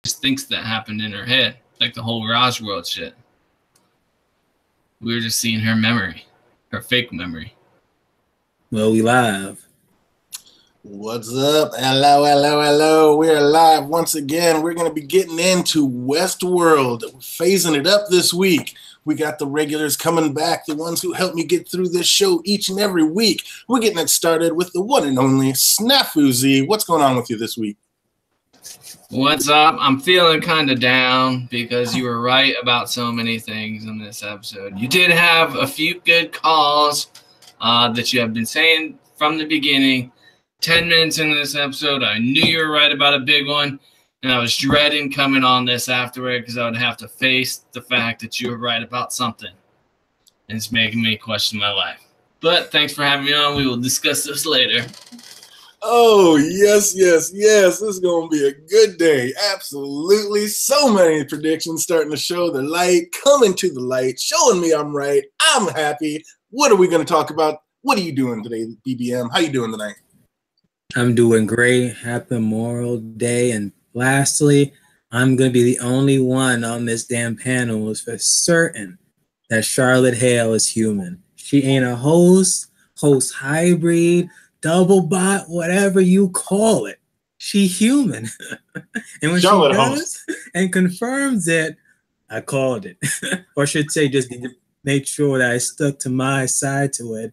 just thinks that happened in her head, like the whole Roswell shit. We were just seeing her memory, her fake memory. Well, we live. What's up? Hello, hello, hello. We're live once again. We're going to be getting into Westworld. We're phasing it up this week. We got the regulars coming back, the ones who help me get through this show each and every week. We're getting it started with the one and only Snafuzi. What's going on with you this week? What's up? I'm feeling kind of down because you were right about so many things in this episode. You did have a few good calls that you have been saying from the beginning. 10 minutes into this episode, I knew you were right about a big one, and I was dreading coming on this afterward because I would have to face the fact that you were right about something. And it's making me question my life. But thanks for having me on. We will discuss this later. Oh, yes, yes, yes. This is going to be a good day. Absolutely. So many predictions starting to show the light, coming to the light, showing me I'm right. I'm happy. What are we going to talk about? What are you doing today, BBM? How you doing tonight? I'm doing great. Happy Memorial Day. And lastly, I'm going to be the only one on this damn panel who's for certain that Charlotte Hale is human. She ain't a host hybrid, double bot, whatever you call it. She human. And when Charlotte she does and confirms it, I called it. Or I should say just make sure that I stuck to my side to it,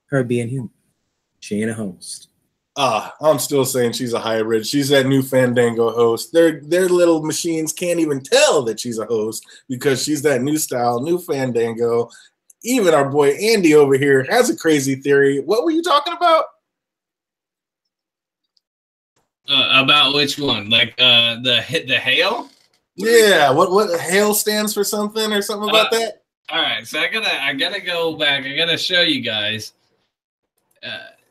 her being human. She ain't a host. I'm still saying she's a hybrid. She's that new Fandango host. Their little machines can't even tell that she's a host because she's that new style, new Fandango. Even our boy Andy over here has a crazy theory. What were you talking about? About which one? Like the Hale? Yeah. What Hale stands for something or something about that? All right. So I gotta go back. I gotta show you guys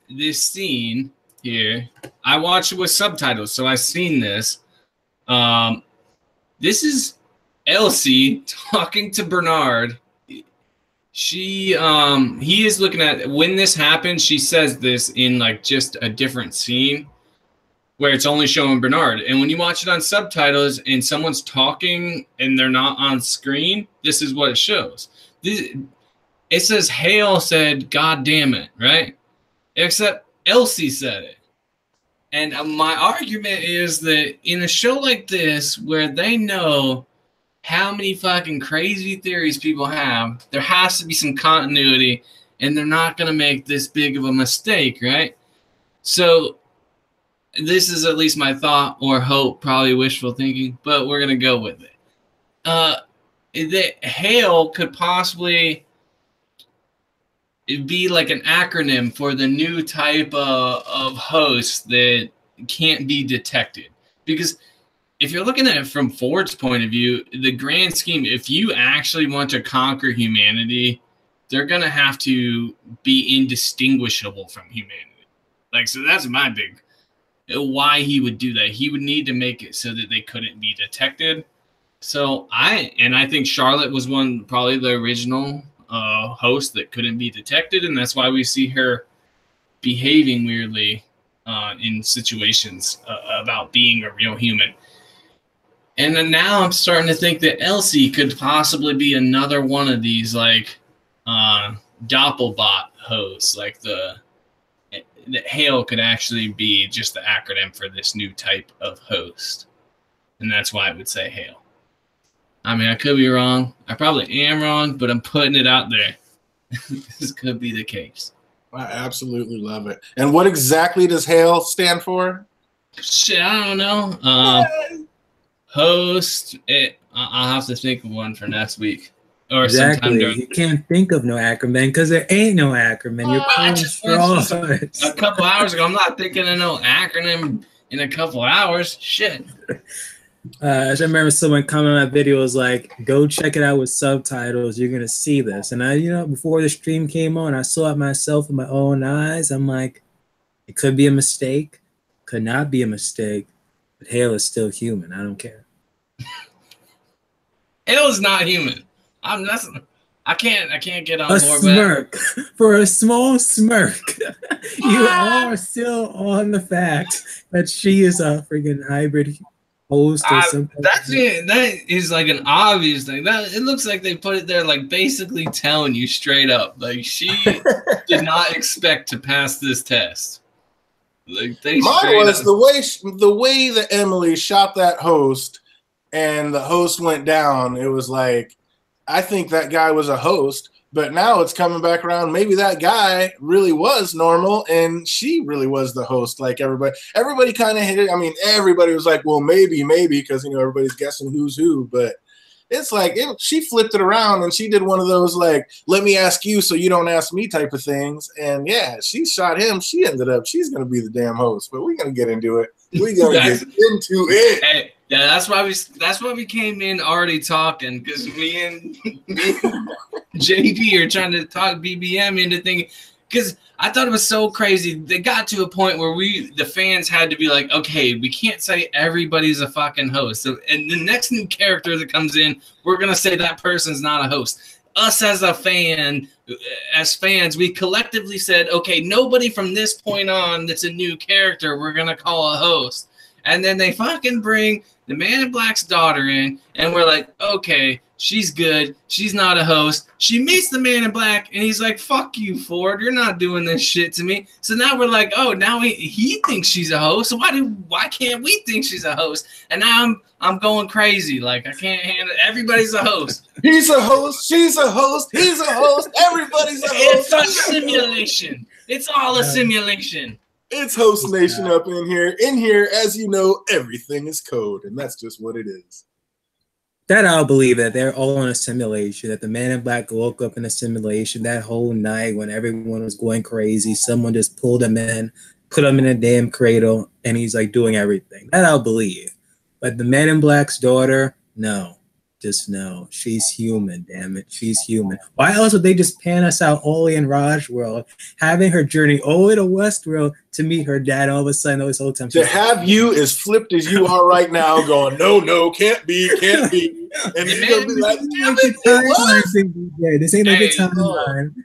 this scene. Here, I watched it with subtitles, so I've seen this. This is Elsie talking to Bernard. He is looking at when this happens. She says this in like just a different scene where it's only showing Bernard. And when you watch it on subtitles and someone's talking and they're not on screen, this is what it shows. It says Hale said, "God damn it," right? Except Elsie said it. And my argument is that in a show like this, where they know how many fucking crazy theories people have, there has to be some continuity, and they're not going to make this big of a mistake, right? So this is at least my thought or hope, probably wishful thinking, but we're going to go with it. That Hale could possibly be like an acronym for the new type of host that can't be detected. Because if you're looking at it from Ford's point of view, the grand scheme, if you actually want to conquer humanity, they're going to have to be indistinguishable from humanity. Like, so that's my big, why he would do that. He would need to make it so that they couldn't be detected. So I think Charlotte was probably the original host that couldn't be detected, and that's why we see her behaving weirdly in situations about being a real human. And then now I'm starting to think that Elsie could possibly be another one of these like Doppelbot hosts, like that Hale could actually be just the acronym for this new type of host, and that's why I would say Hale. I mean, I could be wrong. I probably am wrong, but I'm putting it out there. This could be the case. I absolutely love it. And what exactly does Hale stand for? Shit, I don't know. Host. I'll have to think of one for next week. Or exactly. You can't think of no acronym because there ain't no acronym. You're pulling straws. A couple hours ago, I'm not thinking of no acronym in a couple hours. Shit. I remember someone commented on my video was like, "Go check it out with subtitles. You're gonna see this." And I, before the stream came on, I saw it myself with my own eyes. I'm like, it could be a mistake, could not be a mistake, but Hale is still human. I don't care. Hale is not human. I can't get on board with that. For a small smirk, you are still on the fact that she is a freaking hybrid host or something. That's it. That is like an obvious thing. That it looks like they put it there, like basically telling you straight up, like she did not expect to pass this test. Like they Mine was the way that Emily shot that host, and the host went down. It was like, I think that guy was a host. But now it's coming back around. Maybe that guy really was normal, and she really was the host. Like everybody kind of hit it. I mean, everybody was like, "Well, maybe," because everybody's guessing who's who. But it's like she flipped it around, and she did one of those like, "Let me ask you, so you don't ask me" type of things. And yeah, she shot him. She's gonna be the damn host. But we're gonna get into it. We're gonna get into it. Hey, yeah, that's why we came in already talking, because me and JD are trying to talk BBM into thinking, because I thought it was so crazy. They got to a point where the fans had to be like, okay, we can't say everybody's a fucking host. So, and the next new character that comes in, we're gonna say that person's not a host. Us as fans, we collectively said, okay, nobody from this point on that's a new character we're gonna call a host. And then they fucking bring the Man in Black's daughter in, and we're like, okay, she's good. She's not a host. She meets the Man in Black, and he's like, fuck you, Ford. You're not doing this shit to me. So now we're like, oh, now he thinks she's a host. So why can't we think she's a host? And now I'm going crazy. Like, I can't handle it. Everybody's a host. He's a host. She's a host. He's a host. Everybody's a host. It's a simulation. It's all a simulation. It's Host Nation up in here. In here, as you know, everything is code, and that's just what it is. That I'll believe that they're all in a simulation, that the Man in Black woke up in a simulation that whole night when everyone was going crazy. Someone just pulled him in, put him in a damn cradle, and he's like doing everything. That I'll believe. But the Man in Black's daughter, no. Just no. She's human, damn it. She's human. Why else would they just pan us out only in Raj World, having her journey all the way to Westworld to meet her dad all of a sudden all this whole time? To have you as flipped as you are right now going, no, can't be. And you're going to be like, damn it, this ain't like a timeline.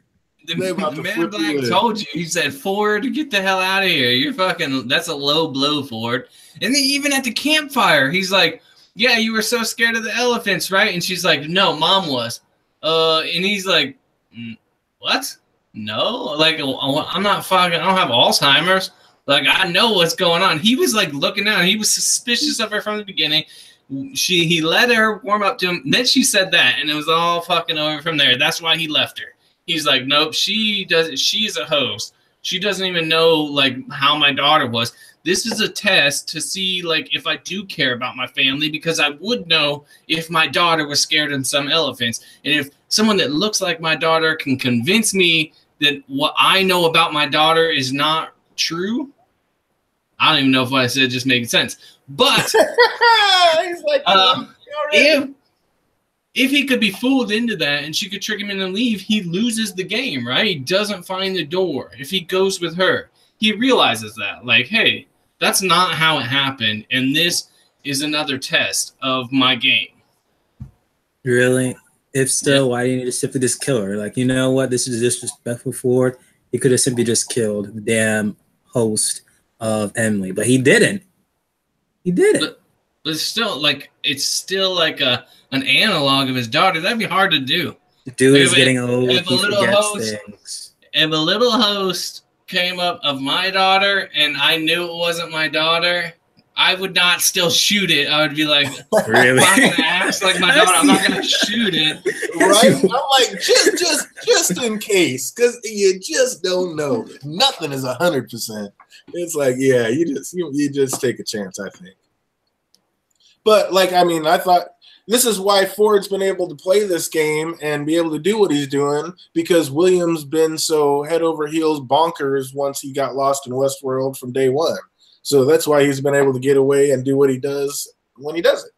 The Man in Black told you. He said, Ford, get the hell out of here. You're fucking, that's a low blow, Ford. And then even at the campfire, he's like, yeah, you were so scared of the elephants, right? And she's like, no, Mom was. And he's like, what? No, like, I'm not fucking, I don't have Alzheimer's. Like, I know what's going on. He was like looking down. He was suspicious of her from the beginning. He let her warm up to him. Then she said that, and it was all fucking over from there. That's why he left her. He's like, nope, she's a host. She doesn't even know like how my daughter was. This is a test to see like if I do care about my family, because I would know if my daughter was scared of some elephants. And if someone that looks like my daughter can convince me that what I know about my daughter is not true, I don't even know if what I said just made sense. But he's like, if he could be fooled into that and she could trick him into leave, he loses the game, right? He doesn't find the door. If he goes with her, he realizes that, like, hey, that's not how it happened, and this is another test of my game. Really? If so, why didn't he just simply just kill her? Like, you know what? This is disrespectful for he could have simply just killed the damn host of Emily, but he didn't. He didn't. But it's still like an analog of his daughter. That'd be hard to do. The dude is getting old. He forgets things. If a little host came up of my daughter and I knew it wasn't my daughter, I would not still shoot it. I would be like, really? I'm not gonna act like my daughter. I'm not gonna shoot it. Right? I'm like, just in case, because you just don't know. Nothing is 100%. It's like, yeah, you just take a chance, I think. But like, I mean, I thought this is why Ford's been able to play this game and be able to do what he's doing, because William's been so head over heels bonkers once he got lost in Westworld from day one. So that's why he's been able to get away and do what he does when he does it,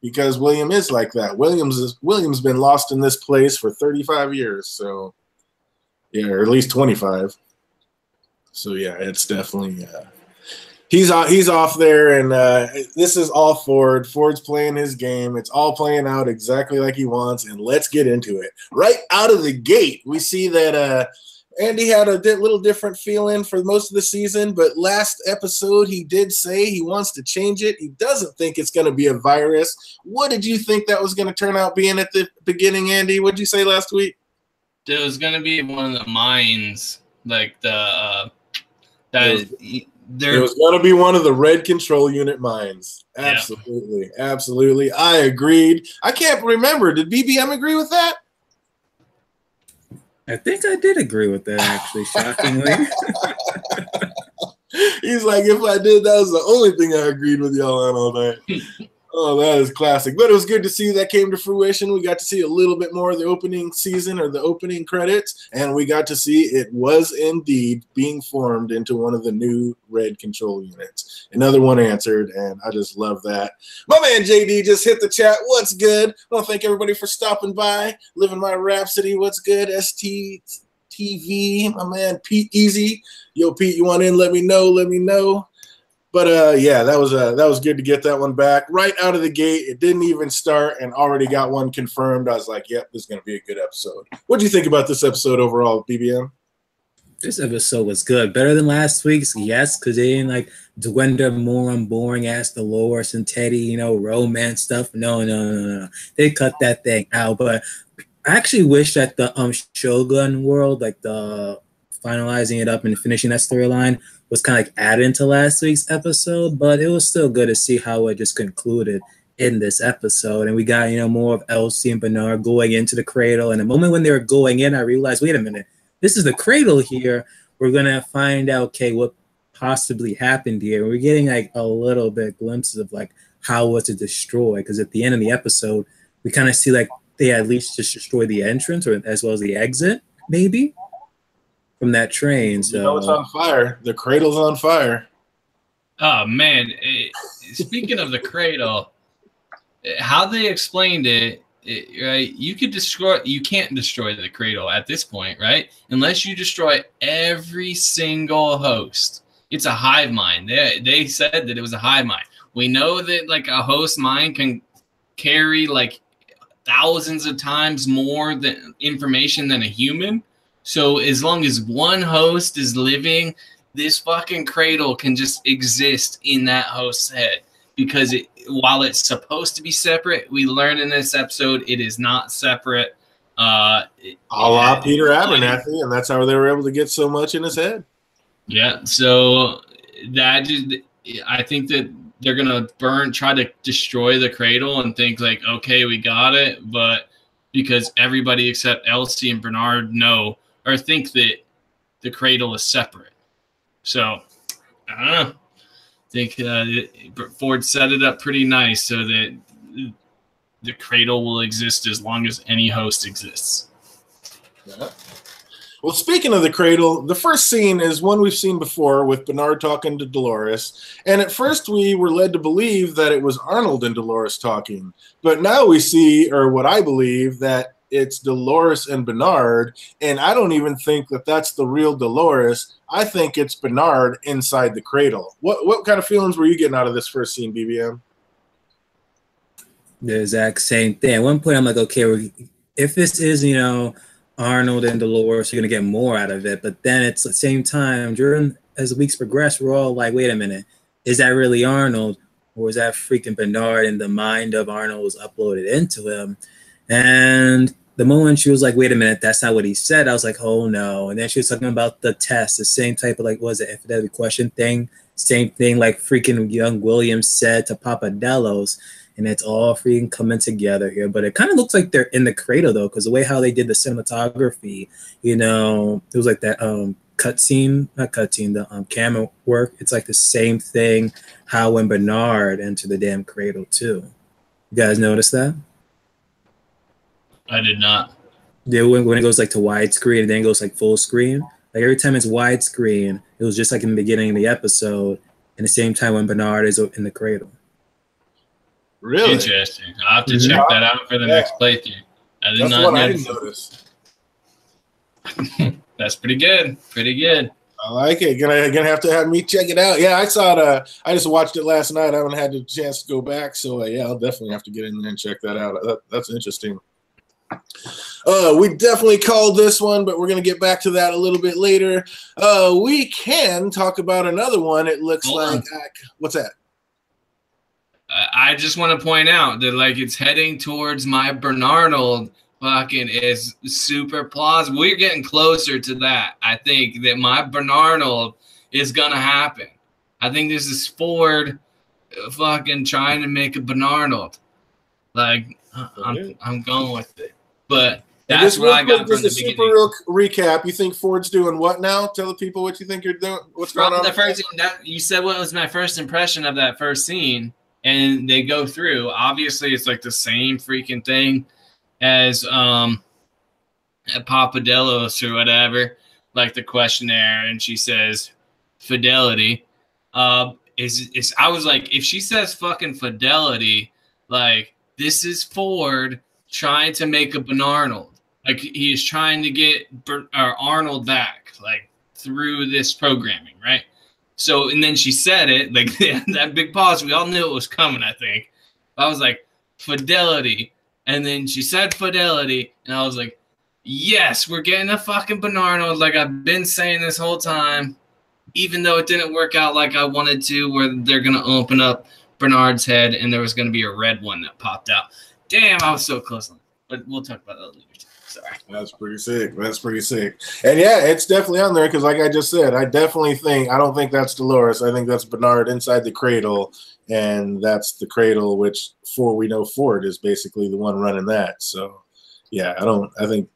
because William is like that. William's been lost in this place for 35 years. So yeah, or at least 25. So yeah, it's definitely he's off there, and this is all Ford. Ford's playing his game. It's all playing out exactly like he wants, and let's get into it. Right out of the gate, we see that Andy had a little different feeling for most of the season, but last episode he did say he wants to change it. He doesn't think it's going to be a virus. What did you think that was going to turn out being at the beginning, Andy? What did you say last week? It was going to be one of the mines, like the it was going to be one of the Red Control Unit mines. Absolutely, absolutely. I agreed. I can't remember. Did BBM agree with that? I think I did agree with that, actually, shockingly. He's like, if I did, that was the only thing I agreed with y'all on all night. Oh, that is classic. But it was good to see that came to fruition. We got to see a little bit more of the opening season or the opening credits, and we got to see it was indeed being formed into one of the new Red Control Units. Another one answered, and I just love that. My man JD just hit the chat. What's good? I want to thank everybody for stopping by. Living my Rhapsody. What's good? STTV. My man Pete Easy. Yo, Pete, you want in? Let me know. Let me know. But yeah, that was good to get that one back right out of the gate. It didn't even start and already got one confirmed. I was like, yep, this is going to be a good episode. What do you think about this episode overall, BBM? This episode was good. Better than last week's, yes, because they didn't like dwindle more on boring ass Dolores and Teddy, romance stuff. No. They cut that thing out. But I actually wish that the Shogun world, like the finalizing it up and finishing that storyline, was kind of like added into last week's episode, but it was still good to see how it just concluded in this episode. And we got, more of Elsie and Bernard going into the cradle. And the moment when they were going in, I realized, wait a minute, this is the cradle here. We're going to find out, okay, what possibly happened here. We're getting like a little bit glimpses of like how was it destroyed? Because at the end of the episode, we kind of see like they at least just destroyed the entrance or as well as the exit, maybe. From that train, so it's on fire. The cradle's on fire. Oh man! Speaking of the cradle, how they explained it, right? You can't destroy the cradle at this point, right? Unless you destroy every single host. It's a hive mind. They said that it was a hive mind. We know that like a host mind can carry like thousands of times more than information than a human. So as long as one host is living, this fucking cradle can just exist in that host's head. Because while it's supposed to be separate, we learned in this episode it is not separate. A la Peter Abernathy, and that's how they were able to get so much in his head. Yeah, so I think that they're gonna try to destroy the cradle and think like, okay, we got it, but because everybody except Elsie and Bernard know or think that the cradle is separate. So, I don't know. I think Ford set it up pretty nice so that the cradle will exist as long as any host exists. Yeah. Well, speaking of the cradle, the first scene is one we've seen before with Bernard talking to Dolores. And at first we were led to believe that it was Arnold and Dolores talking. But now we see, or what I believe, that it's Dolores and Bernard, and I don't even think that that's the real Dolores. I think it's Bernard inside the cradle. What kind of feelings were you getting out of this first scene, BBM? The exact same thing. At one point, I'm like, okay, if this is, Arnold and Dolores, you're going to get more out of it. But then it's the same time, as the weeks progress, we're all like, wait a minute, is that really Arnold? Or is that freaking Bernard and the mind of Arnold was uploaded into him? And the moment she was like, wait a minute, that's not what he said, I was like, oh no. And then she was talking about the test, the same type of like, what was it, infidelity question thing? Same thing like freaking young William said to Papa Delos. And it's all freaking coming together here. But it kind of looks like they're in the cradle though, because the way how they did the cinematography, it was like that the camera work. It's like the same thing how when Bernard entered the damn cradle too. You guys notice that? I did not. Yeah, when it goes like to widescreen and then it goes like full screen. Like every time it's widescreen, it was just like in the beginning of the episode, and the same time when Bernard is in the cradle. Really interesting. I'll have to check that out for the next playthrough. I didn't notice. That's pretty good. Pretty good. I like it. Gonna have to have me check it out. Yeah, I saw it. I just watched it last night. I haven't had the chance to go back, so yeah, I'll definitely have to get in there and check that out. That's interesting. We definitely called this one, but we're going to get back to that a little bit later. We can talk about another one. It looks like what's that? I just want to point out that like it's heading towards my Bernardold fucking is super plausible. We're getting closer to that. I think that my Bernardold is gonna happen. I think this is Ford fucking trying to make a Bernardold. Like I'm going with it. But that's what I got from the beginning. Super real recap. You think Ford's doing what now? Tell the people what you think you're doing. What's going on? The first you said what was my first impression of that first scene, and they go through. Obviously, it's like the same freaking thing as at Papadelos or whatever, like the questionnaire, and she says fidelity. I was like, if she says fucking fidelity, like this is Ford trying to make a Bernardold. Like he is trying to get Arnold back, like through this programming, right? So, and then she said it, like that big pause. We all knew it was coming, I think. I was like, fidelity. And then she said fidelity, and I was like, yes, we're getting a fucking Bernardold, like I've been saying this whole time, even though it didn't work out like I wanted to, where they're going to open up Bernard's head and there was going to be a red one that popped out. Damn, I was so close. But we'll talk about that later. Sorry. That's pretty sick. That's pretty sick. And yeah, it's definitely on there because like I just said, I don't think that's Dolores. I think that's Bernard inside the cradle. And that's the cradle, which we know Ford is basically the one running that. So yeah, I don't think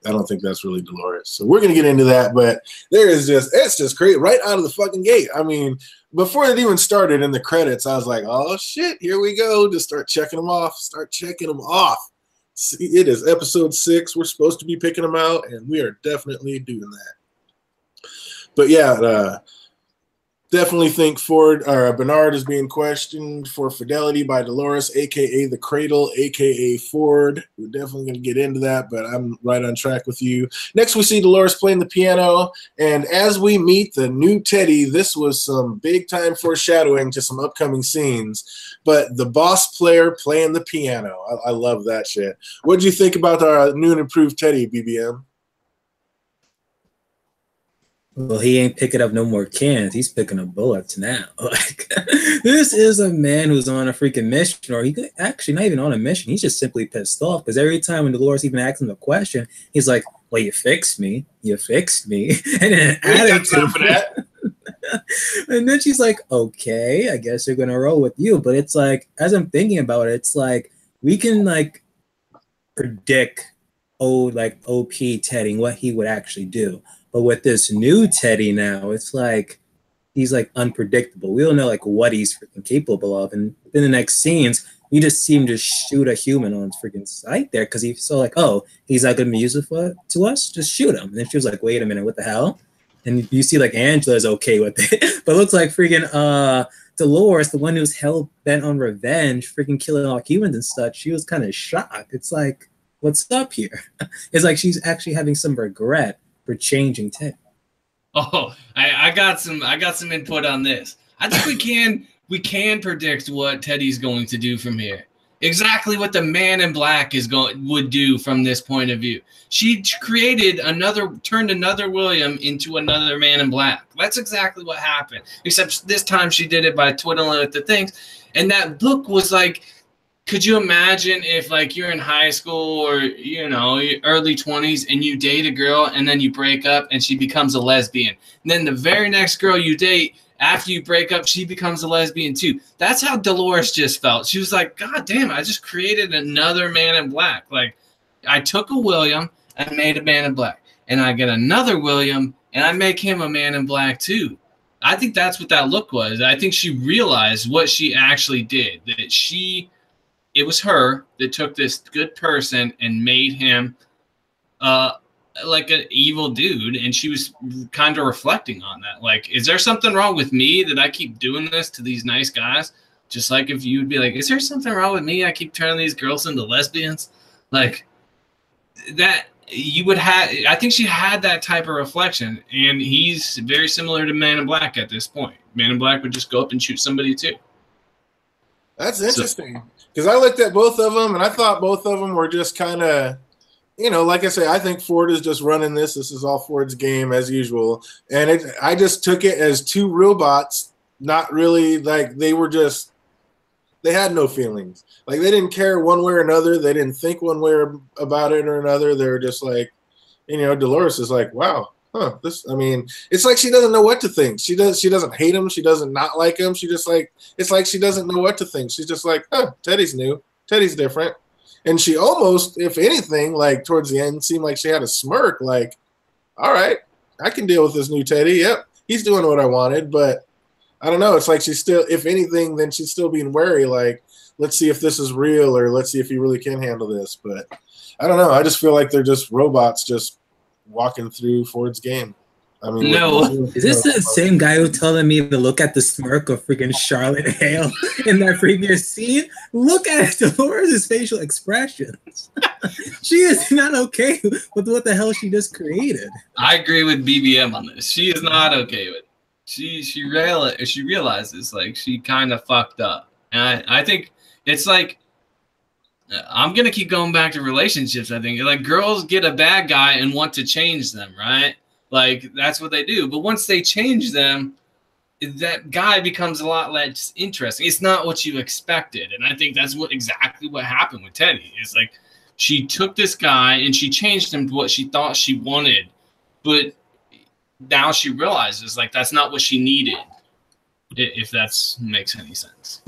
that's really Dolores. So we're gonna get into that, but it's just crazy right out of the fucking gate. I mean, before it even started in the credits, I was like, oh shit, here we go. Just start checking them off. It is episode 6. We're supposed to be picking them out, and we are definitely doing that. But yeah, definitely think Bernard is being questioned for fidelity by Dolores, a.k.a. the Cradle, a.k.a. Ford. We're definitely going to get into that, but I'm right on track with you. Next, we see Dolores playing the piano, and as we meet the new Teddy, this was some big-time foreshadowing to some upcoming scenes, but the boss player playing the piano. I love that shit. What did you think about our new and improved Teddy, BBM? Well, he ain't picking up no more cans. He's picking up bullets now. Like, this is a man who's on a freaking mission, or he could actually not even on a mission. He's just simply pissed off because every time when Dolores even asks him a question, he's like, "Well, you fixed me, and then attitude for that." And then she's like, "Okay, I guess you're gonna roll with you." But it's like, as I'm thinking about it, it's like we can like predict OP Teddy what he would actually do. But with this new Teddy now, it's like he's like unpredictable. We don't know like what he's freaking capable of. And in the next scenes, you just see him just shoot a human on his freaking sight there because he's so like, oh, he's not going to be useful to us. Just shoot him. And then she was like, wait a minute, what the hell? And you see like Angela's okay with it, but it looks like freaking Dolores, the one who's hell bent on revenge, freaking killing all humans and such. She was kind of shocked. It's like, what's up here? It's like she's actually having some regret for changing Teddy. Oh, I got some input on this. I think we can predict what Teddy's going to do from here. Exactly what the Man in Black would do from this point of view. She turned another William into another Man in Black. That's exactly what happened. Except this time she did it by twiddling with the things. And that book was like, could you imagine if like you're in high school or, you know, early 20s and you date a girl and then you break up and she becomes a lesbian. And then the very next girl you date after you break up, she becomes a lesbian too. That's how Dolores just felt. She was like, God damn, I just created another Man in Black. Like I took a William and made a Man in Black. And I get another William and I make him a Man in Black too. I think that's what that look was. I think she realized what she actually did. It was her that took this good person and made him like an evil dude. And she was kind of reflecting on that. Like, is there something wrong with me that I keep doing this to these nice guys? Just like if you'd be like, is there something wrong with me? I keep turning these girls into lesbians. Like that you would have, I think she had that type of reflection. And he's very similar to Man in Black at this point. Man in Black would just go up and shoot somebody too. That's interesting. Because I looked at both of them, and I thought both of them were just kind of you know, like I say, I think Ford is just running this. This is all Ford's game as usual. And I just took it as two robots, not really like they had no feelings. Like they didn't care one way or another. They didn't think one way about it or another. They were just like, you know, Dolores is like, wow, huh, I mean, it's like she doesn't know what to think. She doesn't hate him. She doesn't not like him. She just like, it's like she doesn't know what to think. She's just like, huh, Teddy's new. Teddy's different. And she almost, if anything, like towards the end, seemed like she had a smirk. Like, all right, I can deal with this new Teddy. Yep, he's doing what I wanted. But I don't know. It's like she's still, if anything, then she's still being wary. Like, let's see if this is real, or let's see if he really can handle this. But I don't know. I just feel like they're just robots just walking through Ford's game. I mean, no. Is this the same guy who telling me to look at the smirk of freaking Charlotte Hale in that previous scene? Look at Dolores' facial expressions. She is not okay with what the hell she just created. I agree with BBM on this. She is not okay with it. She realizes like she kind of fucked up. And I think it's like, I'm going to keep going back to relationships. I think like girls get a bad guy and want to change them, right? Like that's what they do. But once they change them, that guy becomes a lot less interesting. It's not what you expected. And I think that's exactly what happened with Teddy. It's like she took this guy and she changed him to what she thought she wanted. But now she realizes like that's not what she needed. If that makes any sense.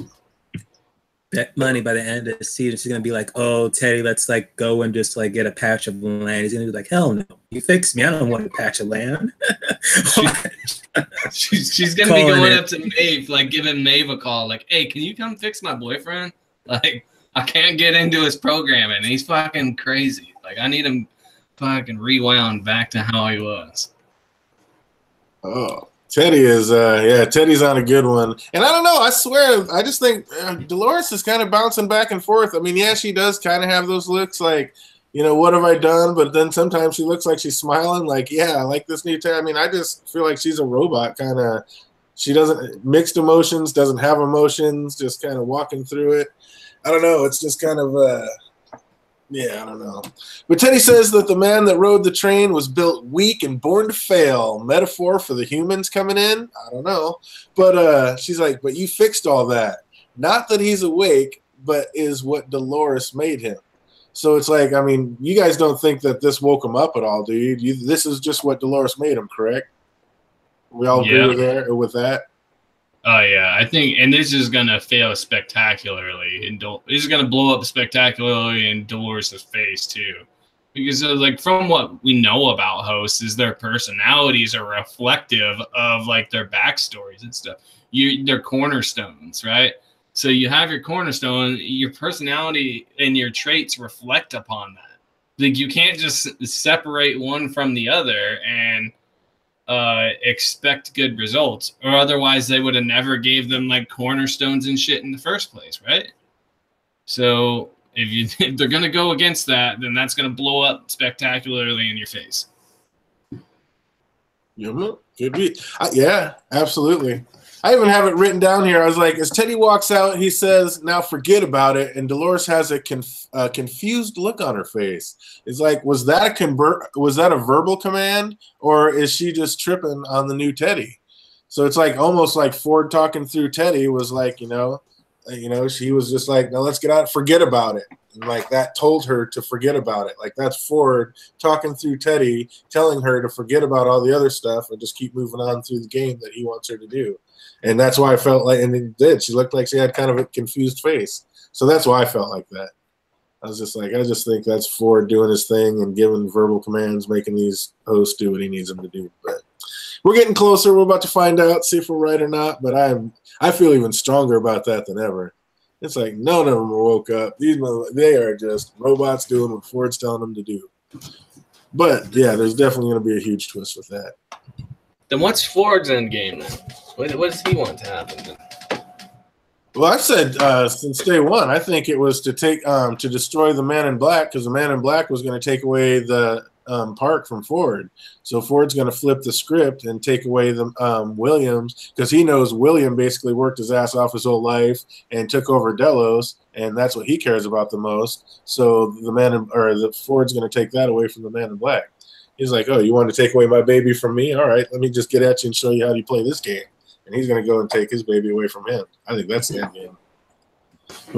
That money by the end of the season, she's gonna be like, "Oh, Teddy, let's like go and just like get a patch of land." He's gonna be like, "Hell no, you fix me. I don't want a patch of land." she's gonna be going up to Maeve, like giving Maeve a call, like, "Hey, can you come fix my boyfriend? Like, I can't get into his programming. He's fucking crazy. Like, I need him fucking rewound back to how he was." Oh. Teddy is, Teddy's on a good one. And I don't know, I swear, I just think Dolores is kind of bouncing back and forth. I mean, yeah, she does kind of have those looks like, you know, what have I done? But then sometimes she looks like she's smiling, like, yeah, I like this new Teddy. I mean, I just feel like she's a robot kind of. She doesn't, mixed emotions, doesn't have emotions, just kind of walking through it. I don't know, it's just kind of, yeah, I don't know. But Teddy says that the man that rode the train was built weak and born to fail. Metaphor for the humans coming in? I don't know. But she's like, but you fixed all that. Not that he's awake, but is what Dolores made him. So it's like, I mean, you guys don't think that this woke him up at all, do you? This is just what Dolores made him, correct? We all agree with that? Oh, yeah. I think, and this is going to fail spectacularly. And this is going to blow up spectacularly in Dolores' face, too. Because, like, from what we know about hosts is their personalities are reflective of, like, their backstories and stuff. They're cornerstones, right? So you have your cornerstone, your personality and your traits reflect upon that. Like, you can't just separate one from the other and expect good results, or otherwise they would have never gave them like cornerstones and shit in the first place, right? So if they're gonna go against that, then that's gonna blow up spectacularly in your face. Yeah, could be. Yeah, absolutely. I even have it written down here. I was like, as Teddy walks out, he says, "Now forget about it." And Dolores has a confused look on her face. It's like, was that a verbal command, or is she just tripping on the new Teddy? So it's like almost like Ford talking through Teddy was like, you know, she was just like, "No, let's get out, forget about it." And like that told her to forget about it. Like that's Ford talking through Teddy, telling her to forget about all the other stuff and just keep moving on through the game that he wants her to do. And that's why I felt like, and it did. She looked like she had kind of a confused face. So that's why I felt like that. I was just like, I just think that's Ford doing his thing and giving verbal commands, making these hosts do what he needs them to do. But we're getting closer. We're about to find out, see if we're right or not. But I feel even stronger about that than ever. It's like none of them woke up. They are just robots doing what Ford's telling them to do. But yeah, there's definitely going to be a huge twist with that. Then what's Ford's end game then? What does he want to happen then? Well, I've said since day one, I think it was to destroy the Man in Black, because the Man in Black was going to take away the Park from Ford. So Ford's going to flip the script and take away the Williams, because he knows William basically worked his ass off his whole life and took over Delos, and that's what he cares about the most. So the Ford's going to take that away from the Man in Black. He's like, oh, you want to take away my baby from me? All right, let me just get at you and show you how you play this game. And he's going to go and take his baby away from him. I think that's the end game.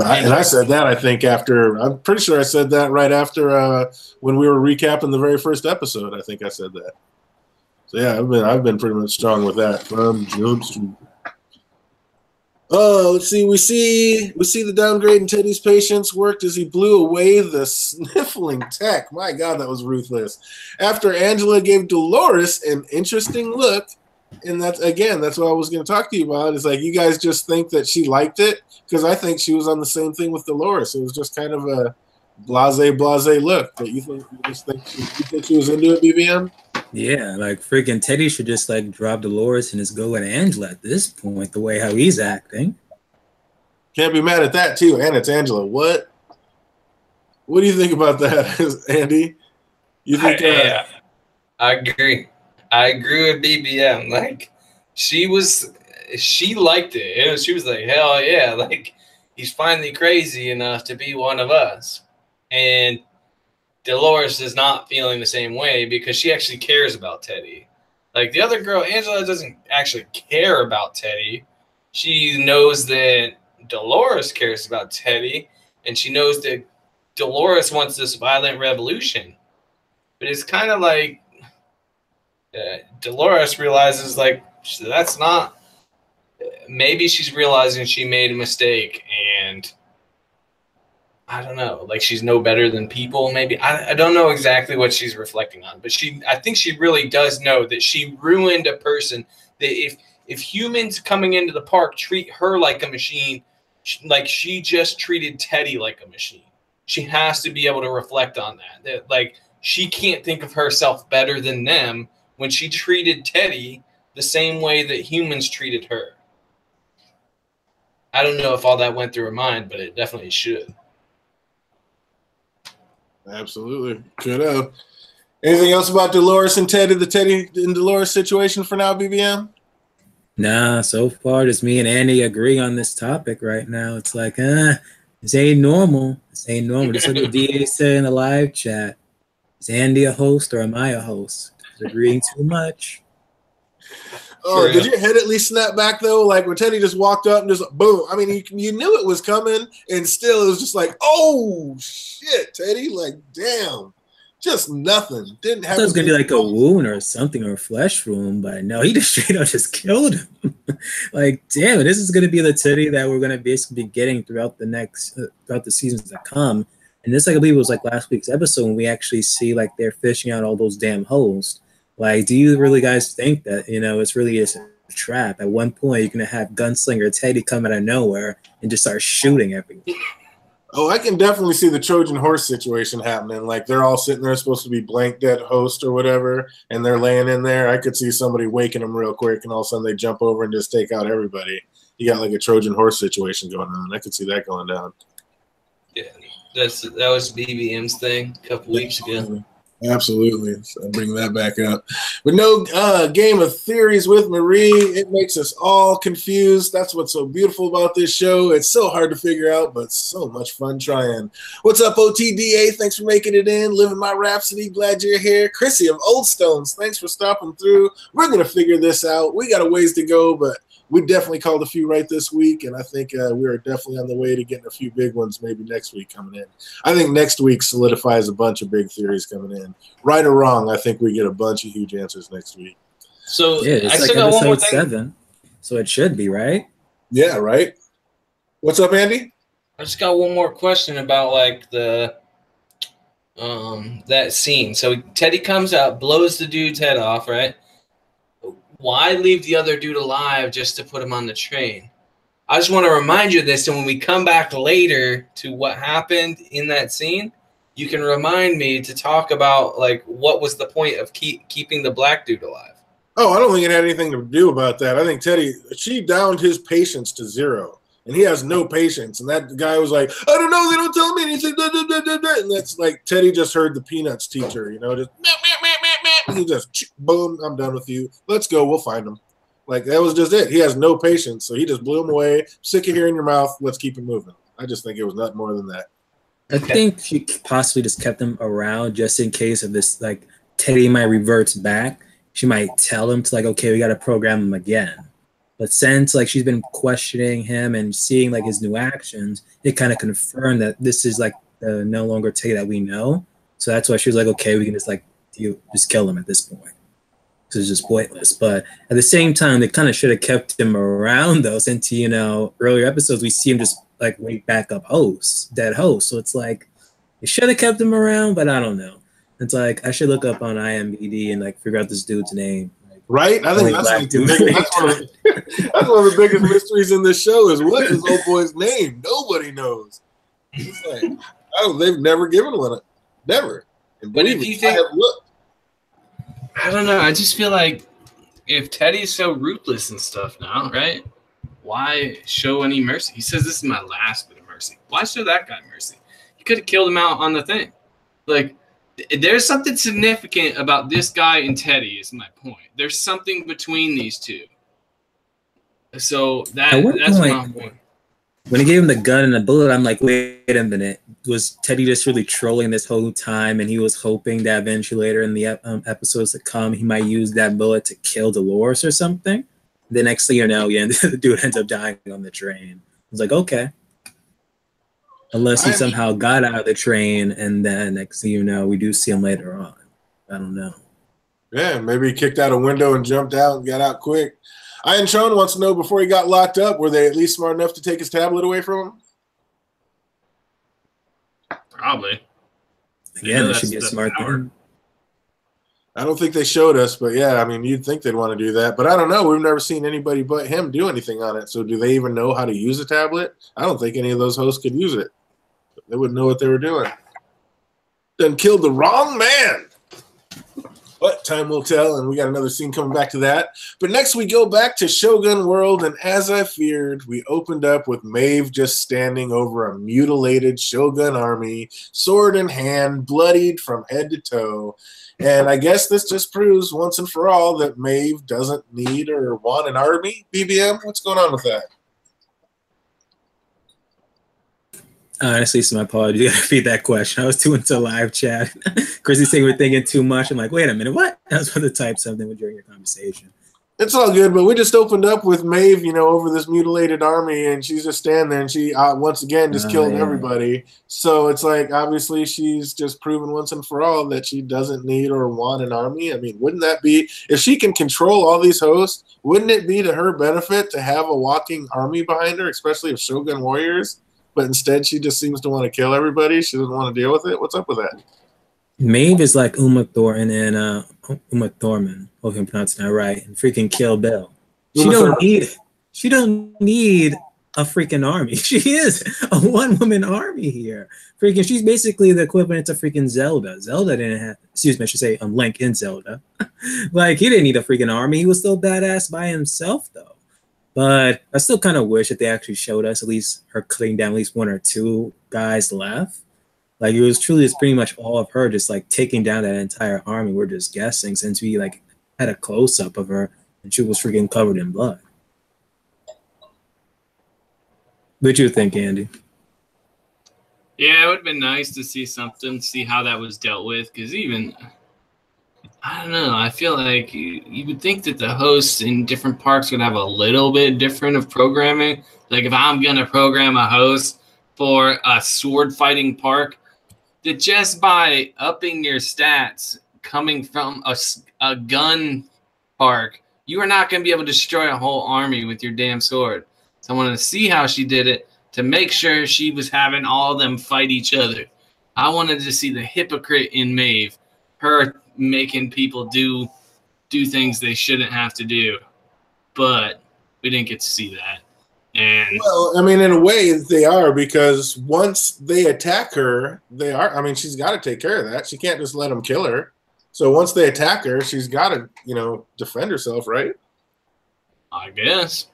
I said that, I think, I'm pretty sure I said that right after when we were recapping the very first episode. I think I said that. So yeah, I've been pretty much strong with that from Jump Street. Oh, let's see. We see the downgrade in Teddy's patience worked as he blew away the sniffling tech. My God, that was ruthless. After Angela gave Dolores an interesting look, and that's what I was going to talk to you about. Is like, you guys just think that she liked it, because I think she was on the same thing with Dolores. It was just kind of a blase look. But you think she was into it, BBM? Yeah, like freaking Teddy should just like drop Dolores and just go at Angela at this point, the way how he's acting. Can't be mad at that too, and it's Angela. What do you think about that, Andy? You think? Yeah, I agree. I agree with BBM. Like, she liked it. She was like, hell yeah, like, he's finally crazy enough to be one of us. And Dolores is not feeling the same way because she actually cares about Teddy. Like, the other girl, Angela, doesn't actually care about Teddy. She knows that Dolores cares about Teddy, and she knows that Dolores wants this violent revolution. But it's kind of like, Dolores realizes, like, that's not, maybe she's realizing she made a mistake, and I don't know, like, she's no better than people, maybe. I don't know exactly what she's reflecting on, but I think she really does know that she ruined a person, that if humans coming into the park treat her like a machine, like she just treated Teddy like a machine. She has to be able to reflect on that like, she can't think of herself better than them when she treated Teddy the same way that humans treated her. I don't know if all that went through her mind, but it definitely should. Absolutely. Could have. Anything else about Dolores and Teddy, the Teddy and Dolores situation for now, BBM? Nah, so far just me and Andy agree on this topic right now. It's like, this ain't normal. This ain't normal. Just like what DA said in the live chat. Is Andy a host or am I a host? Agreeing too much. Oh, did your head at least snap back though? Like when Teddy just walked up and just boom. I mean, you knew it was coming, and still it was just like, oh shit, Teddy! Like, damn, just nothing. Didn't have. I thought it was gonna be like a wound or something or a flesh wound, but no, he just straight up just killed him. Like, damn it, this is gonna be the Teddy that we're gonna basically be getting throughout the seasons that come. And this, I believe, was like last week's episode when we actually see like they're fishing out all those damn holes. Like, do you really guys think that, it's really a trap? At one point, you're going to have Gunslinger Teddy come out of nowhere and just start shooting everyone. Oh, I can definitely see the Trojan horse situation happening. Like, they're all sitting there supposed to be blank dead host or whatever, and they're laying in there. I could see somebody waking them real quick, and all of a sudden they jump over and just take out everybody. You got like a Trojan horse situation going on. I could see that going down. Yeah, that was BBM's thing a couple weeks ago. Absolutely. So I'll bring that back up. But no game of theories with Marie. It makes us all confused. That's what's so beautiful about this show. It's so hard to figure out, but so much fun trying. What's up, OTDA? Thanks for making it in. Living my Rhapsody. Glad you're here. Chrissy of Old Stones, thanks for stopping through. We're going to figure this out. We got a ways to go, but we definitely called a few right this week, and I think we are definitely on the way to getting a few big ones maybe next week coming in. I think next week solidifies a bunch of big theories coming in. Right or wrong, I think we get a bunch of huge answers next week. So yeah, it's like episode 7, so it should be, right? Yeah, right? What's up, Andy? I just got one more question about like the that scene. So Teddy comes out, blows the dude's head off, right? Why leave the other dude alive just to put him on the train? I just want to remind you of this, and when we come back later to what happened in that scene, you can remind me to talk about like what was the point of keeping the black dude alive. Oh, I don't think it had anything to do about that. I think Teddy, she downed his patience to 0, and he has no patience. And that guy was like, I don't know, they don't tell me anything. And that's like Teddy just heard the Peanuts teacher, just he just boom, I'm done with you. Let's go. We'll find him. Like that was just it. He has no patience, so he just blew him away. Sick of hearing your mouth. Let's keep it moving. I just think it was nothing more than that. I think she possibly just kept him around just in case of this, like, Teddy might revert back. She might tell him to, like, okay, we got to program him again. But since, like, she's been questioning him and seeing, like, his new actions, it kind of confirmed that this is, like, the no longer Teddy that we know. So that's why she was like, okay, we can just, like, just kill him at this point. It's just pointless. But at the same time, they kind of should have kept him around, though, since, you know, earlier episodes, we see him just, like, wake back up dead host. So it's like, they should have kept him around, but I don't know. It's like, I should look up on IMDb and, like, figure out this dude's name. Like, right? I think that's, like, that's one of the biggest mysteries in this show is what is old boy's name? Nobody knows. It's like, they've never given one. Never. And but if you think, I don't know. I just feel like if Teddy's so ruthless and stuff now, right? Why show any mercy? He says, this is my last bit of mercy. Why show that guy mercy? He could have killed him out on the thing. Like, there's something significant about this guy and Teddy is my point. There's something between these two. So that's my point. When he gave him the gun and the bullet, I'm like, wait a minute. Was Teddy just really trolling this whole time, and he was hoping that eventually later in the episodes to come, he might use that bullet to kill Dolores or something? The next thing you know, the dude ends up dying on the train. I was like, okay. Unless he somehow got out of the train, and then next thing you know, we do see him later on. I don't know. Yeah, maybe he kicked out a window and jumped out and got out quick. Ian Chon wants to know, before he got locked up, were they at least smart enough to take his tablet away from him? Probably. Again, it should be a smart thing. I don't think they showed us, but yeah, I mean, you'd think they'd want to do that. But I don't know. We've never seen anybody but him do anything on it. So do they even know how to use a tablet? I don't think any of those hosts could use it. They wouldn't know what they were doing. Then killed the wrong man. But time will tell, and we got another scene coming back to that. But next we go back to Shogun World, and as I feared, we opened up with Maeve just standing over a mutilated Shogun army, sword in hand, bloodied from head to toe. And I guess this just proves once and for all that Maeve doesn't need or want an army. BBM, what's going on with that? Honestly, so my apologies. You gotta repeat that question. I was too into live chat. Chrissy's saying we're thinking too much. I'm like, wait a minute, what? I was about to type something during your conversation. It's all good, but we just opened up with Maeve, over this mutilated army, and she's just standing there, and she once again just killed everybody. So it's like, obviously, she's just proven once and for all that she doesn't need or want an army. I mean, wouldn't that be, if she can control all these hosts, wouldn't it be to her benefit to have a walking army behind her, especially of Shogun warriors? But instead, she just seems to want to kill everybody. She doesn't want to deal with it. What's up with that? Maeve is like Uma Thurman and Uma Thurman. Hope I'm pronouncing that right. And freaking Kill Bill. She don't need a freaking army. She is a one-woman army here. Freaking, she's basically the equivalent to freaking Zelda. Zelda didn't have, excuse me, I should say Link in Zelda. Like, he didn't need a freaking army. He was still badass by himself, though. But I still kind of wish that they actually showed us at least her cutting down at least one or two guys left. Like, it was truly just pretty much all of her just, like, taking down that entire army. We're just guessing since we, like, had a close-up of her and she was freaking covered in blood. What you think, Andy? Yeah, it would have been nice to see something, see how that was dealt with, because even... I don't know. I feel like you would think that the hosts in different parks would have a little bit different of programming. Like if I'm going to program a host for a sword fighting park, that just by upping your stats coming from a gun park, you are not going to be able to destroy a whole army with your damn sword. So I wanted to see how she did it to make sure she was having all of them fight each other. I wanted to see the hypocrite in Maeve, her making people do things they shouldn't have to do, but we didn't get to see that. And well, I mean, in a way they are, because once they attack her, they are. I mean, she's got to take care of that. She can't just let them kill her. So once they attack her, she's got to, defend herself, right? I guess.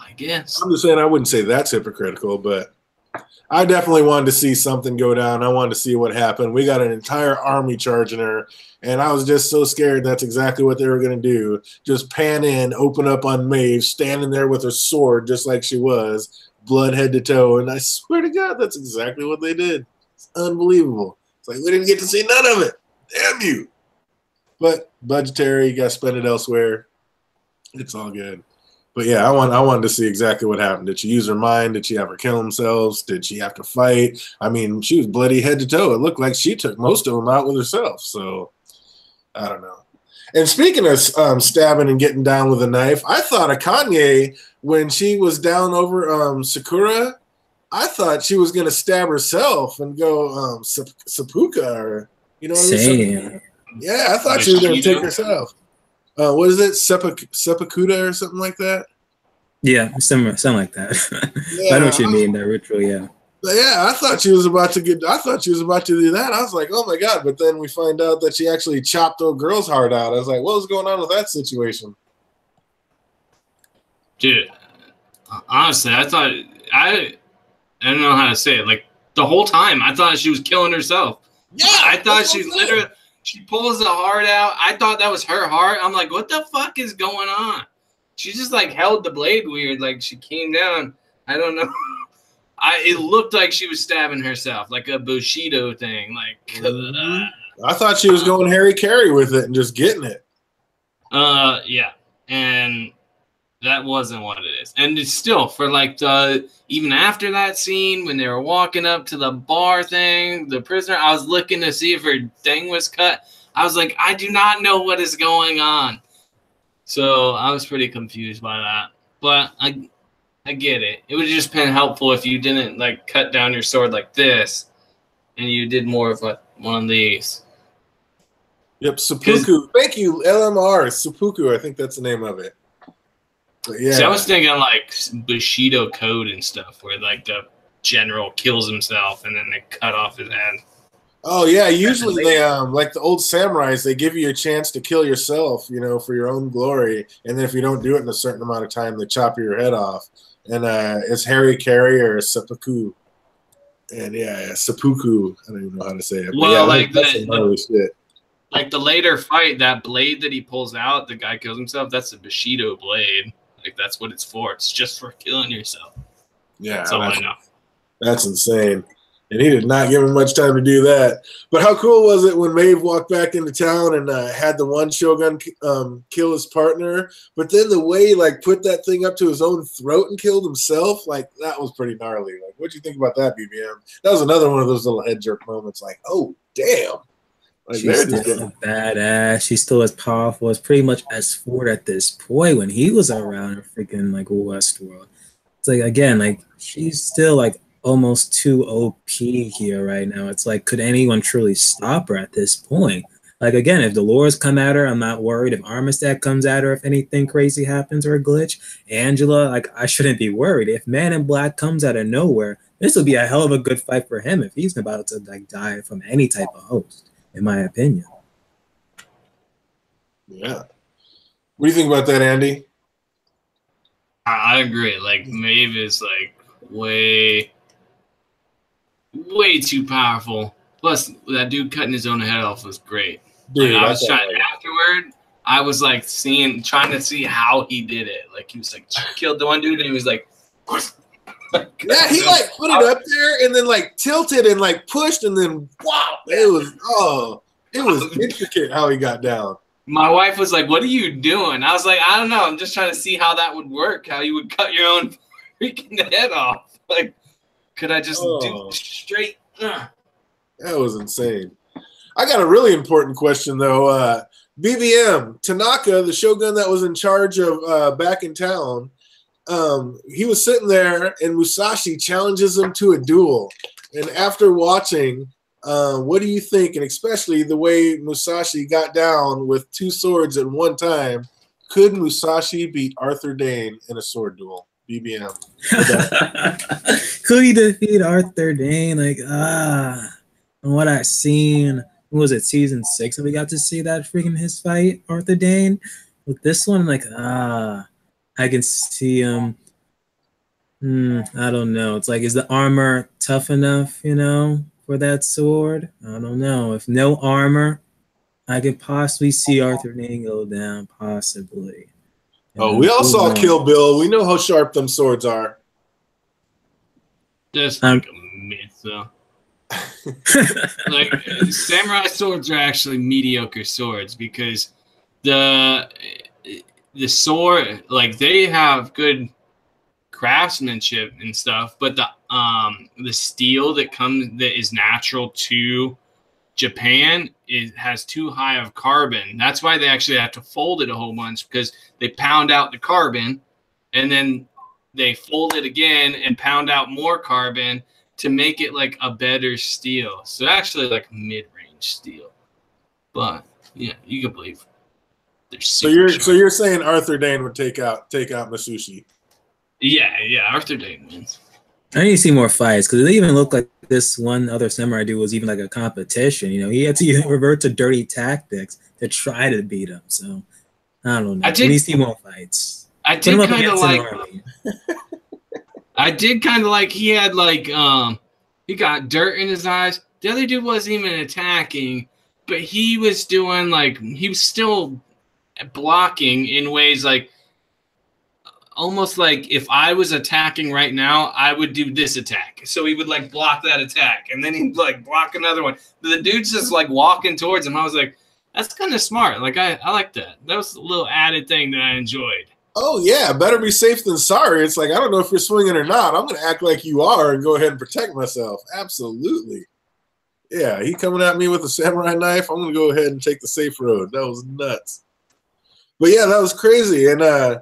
I'm just saying I wouldn't say that's hypocritical, but I definitely wanted to see something go down. I wanted to see what happened. We got an entire army charging her, and I was just so scared that's exactly what they were going to do. Just pan in, open up on Maeve, standing there with her sword just like she was, blood head to toe. And I swear to God, that's exactly what they did. It's unbelievable. It's like we didn't get to see none of it. Damn you. But budgetary, you got to spend it elsewhere. It's all good. But yeah, I wanted to see exactly what happened. Did she use her mind? Did she have her kill themselves? Did she have to fight? I mean, she was bloody head to toe. It looked like she took most of them out with herself. So I don't know. And speaking of stabbing and getting down with a knife, I thought of Kanye when she was down over Sakura. I thought she was going to stab herself and go seppuku, or you know what I mean? Yeah, I thought she was going to take herself. What is it? Seppukuda or something like that? Yeah, something like that. Yeah, I know what you mean, that ritual, yeah. But yeah, I thought she was about to do that. I was like, oh my God. But then we find out that she actually chopped old girl's heart out. I was like, what was going on with that situation? Dude, honestly, I don't know how to say it. Like the whole time I thought she was killing herself. Yeah. I thought she literally she pulls the heart out. I thought that was her heart. I'm like, what the fuck is going on? She just like held the blade weird. Like she came down. I don't know. It looked like she was stabbing herself, like a Bushido thing. Like I thought she was going Harry Carey with it and just getting it. Yeah. And that wasn't what it is. And it's still for like even after that scene when they were walking up to the bar thing, the prisoner, I was looking to see if her thing was cut. I was like, I do not know what is going on. So I was pretty confused by that. But I get it. It would have just been helpful if you didn't like cut down your sword like this and you did more of like one of these. Yep, seppuku. Thank you, LMR. Seppuku, I think that's the name of it. But yeah. See, I was thinking like Bushido code and stuff where like the general kills himself and then they cut off his head. Oh yeah, usually they like the old samurais, they give you a chance to kill yourself, you know, for your own glory, and then if you don't do it in a certain amount of time, they chop your head off. And it's Harry Carey or seppuku. And yeah, seppuku. I don't even know how to say it. Well, yeah, like that's gnarly shit. Like the later fight, that blade that he pulls out, the guy kills himself, that's a Bushido blade. Like that's what it's for. It's just for killing yourself. Yeah, that's all I know. That's insane. And he did not give him much time to do that. But how cool was it when Maeve walked back into town and had the one Shogun kill his partner, but then the way he like put that thing up to his own throat and killed himself, like that was pretty gnarly. Like, what'd you think about that, BBM? That was another one of those little head jerk moments. Like, oh damn, like she's still badass. She's still as powerful as pretty much S4 at this point when he was around in freaking like Westworld. It's like again, like she's still like almost too OP here right now. It's like, could anyone truly stop her at this point? Like again, if Dolores come at her, I'm not worried. If Armistead comes at her, if anything crazy happens or a glitch, Angela, like I shouldn't be worried. If Man in Black comes out of nowhere, this will be a hell of a good fight for him if he's about to like die from any type of host, in my opinion. Yeah. What do you think about that, Andy? I agree. Like Maeve is like way too powerful. Plus, that dude cutting his own head off was great. Dude, like, I was trying afterward. I was like trying to see how he did it. Like he was like killed the one dude, and he was like, yeah, he like put it up there and then like tilted and like pushed, and then wow, it was intricate how he got down. My wife was like, "What are you doing?" I was like, "I don't know. I'm just trying to see how that would work. How you would cut your own freaking head off. Like, could I just do straight?" That was insane. I got a really important question though. BBM Tanaka, the Shogun that was in charge of back in town, he was sitting there, and Musashi challenges him to a duel. And after watching, what do you think? And especially the way Musashi got down with two swords at one time, could Musashi beat Arthur Dane in a sword duel? BBM. Could he defeat Arthur Dane? Like, from what I've seen, was it season 6 that we got to see that freaking his fight, Arthur Dane? With this one, like, I can see him. I don't know. It's like, is the armor tough enough, for that sword? I don't know. If no armor, I could possibly see Arthur Dane go down, possibly. Oh, we all Who saw knows? Kill Bill. We know how sharp them swords are. That's like a myth, though. Like samurai swords are actually mediocre swords because the sword, like, they have good craftsmanship and stuff, but the steel that is natural to Japan has too high of carbon. That's why they actually have to fold it a whole bunch, because they pound out the carbon and then they fold it again and pound out more carbon to make it like a better steel. So actually like mid-range steel. But yeah, you can believe so you're saying Arthur Dane would take out Masushi? Yeah, Arthur Dane wins. I need to see more fights because it didn't even look like this one other samurai dude was even like a competition. He had to revert to dirty tactics to try to beat him. So I don't know. We need to see more fights. I did kind of like. I did kind of like he had like he got dirt in his eyes. The other dude wasn't even attacking, but he was doing like he was still blocking in ways like. Almost like if I was attacking right now, I would do this attack. So he would like block that attack, and then he'd like block another one. The dude's just like walking towards him. I was like, that's kind of smart. Like I like that. That was a little added thing that I enjoyed. Oh yeah, better be safe than sorry. It's like, I don't know if you're swinging or not. I'm going to act like you are and go ahead and protect myself. Absolutely. Yeah, he coming at me with a samurai knife. I'm going to go ahead and take the safe road. That was nuts. But yeah, that was crazy. And I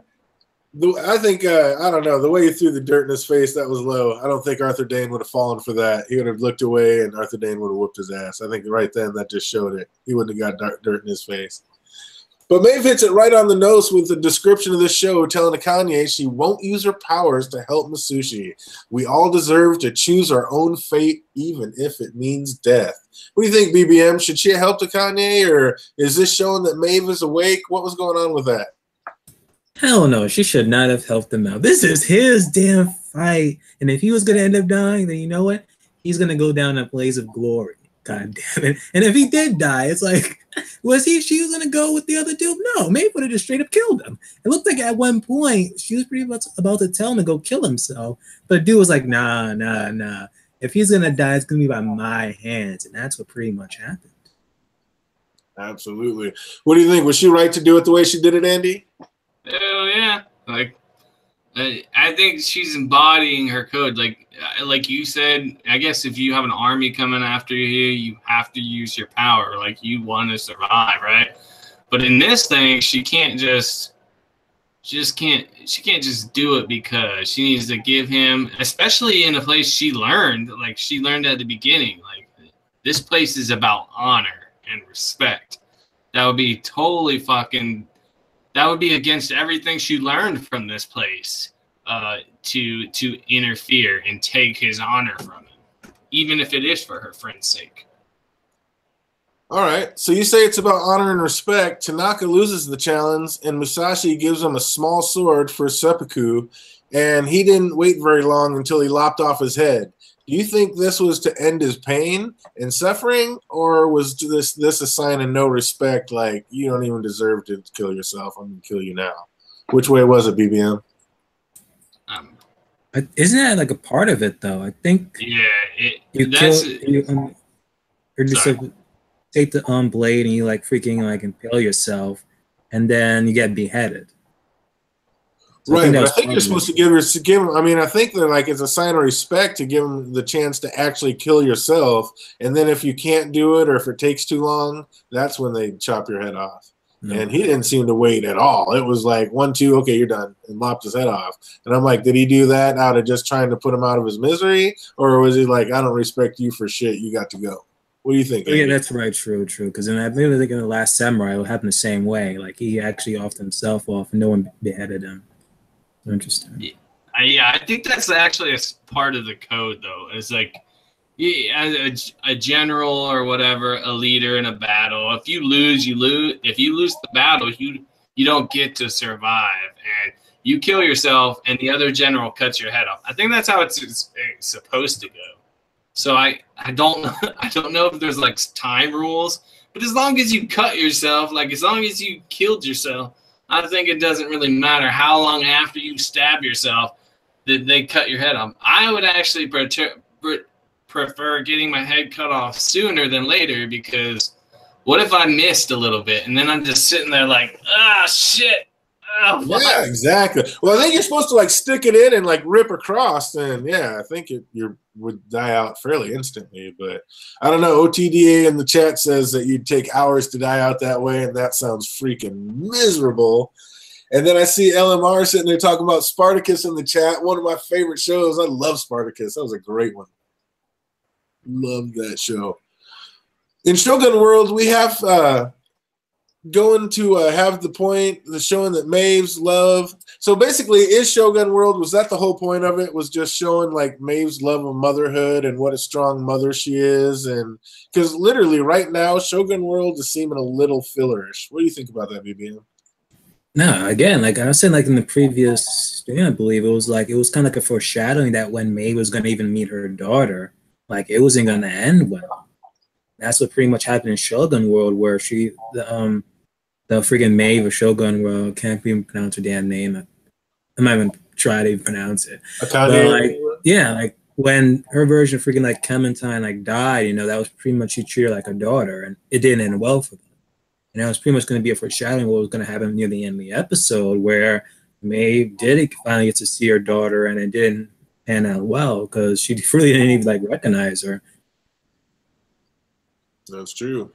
think, I don't know, the way he threw the dirt in his face, that was low. I don't think Arthur Dane would have fallen for that. He would have looked away, and Arthur Dane would have whooped his ass. I think right then that just showed it. He wouldn't have got dirt in his face. But Maeve hits it right on the nose with the description of this show, telling Kanye she won't use her powers to help Masushi. We all deserve to choose our own fate, even if it means death. What do you think, BBM? Should she have helped Kanye, or is this showing that Maeve is awake? What was going on with that? Hell no, she should not have helped him out. This is his damn fight. And if he was going to end up dying, then you know what? He's going to go down a blaze of glory. God damn it. And if he did die, it's like, she was going to go with the other dude? No, Maeve would have just straight up killed him. It looked like at one point, she was pretty much about to tell him to go kill himself. But the dude was like, nah. If he's going to die, it's going to be by my hands. And that's what pretty much happened. Absolutely. What do you think? Was she right to do it the way she did it, Andy? Hell yeah! Like, I think she's embodying her code. Like you said, I guess if you have an army coming after you, you have to use your power. Like, you want to survive, right? But in this thing, she can't just do it because she needs to give him, especially in a place she learned. Like, she learned at the beginning. Like, this place is about honor and respect. That would be totally fucking. That would be against everything she learned from this place to interfere and take his honor from him, even if it is for her friend's sake. All right. So you say it's about honor and respect. Tanaka loses the challenge, and Musashi gives him a small sword for seppuku, and he didn't wait very long until he lopped off his head. Do you think this was to end his pain and suffering, or was this a sign of no respect, like, you don't even deserve to kill yourself, I'm going to kill you now? Which way was it, BBM? Isn't that like a part of it, though? I think take the blade and you like freaking like impale yourself, and then you get beheaded. So right, but I think you're supposed to give him. I mean, I think that like it's a sign of respect to give him the chance to actually kill yourself, and then if you can't do it or if it takes too long, that's when they chop your head off. No. And he didn't seem to wait at all. It was like 1, 2, okay, you're done, and lopped his head off. And I'm like, did he do that out of just trying to put him out of his misery, or was he like, I don't respect you for shit, you got to go? What do you think? Yeah, that's right. True. Because I maybe think in the Last Samurai, it happened the same way. Like he actually offed himself off, and no one beheaded him. Interesting. Yeah, I think that's actually a part of the code, though. It's like a general or whatever, a leader in a battle. If you lose, you lose. If you lose the battle, you don't get to survive. And you kill yourself, and the other general cuts your head off. I think that's how it's supposed to go. So I don't know, I don't know if there's like time rules, but as long as you cut yourself, like as long as you killed yourself, I think it doesn't really matter how long after you stab yourself that they cut your head off. I would actually prefer getting my head cut off sooner than later, because what if I missed a little bit and then I'm just sitting there like, ah, shit. Oh, yeah, exactly. Well, I think you're supposed to like stick it in and like rip across, and yeah, I think you would die out fairly instantly. But I don't know. OTDA in the chat says that you'd take hours to die out that way, and that sounds freaking miserable. And then I see LMR sitting there talking about Spartacus in the chat. One of my favorite shows. I love Spartacus. That was a great one. Love that show. In Shogun World, we have going to have the showing that Maeve's love. So basically, is Shogun World, was that the whole point of it? Was just showing like Maeve's love of motherhood and what a strong mother she is? And because literally right now, Shogun World is seeming a little fillerish. What do you think about that, BBM? No, again, like I was saying, like in the previous stream, I believe it was kind of like a foreshadowing that when Maeve was going to even meet her daughter, like it wasn't going to end well. That's what pretty much happened in Shogun World, where the freaking Maeve of Shogun World, can't even pronounce her damn name. I'm not even trying to even pronounce it. But like, yeah, like when her version of freaking like Clementine like died, you know, that was pretty much, she treated her like a daughter, and it didn't end well for them. And that was pretty much going to be a foreshadowing of what was going to happen near the end of the episode, where Maeve did finally get to see her daughter, and it didn't pan out well because she really didn't even like recognize her. That's true.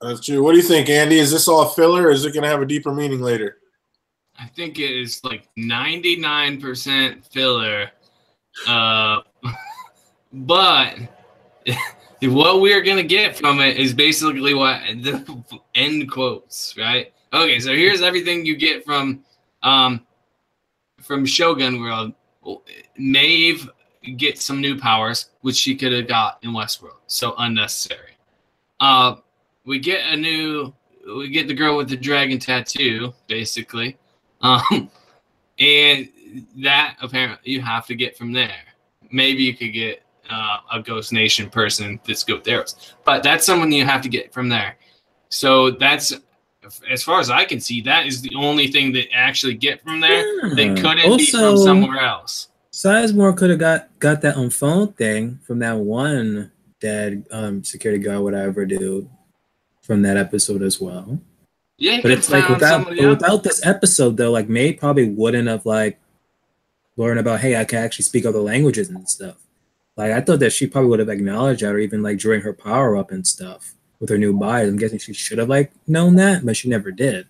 That's true. What do you think, Andy? Is this all filler, or is it going to have a deeper meaning later? I think it is like 99% filler. But what we're going to get from it is basically what the end quotes, right? Okay, so here's everything you get from Shogun World. Maeve gets some new powers, which she could have got in Westworld. So unnecessary. We get the girl with the dragon tattoo, basically. And that apparently you have to get from there. Maybe you could get a Ghost Nation person that's good with arrows, but that's someone you have to get from there. So that's, as far as I can see, that is the only thing that actually get from there. Yeah. They couldn't be from somewhere else. Sizemore could have got that phone thing from that one dead security guard, whatever dude, from that episode as well. Yeah, but it's like without this episode though, like May probably wouldn't have like learned about, hey, I can actually speak other languages and stuff. Like I thought that she probably would have acknowledged that, or even like during her power up and stuff with her new body. I'm guessing she should have like known that, but she never did.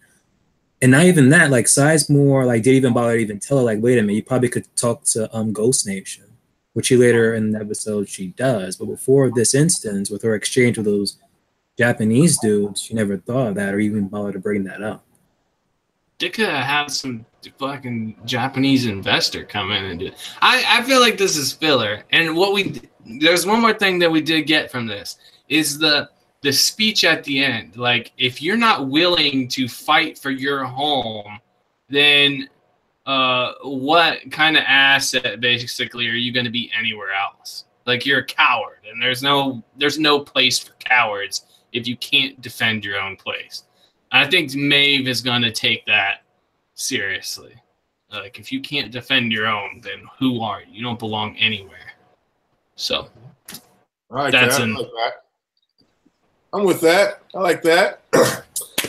And not even that, like Sizemore like didn't even bother to even tell her, like, wait a minute, you probably could talk to Ghost Nation, which she later in the episode she does. But before this instance, with her exchange with those Japanese dudes, she never thought of that or even bothered to bring that up. They could have had some fucking Japanese investor come in and do it. I feel like this is filler. And there's one more thing that we did get from this is the speech at the end. Like, if you're not willing to fight for your home, then what kind of asset basically are you going to be anywhere else? Like, you're a coward, and there's no place for cowards if you can't defend your own place. I think Maeve is going to take that seriously. Like, if you can't defend your own, then who are you? You don't belong anywhere. So, that's I like that. I'm with that. I like that.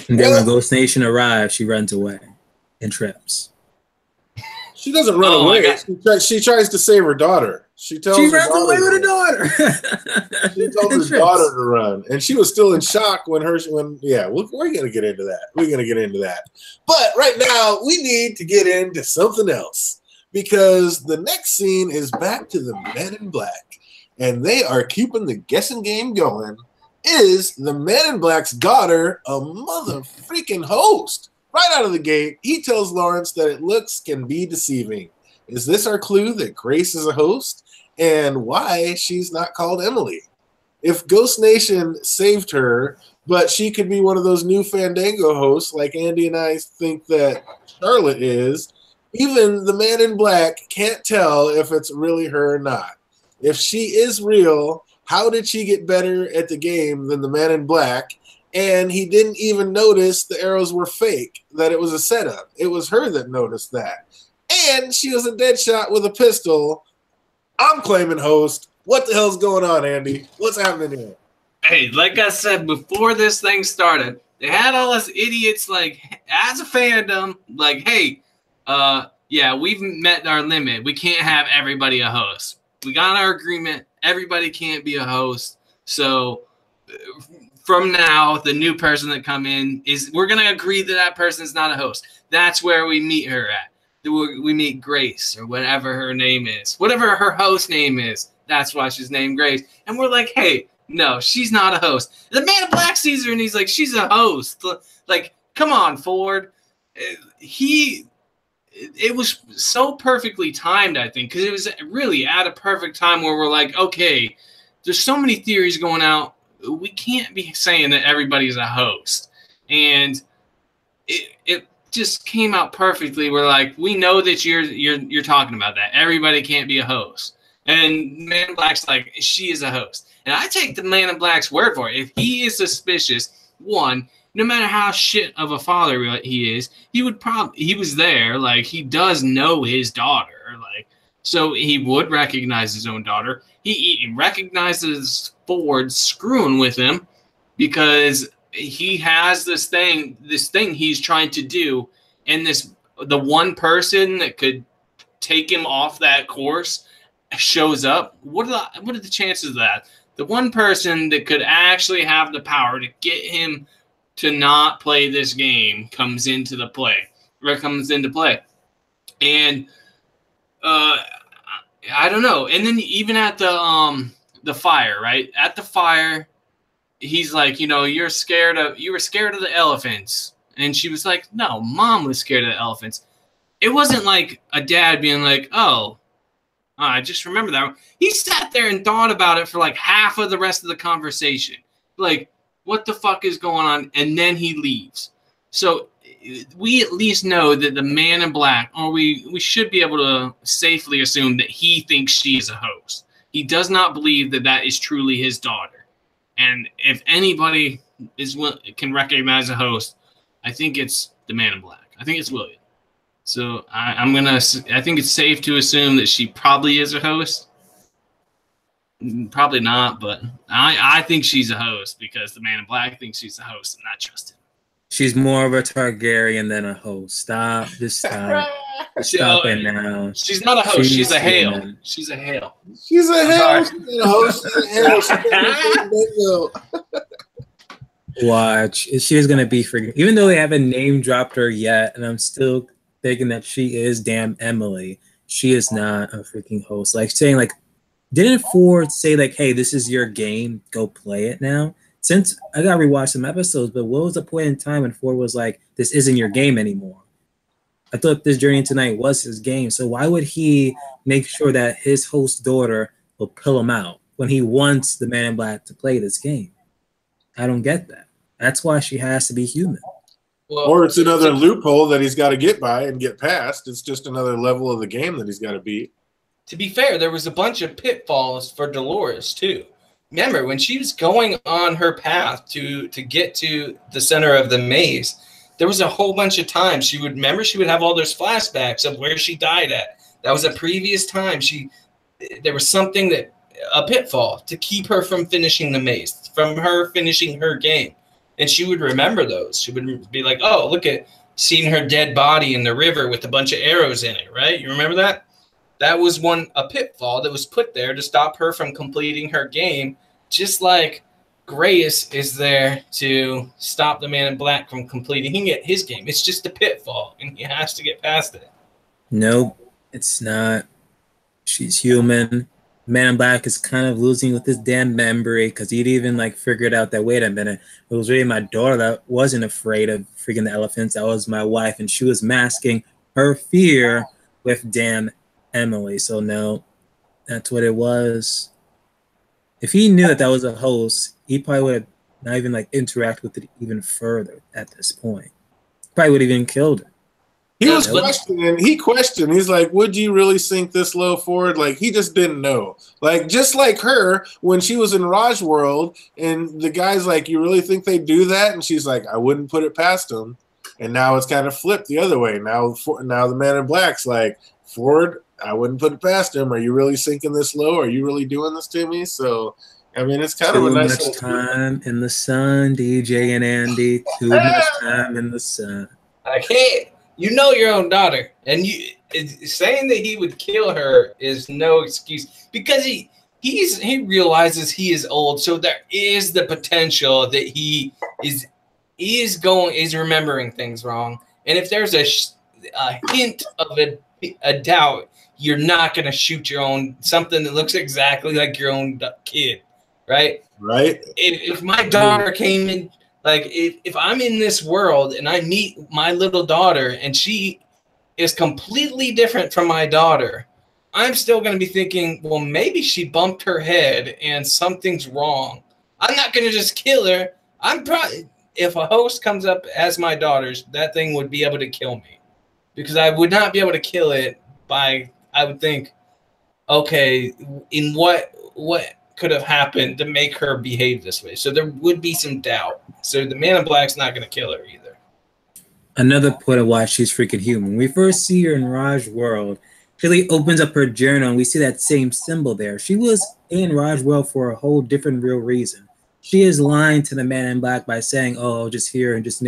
And then when Ghost Nation arrives, she runs away and trips. She doesn't run away. She tries to save her daughter. She runs away with her daughter. She told her daughter to run, and she was still in shock when we're gonna get into that. We're gonna get into that. But right now, we need to get into something else, because the next scene is back to the Men in Black, and they are keeping the guessing game going. Is the Man in Black's daughter a mother freaking host? Right out of the gate, he tells Lawrence that looks can be deceiving. Is this our clue that Grace is a host, and why she's not called Emily? If Ghost Nation saved her, but she could be one of those new Fandango hosts like Andy and I think that Charlotte is Even the man in black can't tell if it's really her or not. If she is real, how did she get better at the game than the man in black? And he didn't even notice the arrows were fake, that it was a setup. It was her that noticed that. And she was a dead shot with a pistol. I'm claiming host. What the hell's going on, Andy? What's happening here? Hey, like I said, before this thing started, they had all us idiots, like, as a fandom, like, hey, yeah, we've met our limit. We can't have everybody a host. We got our agreement. Everybody can't be a host. So from now, the new person that come in we're going to agree that person's not a host. That's where we meet her at. We meet Grace or whatever her name is. Whatever her host name is, that's why she's named Grace. And we're like, hey, no, she's not a host. The man in black sees her and he's like, she's a host. Like, come on, Ford. It was so perfectly timed, I think, because it was really at a perfect time where we're like, okay, there's so many theories going out. We can't be saying that everybody's a host. And it just came out perfectly. We're like, we know that you're talking about that. Everybody can't be a host. And Man in Black's like, she is a host. And I take the Man in Black's word for it. If he is suspicious, one, no matter how shit of a father he is, he was there. Like, he does know his daughter. Like, so he would recognize his own daughter. He recognizes Ford screwing with him because he has this thing he's trying to do. And the one person that could take him off that course shows up. What are the chances of that? The one person that could actually have the power to get him to not play this game comes into play. And I don't know. And then even at the fire, right? At the fire, he's like, you were scared of the elephants. And she was like, no, Mom was scared of the elephants. It wasn't like a dad being like, oh, I just remember that. He sat there and thought about it for like half of the rest of the conversation. Like, what the fuck is going on? And then he leaves. So we at least know that the Man in Black, or we should be able to safely assume that he thinks she is a host. He does not believe that is truly his daughter. And if anybody can recognize a host, I think it's the Man in Black. I think it's William. So I think it's safe to assume that she probably is a host. Probably not, but I think she's a host because the Man in Black thinks she's a host, and I trust him. She's more of a Targaryen than a host. Stop. Just stop. Stop it now. She's not a host. She's a Hale. She's a Hale. She's a Hale. She's a host. She's a Hale. Watch. She's going to be freaking... Even though they haven't name dropped her yet, and I'm still thinking that she is damn Emily, she is not a freaking host. Like, saying, like, didn't Ford say, like, hey, this is your game, go play it now? Since I got to rewatch some episodes, but what was the point in time when Ford was like, this isn't your game anymore? I thought this Journey Into Night was his game, so why would he make sure that his host daughter will pull him out when he wants the Man in Black to play this game? I don't get that. That's why she has to be human. Well, or it's another loophole that he's got to get by and get past. It's just another level of the game that he's got to beat. To be fair, there was a bunch of pitfalls for Dolores, too. Remember, when she was going on her path to get to the center of the maze, there was a whole bunch of times she would have all those flashbacks of where she died at. That was a previous time. There was something a pitfall to keep her from finishing the maze, from her finishing her game. And she would remember those. She would be like, oh, look at seeing her dead body in the river with a bunch of arrows in it, right? You remember that? That was a pitfall that was put there to stop her from completing her game, just like Grace is there to stop the Man in Black from completing his game. It's just a pitfall, and he has to get past it. Nope, it's not. She's human. Man in Black is kind of losing with his damn memory because he'd even like figured out that, wait a minute, it was really my daughter that wasn't afraid of freaking the elephants. That was my wife, and she was masking her fear with damn Emily. So no, that's what it was. If he knew that was a host, he probably would have not even like interact with it even further at this point. Probably would have even killed her. He was questioning. He questioned. He's like, "Would you really sink this low forward?" Like he just didn't know. Like just like her when she was in Raj World, and the guy's like, "You really think they do that?" And she's like, "I wouldn't put it past them." And now it's kind of flipped the other way. Now the Man in Black's like, "Ford, I wouldn't put it past him. Are you really sinking this low? Are you really doing this to me?" So, I mean, it's kind of a nice much time in the sun, DJ and Andy. Too much time in the sun. I can't. You know your own daughter, and saying that he would kill her is no excuse because he realizes he is old, so there is the potential that he is remembering things wrong, and if there's a hint of a doubt, you're not going to shoot your own something that looks exactly like your own kid, right? Right. If my daughter came in. Like, if I'm in this world and I meet my little daughter and she is completely different from my daughter, I'm still going to be thinking, well, maybe she bumped her head and something's wrong. I'm not going to just kill her. I'm probably, if a host comes up as my daughter's, that thing would be able to kill me. Because I would not be able to kill it by, I would think, okay, in what could have happened to make her behave this way? So there would be some doubt. So the Man in Black's not going to kill her either. Another point of why she's freaking human. When we first see her in Raj World, Shirley opens up her journal and we see that same symbol there. She was in Raj World for a whole different real reason. She is lying to the Man in Black by saying, "Oh, just here and just,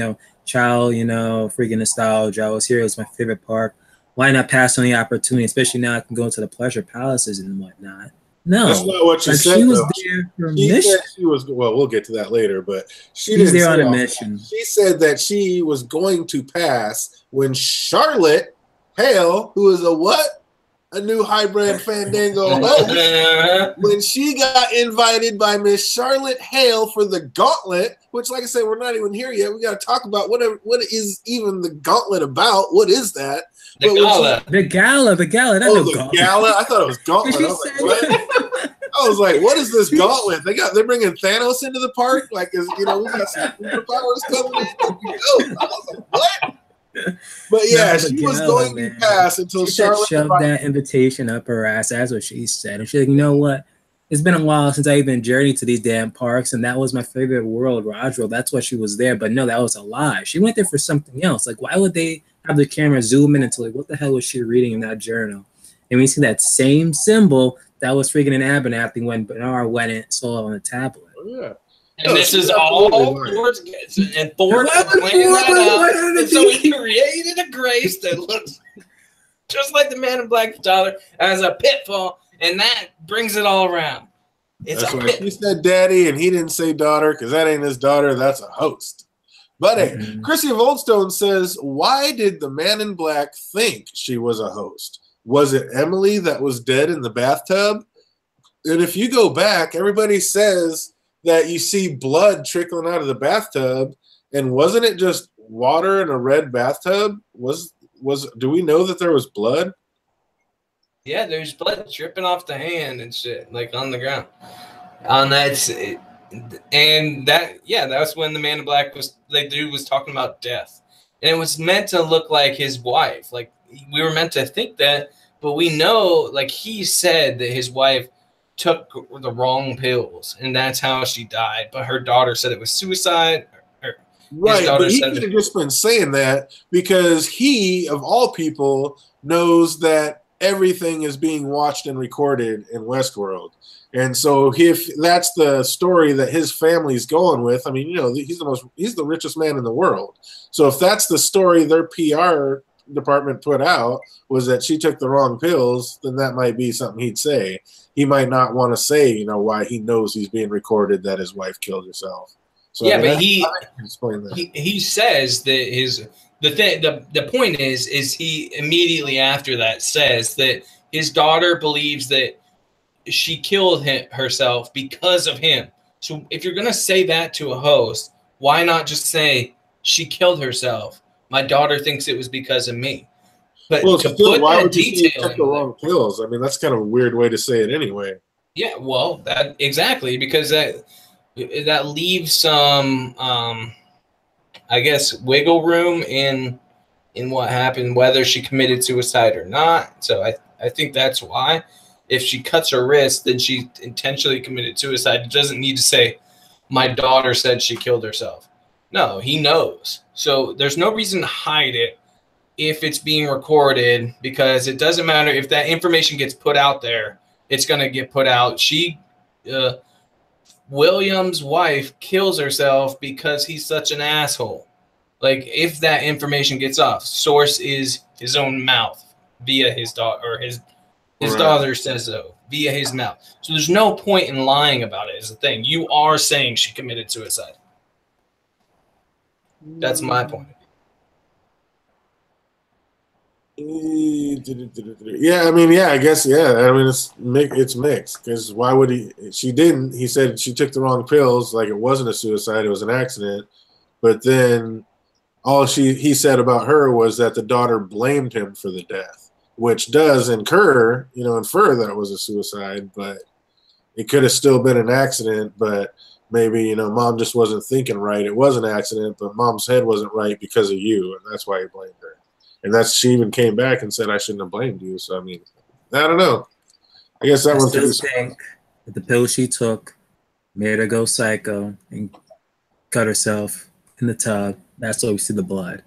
child, freaking nostalgia. I was here. It was my favorite park. Why not pass on the opportunity, especially now I can go to the pleasure palaces and whatnot." No, that's not what she said. She was there for a mission. She was, well, we'll get to that later, but she's there on a mission. She said that she was going to pass when Charlotte Hale, who is a new hybrid Fandango host, when she got invited by Miss Charlotte Hale for the Gauntlet, which, like I said, we're not even here yet. We got to talk about what is even the Gauntlet about. What is that? The gala. The gala. The gala. I thought it was Gauntlet. I was like, what? I was like, what is this Gauntlet? They're bringing Thanos into the park. Like, we got some superpowers coming in. I was like, what? But yeah, she was going to pass until Charlotte shoved that invitation up her ass. That's what she said. And she's like, you know what? It's been a while since I even journeyed to these damn parks, and that was my favorite world, Raj World. That's why she was there. But no, that was a lie. She went there for something else. Like, why would they have the camera zoom in into, like, what the hell was she reading in that journal? And we see that same symbol that was freaking in Abernathy when Bernard went and saw it on the tablet. Oh, yeah. And this is all Ford's gets. And Ford planned that out. And so he created a grace that looks just like the Man in Black dollar as a pitfall, and that brings it all around. That's why he said daddy, and he didn't say daughter, because that ain't his daughter. That's a host. But hey, Chrissy of Oldstone says, why did the Man in Black think she was a host? Was it Emily that was dead in the bathtub? And if you go back, everybody says that you see blood trickling out of the bathtub, and wasn't it just water in a red bathtub? Do we know that there was blood? Yeah, there's blood dripping off the hand and shit, like on the ground. On that, and that's when the Man in Black was talking about death, and it was meant to look like his wife. Like, we were meant to think that, but we know, like, he said that his wife took the wrong pills, and that's how she died. But her daughter said it was suicide. Right, but he could have just been saying that because he, of all people, knows that everything is being watched and recorded in Westworld. And so if that's the story that his family's going with, I mean, he's the richest man in the world. So if that's the story their PR department put out was that she took the wrong pills, then that might be something he'd say. He might not want to say, why he knows he's being recorded that his wife killed herself. So, yeah, but he says that the point is he immediately after that says that his daughter believes that she killed herself because of him. So if you're going to say that to a host, why not just say she killed herself? My daughter thinks it was because of me. But why would you take the wrong pills? I mean, that's kind of a weird way to say it anyway. Yeah, well, that exactly, because that leaves some, I guess, wiggle room in in what happened, whether she committed suicide or not. So I think that's why. If she cuts her wrist, then she intentionally committed suicide. It doesn't need to say, my daughter said she killed herself. No, he knows. So there's no reason to hide it if it's being recorded, because it doesn't matter if that information gets put out there, it's going to get put out. William's wife kills herself because he's such an asshole. Like, if that information gets off, source is his own mouth via his daughter, or his daughter says so via his mouth. So there's no point in lying about it, is the thing. You are saying she committed suicide. That's my point. Yeah, I mean, yeah, I guess, yeah. I mean, it's mixed, because why would he? She didn't. He said she took the wrong pills, like it wasn't a suicide, it was an accident. But then all he said about her was that the daughter blamed him for the death, which does infer that it was a suicide, but it could have still been an accident. But maybe, mom just wasn't thinking right. It was an accident, but mom's head wasn't right because of you, and that's why he blamed her. And she even came back and said, I shouldn't have blamed you. So, I mean, I don't know. I guess that one's just think that the pill she took made her go psycho and cut herself in the tub. That's why we see the blood.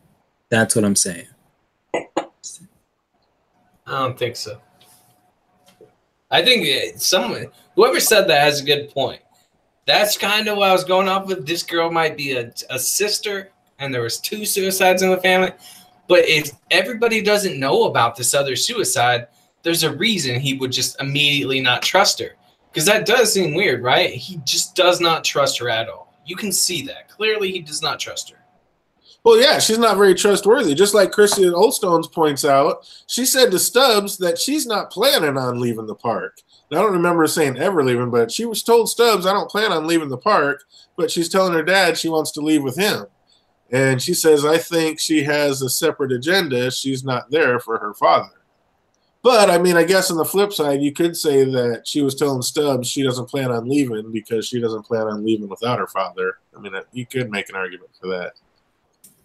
That's what I'm saying. I don't think so. I think whoever said that has a good point. That's kind of what I was going off with. This girl might be a sister, and there was 2 suicides in the family. But if everybody doesn't know about this other suicide, there's a reason he would just immediately not trust her. Because that does seem weird, right? He just does not trust her at all. You can see that. Clearly, he does not trust her. Well, yeah, she's not very trustworthy. Just like Christian Oldstones points out, she said to Stubbs that she's not planning on leaving the park. I don't remember her saying ever leaving, but she was told Stubbs, I don't plan on leaving the park, but she's telling her dad she wants to leave with him. And she says, I think she has a separate agenda. She's not there for her father. But, I mean, I guess on the flip side, you could say that she was telling Stubbs she doesn't plan on leaving because she doesn't plan on leaving without her father. I mean, you could make an argument for that.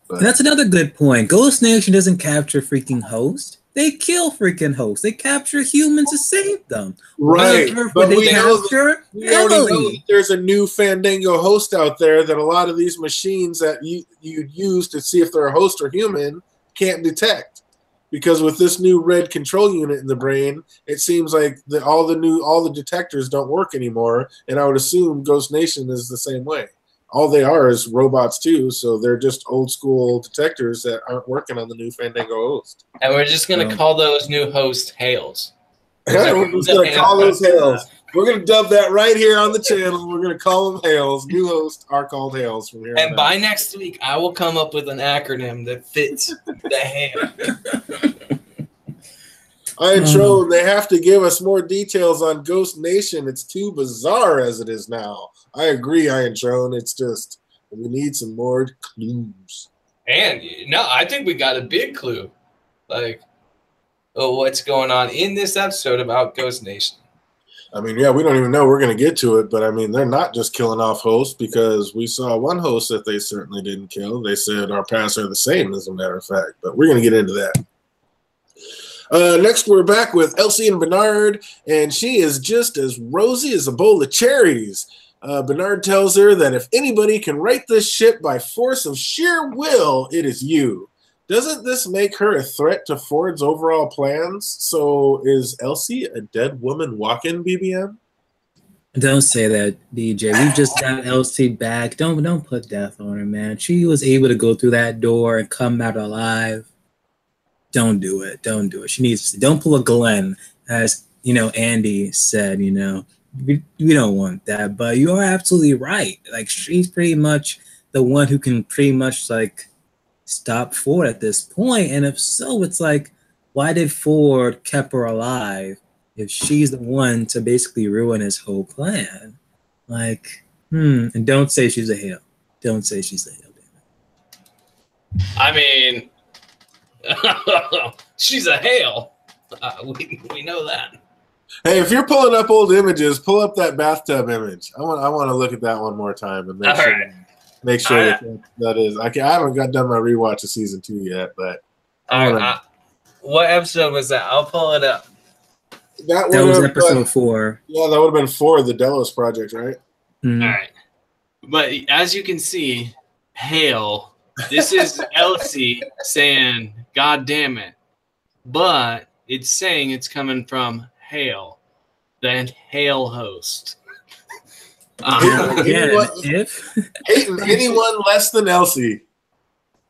But that's another good point. Ghost Nation doesn't capture freaking Host. They kill freaking Host. They capture humans to save them. Right. But they capture Emily. There's a new Fandango host out there that a lot of these machines that you'd use to see if they're a host or human can't detect. Because with this new red control unit in the brain, it seems like all the detectors don't work anymore. And I would assume Ghost Nation is the same way. All they are is robots too, so they're just old school detectors that aren't working on the new Fandango host. And we're just gonna call those new hosts Hales. We're just gonna call those Hales. We're gonna dub that right here on the channel. We're gonna call them Hales. New hosts are called Hales from here. And by next week, I will come up with an acronym that fits the Hale. Iron Throne, they have to give us more details on Ghost Nation. It's too bizarre as it is now. I agree, Iron Throne. It's just, we need some more clues. And, no, I think we got a big clue. Like, what's going on in this episode about Ghost Nation. I mean, yeah, we don't even know. We're going to get to it. But, I mean, they're not just killing off hosts, because we saw one host that they certainly didn't kill. They said our paths are the same, as a matter of fact. But we're going to get into that. Next, we're back with Elsie and Bernard, and she is just as rosy as a bowl of cherries. Bernard tells her that if anybody can right this ship by force of sheer will, it is you. Doesn't this make her a threat to Ford's overall plans? So is Elsie a dead woman walking, BBM? Don't say that, DJ. We've just got Elsie back. Don't put death on her, man. She was able to go through that door and come out alive. Don't do it. Don't do it. She needs to. Don't pull a Glenn, as Andy said. We don't want that. But you are absolutely right. Like, she's pretty much the one who can pretty much like stop Ford at this point. And if so, it's like, why did Ford keep her alive if she's the one to basically ruin his whole plan? Like, and don't say she's a Hale. Don't say she's a Hale. I mean, she's a Hale. We know that. Hey, if you're pulling up old images, pull up that bathtub image. I want to look at that one more time and make sure that is. I haven't got done my rewatch of season 2 yet, but All right, what episode was that? I'll pull it up. That was episode 4. Yeah, that would have been 4 of the Delos Project, right? Mm-hmm. All right. But as you can see, hail. This is Elsie saying, God damn it. But it's saying it's coming from hail, the hail host. Again, hating anyone less than Elsie.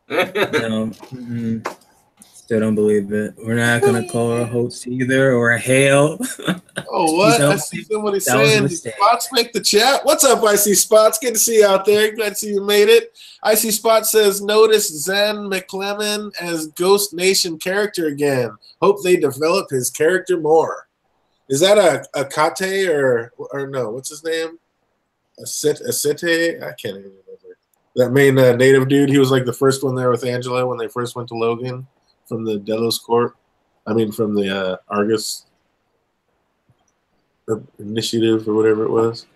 No. Still don't believe it. We're not gonna call her a host either, or a hail. Oh, what? I see somebody saying, Spots make the chat. What's up, IC Spots? Good to see you out there. Glad to see you made it. IC Spots says, notice Zen McClellan as Ghost Nation character again. Hope they develop his character more. Is that a Kate or no? What's his name? A Sete? I can't even remember. That main native dude. He was like the first one there with Angela when they first went to Logan from the Delos Court. I mean, from the Argus Initiative or whatever it was.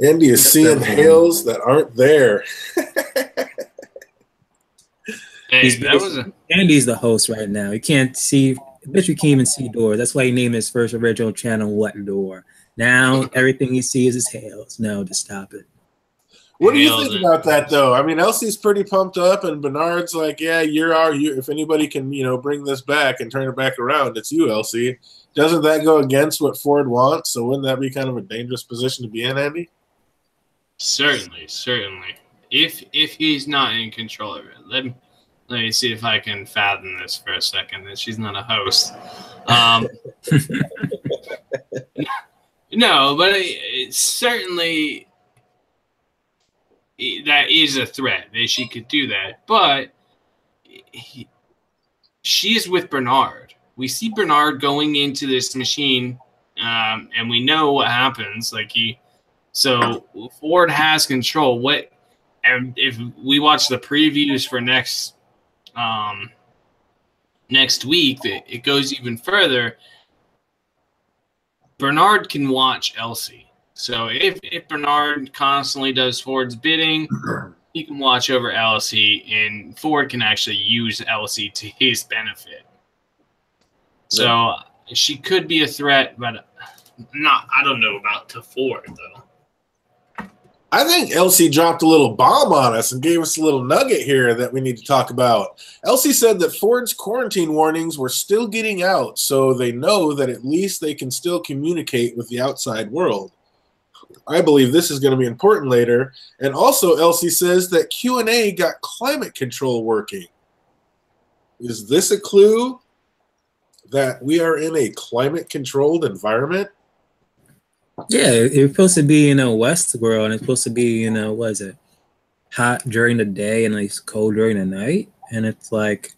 Andy is seeing hails that aren't there. Andy's the host right now. You can't see. I bet you can't even see doors. That's why he named his first original channel "What Door." Now everything he sees is hails. No, just stop it. What do you think about that, though? I mean, Elsie's pretty pumped up, and Bernard's like, "Yeah, you. If anybody can, bring this back and turn it back around, it's you, Elsie." Doesn't that go against what Ford wants? So wouldn't that be kind of a dangerous position to be in, Andy? Certainly. If he's not in control of it, let me see if I can fathom this for a second. That she's not a host. No, but it's certainly. That is a threat that she could do that, but she is with Bernard. We see Bernard going into this machine, and we know what happens. So Ford has control. And if we watch the previews for next week, it goes even further. Bernard can watch Elsie. So if Bernard constantly does Ford's bidding, he can watch over Elsie, and Ford can actually use Elsie to his benefit. So she could be a threat, but I don't know about to Ford, though. I think Elsie dropped a little bomb on us and gave us a little nugget here that we need to talk about. Elsie said that Ford's quarantine warnings were still getting out, so they know that at least they can still communicate with the outside world. I believe this is going to be important later. And also, Elsie says that Q&A got climate control working. Is this a clue that we are in a climate-controlled environment? Yeah, it's supposed to be, Westworld, and it's supposed to be, what is it? Hot during the day and like cold during the night. And it's like,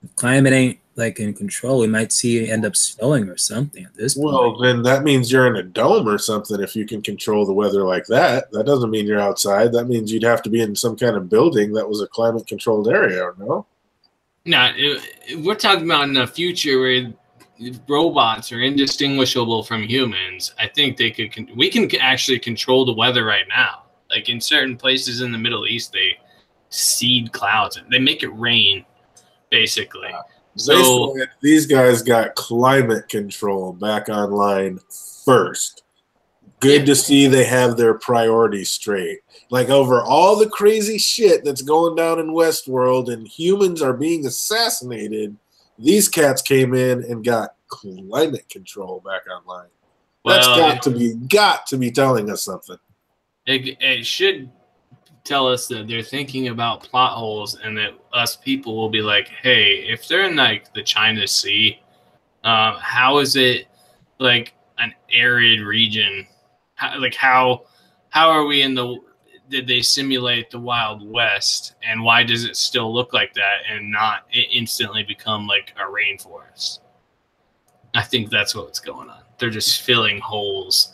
if climate ain't like in control, we might see it end up snowing or something at this point. Well, then that means you're in a dome or something if you can control the weather like that. That doesn't mean you're outside. That means you'd have to be in some kind of building that was a climate-controlled area, or no? No, we're talking about in the future where robots are indistinguishable from humans. I think we can actually control the weather right now. Like in certain places in the Middle East, they seed clouds. They make it rain, basically. So these guys got climate control back online first. Good to see they have their priorities straight. Like over all the crazy shit that's going down in Westworld and humans are being assassinated, these cats came in and got climate control back online. That's got to be telling us something. It should tell us that they're thinking about plot holes, and that us people will be like, hey, if they're in like the China Sea, how is it like an arid region? How are we did they simulate the Wild West, and why does it still look like that and not instantly become like a rainforest? I think that's what's going on. They're just filling holes,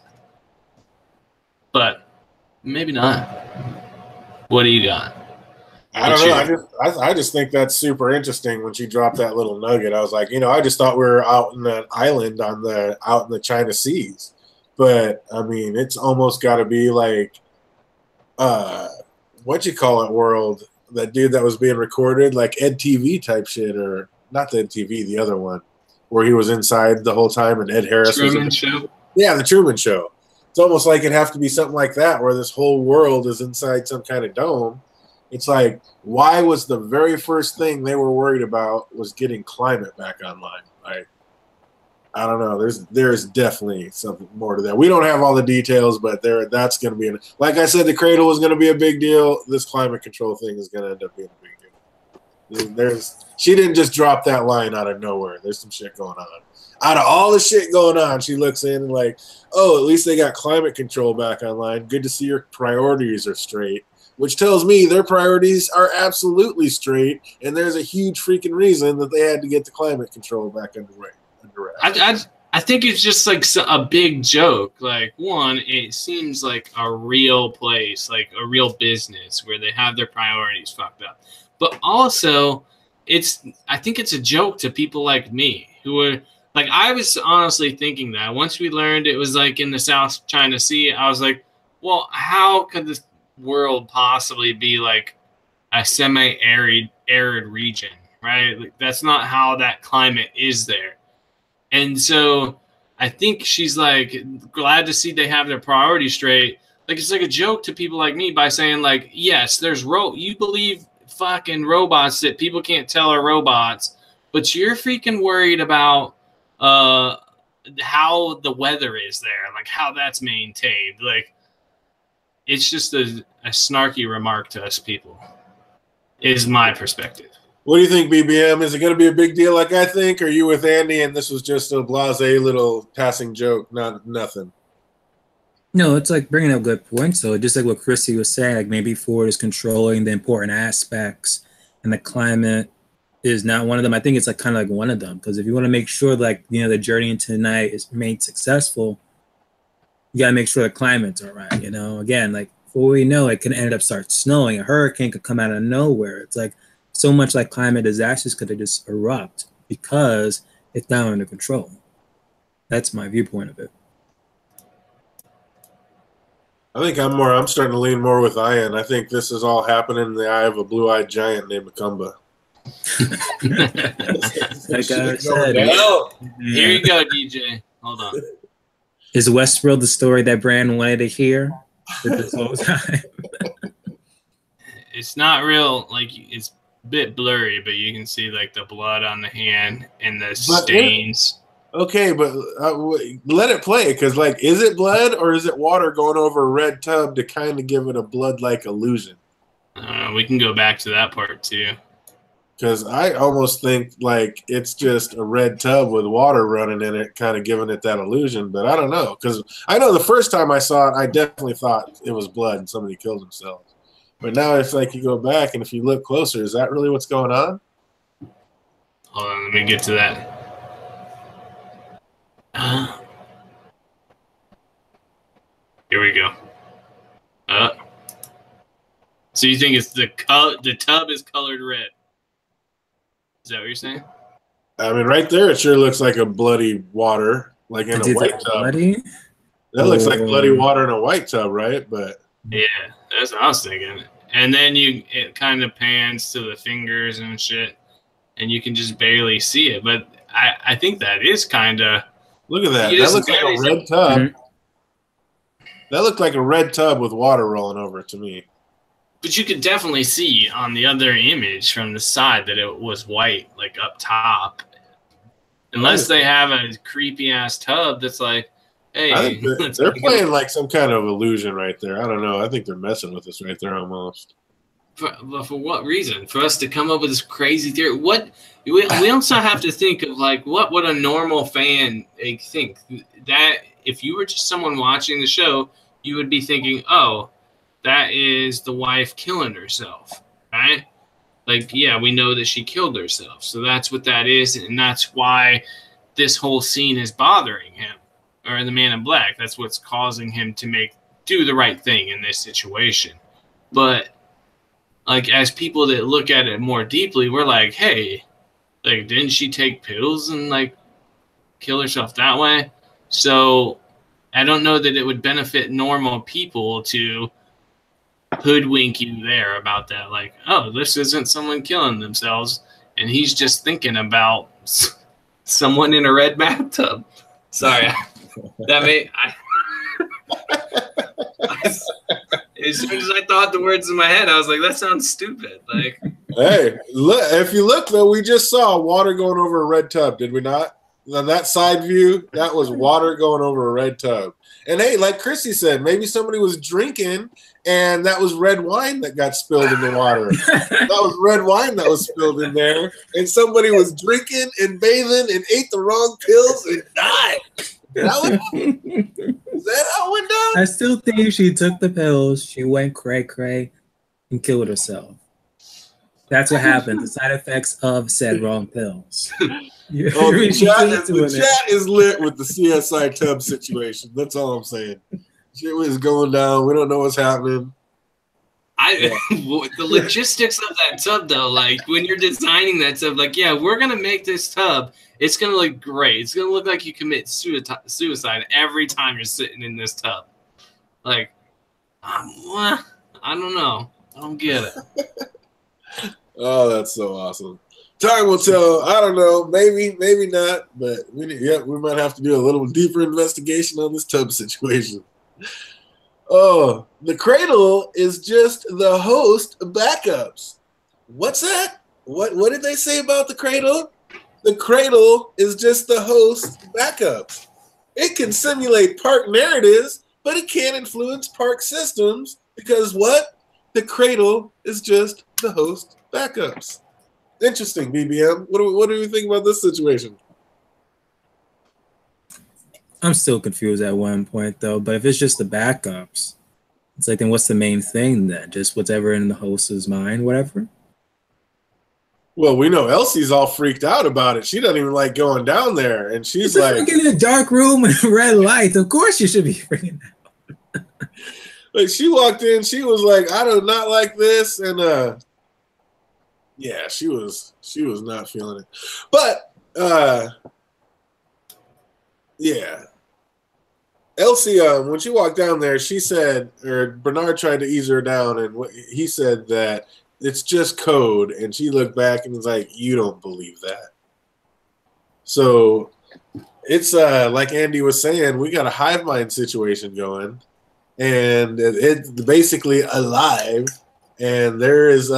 but maybe not. What do you got? I don't know. I just think that's super interesting when she dropped that little nugget. I was like, I just thought we were out in an island out in the China Seas. But I mean, it's almost got to be like, world, that dude that was being recorded, like Ed TV type shit, or not the Ed TV, the other one, where he was inside the whole time and Ed Harris Truman was Show. Yeah, the Truman Show. It's almost like it'd have to be something like that, where this whole world is inside some kind of dome. It's like, why was the very first thing they were worried about was getting climate back online? Like, I don't know. There's definitely something more to that. We don't have all the details, but that's going to be like I said, the cradle was going to be a big deal. This climate control thing is going to end up being a big deal. She didn't just drop that line out of nowhere. There's some shit going on. Out of all the shit going on, she looks in and like, oh, at least they got climate control back online. Good to see your priorities are straight. Which tells me their priorities are absolutely straight, and there's a huge freaking reason that they had to get the climate control back under wraps. I think it's just like a big joke. Like, one, it seems like a real place, like a real business where they have their priorities fucked up. But also, I think it's a joke to people like me who are like, I was honestly thinking that once we learned it was like in the South China Sea, I was like, well, how could this world possibly be like a arid region, right? Like, that's not how that climate is there. And so I think she's like glad to see they have their priorities straight. Like, it's like a joke to people like me by saying like, yes, there's you believe fucking robots that people can't tell are robots, but you're freaking worried about how the weather is there, like how that's maintained. Like, it's just a snarky remark to us people, is my perspective. What do you think, BBM? Is it going to be a big deal like I think? Or are you with Andy and this was just a blasé little passing joke, nothing? No, it's like bringing up good points, though. Just like what Chrissy was saying, like maybe Ford is controlling the important aspects and the climate is not one of them. I think it's like kind of like one of them, because if you want to make sure like, you know, the journey into the night is made successful, you got to make sure the climate's all right, you know? Again, like, for all we know, it could end up start snowing. A hurricane could come out of nowhere. It's like so much like climate disasters could just erupt because it's not under control. That's my viewpoint of it. I think I'm starting to lean more with Ian. I think this is all happening in the eye of a blue-eyed giant named Macumba. Like I said, here you go, DJ. Hold on. Is Westworld the story that Brand wanted to hear this whole time? It's not real, like, it's a bit blurry, but you can see like the blood on the hand and the stains. Okay, but let it play, because like, is it blood or is it water going over a red tub to kind of give it a blood-like illusion? We can go back to that part too. Because I almost think like it's just a red tub with water running in it, kind of giving it that illusion. But I don't know, because I know the first time I saw it, I definitely thought it was blood and somebody killed themselves. But now it's like you go back and if you look closer, is that really what's going on? Hold on, let me get to that. Here we go. So you think it's the tub is colored red? Is that what you're saying? I mean, right there, it sure looks like a bloody water, like in a white tub. Bloody? That looks like bloody water in a white tub, right? But yeah, that's what I was thinking. And then it kind of pans to the fingers and shit, and you can just barely see it. But I think that is kind of. Look at that. That looks like a red tub. Mm-hmm. That looked like a red tub with water rolling over it to me. But you could definitely see on the other image from the side that it was white, like up top. Unless they have a creepy ass tub that's like, hey, I think they're playing like some kind of illusion right there. I don't know. I think they're messing with us right there almost. But for what reason? For us to come up with this crazy theory? What we also have to think of, like, what would a normal fan think? That if you were just someone watching the show, you would be thinking, oh, that is the wife killing herself, right? Like, yeah, we know that she killed herself. So that's what that is. And that's why this whole scene is bothering him, or the Man in Black. That's what's causing him to do the right thing in this situation. But, like, as people that look at it more deeply, we're like, hey, like, didn't she take pills and, like, kill herself that way? So I don't know that it would benefit normal people to hoodwink you there about that. like, oh, this isn't someone killing themselves, and he's just thinking about someone in a red bathtub. Sorry, that made as soon as I thought the words in my head, I was like, that sounds stupid. Like, hey, look, if you look though, we just saw water going over a red tub, did we not? On that side view, that was water going over a red tub. And hey, like Chrissy said, maybe somebody was drinking and that was red wine that got spilled in the water. That was red wine that was spilled in there, and somebody was drinking and bathing and ate the wrong pills and died. Is that how it went down? I still think she took the pills, she went cray-cray, and killed herself. That's what happened. The side effects of said wrong pills. The chat is lit with the CSI tub situation. That's all I'm saying. Shit was going down. We don't know what's happening. The logistics of that tub, though, like when you're designing that tub, like, yeah, we're gonna make this tub. It's gonna look great. It's gonna look like you commit suicide every time you're sitting in this tub. Like, I don't know. I don't get it. Oh, that's so awesome. Time will tell. I don't know. Maybe not. But we might have to do a little deeper investigation on this tub situation. Oh, the cradle is just the host backups. What's that? What did they say about the cradle? The cradle is just the host backups. It can simulate park narratives, but it can't influence park systems because what? The cradle is just the host backups. Interesting, BBM. What do you think about this situation? I'm still confused at one point, though. But if it's just the backups, it's like, then what's the main thing then? Just whatever in the host's mind, whatever? Well, we know Elsie's all freaked out about it. She doesn't even like going down there. And she's like... It's in a dark room with red light. Of course you should be freaking out. Like, she walked in, she was like, I do not like this. And, yeah, she was not feeling it. But, yeah. Elsie, when she walked down there, she said, or Bernard tried to ease her down, and he said that it's just code. And she looked back and was like, you don't believe that. So it's like Andy was saying, we got a hive mind situation going, and it's basically alive. And there is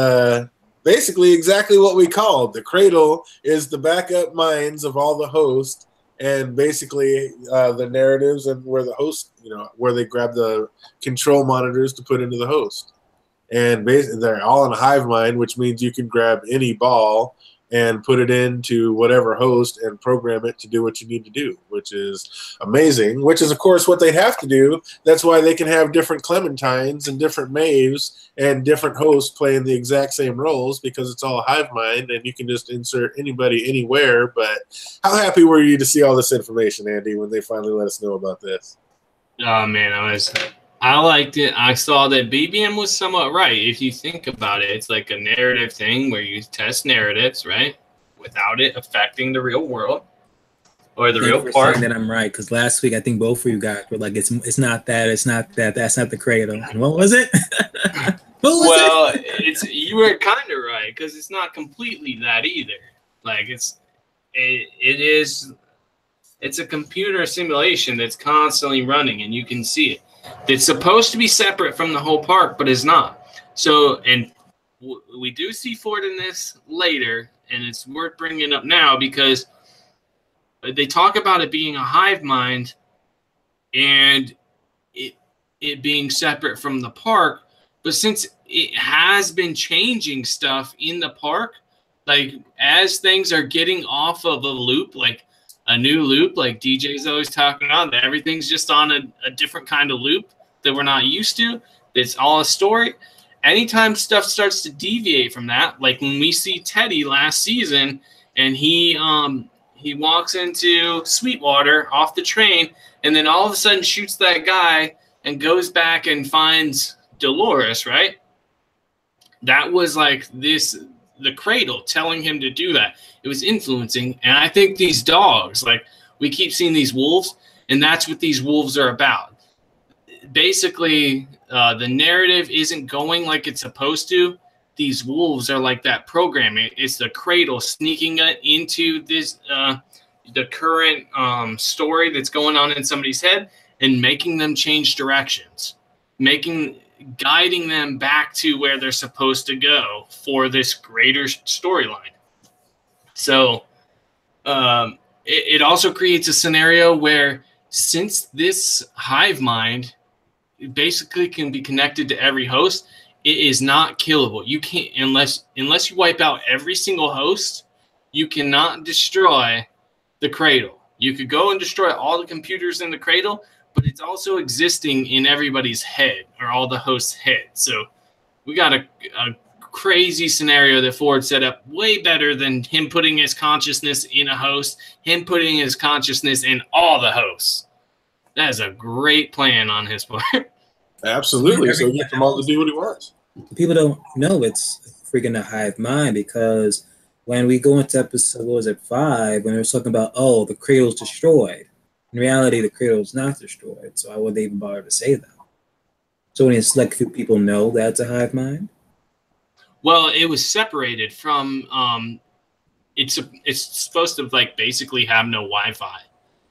basically exactly what we called. The cradle is the backup minds of all the hosts, and basically the narratives and where the host, where they grab the control monitors to put into the host. And basically they're all in a hive mind, which means you can grab any ball and put it into whatever host and program it to do what you need to do, which is amazing, which is, of course, what they have to do. That's why they can have different Clementines and different Maves and different hosts playing the exact same roles, because it's all hive mind and you can just insert anybody anywhere. But how happy were you to see all this information, Andy, when they finally let us know about this? Oh, man, I liked it. I saw that BBM was somewhat right. If you think about it, it's like a narrative thing where you test narratives, right, without it affecting the real world or the real part. That I'm right, because last week I think both of you guys were like, it's not that, that's not the cradle. And what was it? You were kind of right, because it's not completely that either. Like it's a computer simulation that's constantly running, and you can see it. It's supposed to be separate from the whole park, but is not. So, and we do see Ford in this later, and it's worth bringing up now because they talk about it being a hive mind and it being separate from the park. But since it has been changing stuff in the park, like as things are getting off of a loop, like a new loop, like DJ's always talking about, that everything's just on a different kind of loop that we're not used to. It's all a story. Anytime stuff starts to deviate from that, like when we see Teddy last season and he walks into Sweetwater off the train and then all of a sudden shoots that guy and goes back and finds Dolores, right? That was like the cradle telling him to do that. It was influencing. And I think these dogs, like we keep seeing these wolves, and that's what these wolves are about. Basically, the narrative isn't going like it's supposed to, these wolves are like that program. It's the cradle sneaking into this the current story that's going on in somebody's head and making them change directions, guiding them back to where they're supposed to go for this greater storyline. So it also creates a scenario where, since this hive mind basically can be connected to every host, it is not killable. You can't, unless you wipe out every single host, you cannot destroy the cradle. You could go and destroy all the computers in the cradle, but it's also existing in everybody's head, or all the hosts' heads. So we got a crazy scenario that Ford set up way better than him putting his consciousness in a host, him putting his consciousness in all the hosts. That is a great plan on his part. Absolutely. So he gets them all to do what he wants. People don't know it's freaking a hive mind, because when we go into episode, what was it, 5, when they were talking about, oh, the cradle's destroyed. In reality, the cradle is not destroyed. So why would they even bother to say that? So only a select few people know that's a hive mind? Well, it was separated from it's supposed to like basically have no Wi-Fi.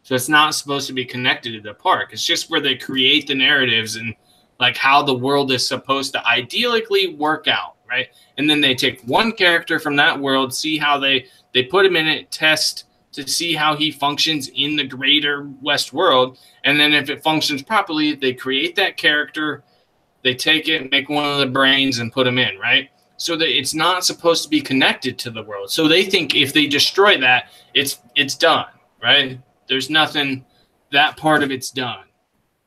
So it's not supposed to be connected to the park. It's just where they create the narratives and like how the world is supposed to ideally work out, right? And then they take one character from that world, see how they put him in it, test to see how he functions in the greater West world. And then if it functions properly, they create that character, they take it, make one of the brains and put him in, right? So that it's not supposed to be connected to the world. So they think if they destroy that, it's done, right? There's nothing, that part of it's done.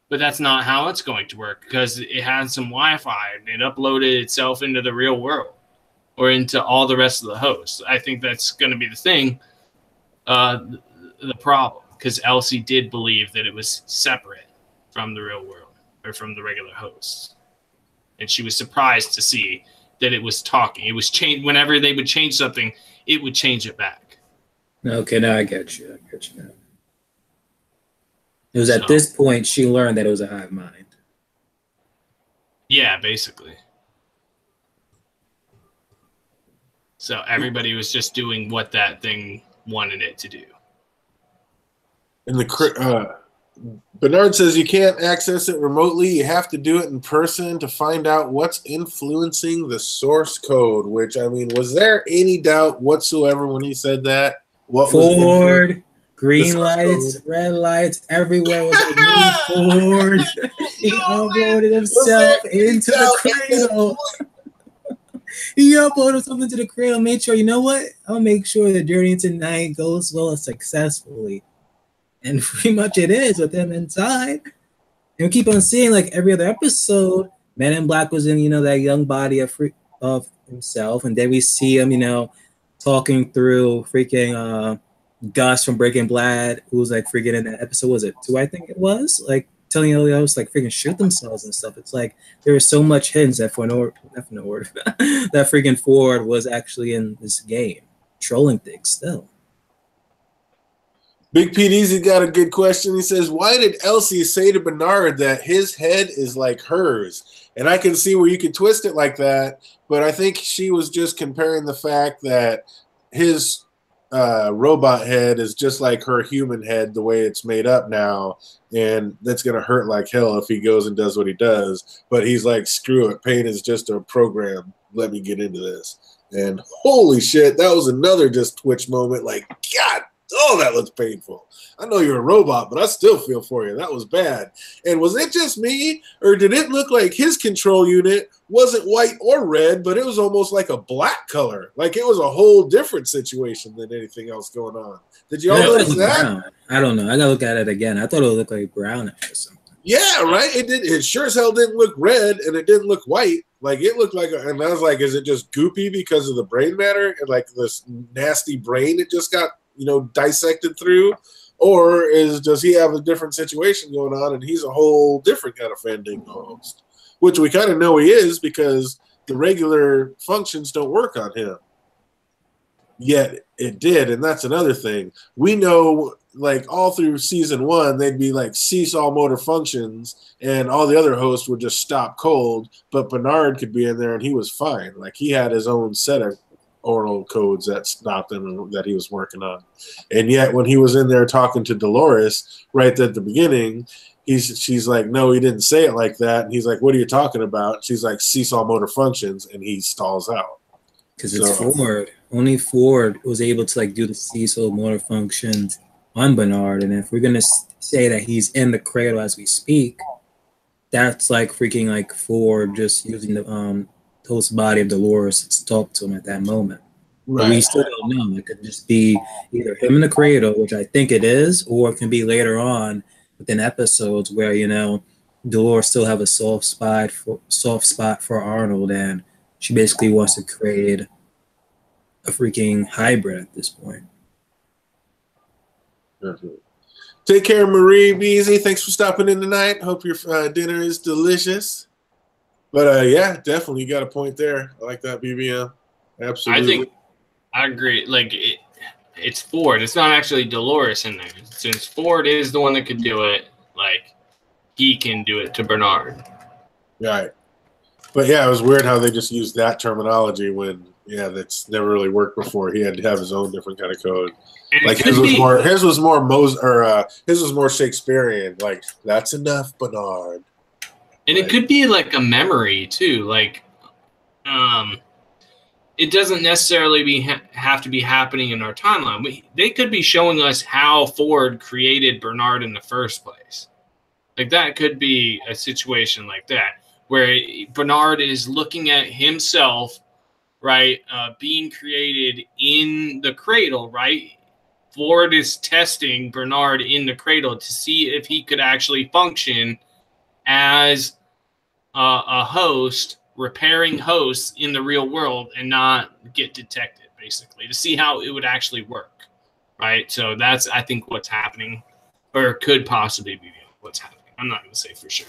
But that's not how it's going to work, because it has some Wi-Fi and it uploaded itself into the real world or into all the rest of the hosts. I think that's going to be the thing, the problem, because Elsie did believe that it was separate from the real world or from the regular hosts. And she was surprised to see that it was talking. It was changed whenever they would change something, it would change it back. Okay, now I get you. I get you now. It was at this point she learned that it was a hive mind. Yeah, basically. So everybody was just doing what that thing wanted it to do. And the Bernard says you can't access it remotely. You have to do it in person to find out what's influencing the source code. Which, I mean, was there any doubt whatsoever when he said that? What Ford, green lights, red lights, everywhere was like Ford. He uploaded himself into the cradle. He uploaded himself into the cradle. Made sure, you know what? I'll make sure the journey tonight goes well and successfully. And pretty much it is with him inside. And we keep on seeing, like, every other episode, Men in Black was in, that young body of himself. And then we see him, talking through freaking Gus from Breaking Bad, who was like freaking in that episode, was it 2, I think it was? Like telling the others like freaking shoot themselves and stuff. It's like there was so much hints that that freaking Ford was actually in this game, trolling things still. Big Pete Easy got a good question. He says, why did Elsie say to Bernard that his head is like hers? And I can see where you could twist it like that, but I think she was just comparing the fact that his robot head is just like her human head, the way it's made up now, and that's going to hurt like hell if he goes and does what he does. But he's like, screw it, pain is just a program. Let me get into this. And holy shit, that was another just Twitch moment. Like, God, oh, that looks painful. I know you're a robot, but I still feel for you. That was bad. And was it just me, or did it look like his control unit wasn't white or red, but it was almost like a black color? Like it was a whole different situation than anything else going on. Did you all notice that? Brown. I don't know. I gotta look at it again. I thought it would look like brownish or something. Yeah, right. It did. It sure as hell didn't look red, and it didn't look white. Like it looked like, and I was like, is it just goopy because of the brain matter and like this nasty brain it just got dissected through? Or does he have a different situation going on and he's a whole different kind of Fandango host? Which we kind of know he is because the regular functions don't work on him. Yet it did, and that's another thing. We know like all through season 1, they'd be like cease all motor functions, and all the other hosts would just stop cold. But Bernard could be in there, and he was fine. Like he had his own set of oral codes that stopped him and that he was working on. And yet, when he was in there talking to Dolores right at the beginning, she's like, no, he didn't say it like that. And he's like, what are you talking about? She's like, cease all motor functions, and he stalls out. Because it's Ford. Only Ford was able to like do the cease-all motor functions on Bernard. And if we're gonna say that he's in the cradle as we speak, that's like freaking like Ford just using the host body of Dolores to talk to him at that moment. Right. But we still don't know. It could just be either him in the cradle, which I think it is, or it can be later on within episodes where, you know, Dolores still have a soft spot for Arnold, and she basically wants to create a freaking hybrid at this point. Take care, Marie Beasy. Thanks for stopping in tonight. Hope your dinner is delicious. But yeah, definitely you got a point there. I like that, BBM. Absolutely. I agree. Like it's Ford. It's not actually Dolores in there. Since Ford is the one that could do it, like he can do it to Bernard. Right. But yeah, it was weird how they just used that terminology when that's never really worked before. He had to have his own different kind of code. And like his was more Shakespearean. Like that's enough, Bernard. And it could be like a memory too. Like, it doesn't necessarily have to be happening in our timeline. They could be showing us how Ford created Bernard in the first place. Like that could be a situation like that, where Bernard is looking at himself, right, being created in the cradle, right? Ford is testing Bernard in the cradle to see if he could actually function as a host, repairing hosts in the real world and not get detected, basically, to see how it would actually work, right? So that's, I think, what's happening, or could possibly be what's happening. I'm not going to say for sure.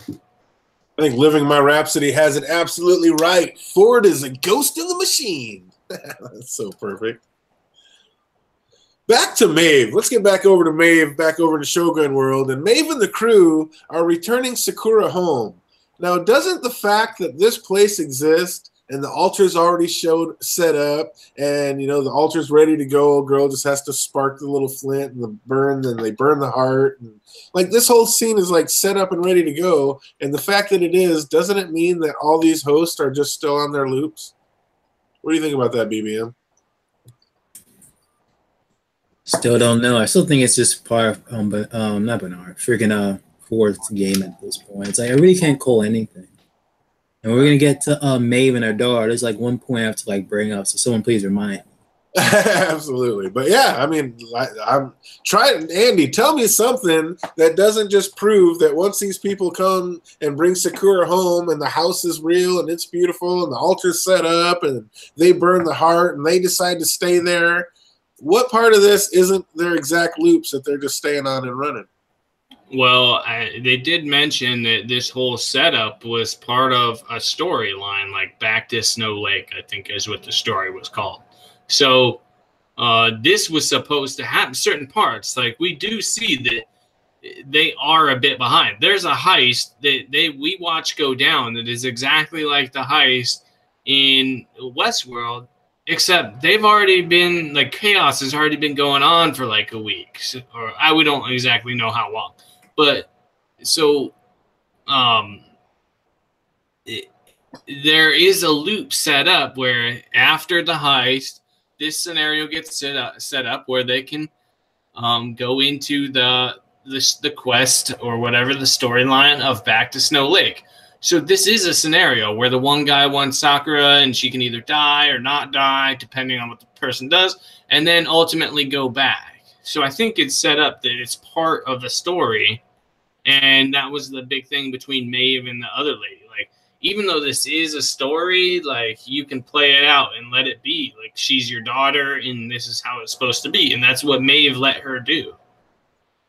I think Living My Rhapsody has it absolutely right. Ford is a ghost in the machine. That's so perfect. Back to Maeve. Let's get back over to Maeve, back over to Shogun World. And Maeve and the crew are returning Sakura home. Now, doesn't the fact that this place exists and the altar's already set up, and, you know, the altar's ready to go, girl just has to spark the little flint and they burn the heart. And, like, this whole scene is, like, set up and ready to go. And the fact that it is, doesn't it mean that all these hosts are just still on their loops? What do you think about that, BBM? Still don't know. I still think it's just part of, not Bernard, freaking Ford's game at this point. It's like I really can't call anything. And we're gonna get to Maeve and her daughter. There's like one point I have to like bring up, so someone please remind me. Absolutely. But yeah, I mean, I'm trying. Andy, tell me something that doesn't just prove that once these people come and bring Sakura home and the house is real and it's beautiful and the altar's set up and they burn the heart and they decide to stay there. What part of this isn't their exact loops that they're just staying on and running? Well, they did mention that this whole setup was part of a storyline, like Back to Snow Lake, I think is what the story was called. So this was supposed to happen certain parts. Like we do see that they are a bit behind. There's a heist that we watch go down that is exactly like the heist in Westworld, except they've already been, like, chaos has already been going on for like a week, or we don't exactly know how long. But so there is a loop set up where after the heist, this scenario gets set up where they can go into the quest or whatever the storyline of Back to Snow Lake. So this is a scenario where the one guy wants Sakura and she can either die or not die, depending on what the person does, and then ultimately go back. So I think it's set up that it's part of the story, and that was the big thing between Maeve and the other lady. Like, even though this is a story, like, you can play it out and let it be. Like, she's your daughter, and this is how it's supposed to be. And that's what Maeve let her do,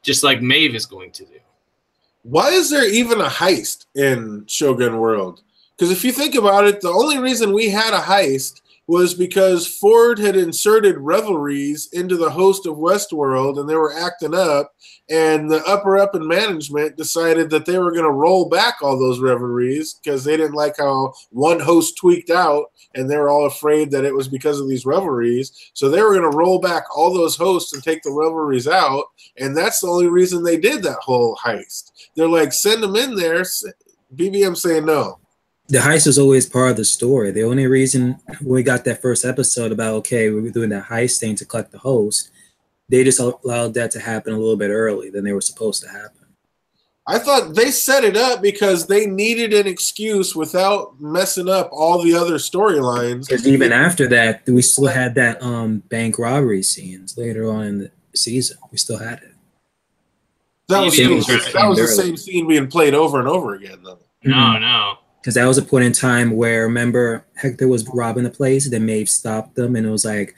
just like Maeve is going to do. Why is there even a heist in Shogun World? Because if you think about it, the only reason we had a heist was because Ford had inserted revelries into the host of Westworld, and they were acting up, and the up in management decided that they were going to roll back all those revelries because they didn't like how one host tweaked out, and they were all afraid that it was because of these revelries. So they were going to roll back all those hosts and take the revelries out, and that's the only reason they did that whole heist. They're like, send them in there. BBM saying no. The heist was always part of the story. The only reason we got that first episode about, okay, we were doing that heist thing to collect the host, they just allowed that to happen a little bit early than they were supposed to happen. I thought they set it up because they needed an excuse without messing up all the other storylines. Because even after that, we still had that bank robbery scenes later on in the season. We still had it. That was the same scene being played over and over again, though. No. Because that was a point in time where, remember, Hector was robbing the place, then Maeve stopped them, and it was like,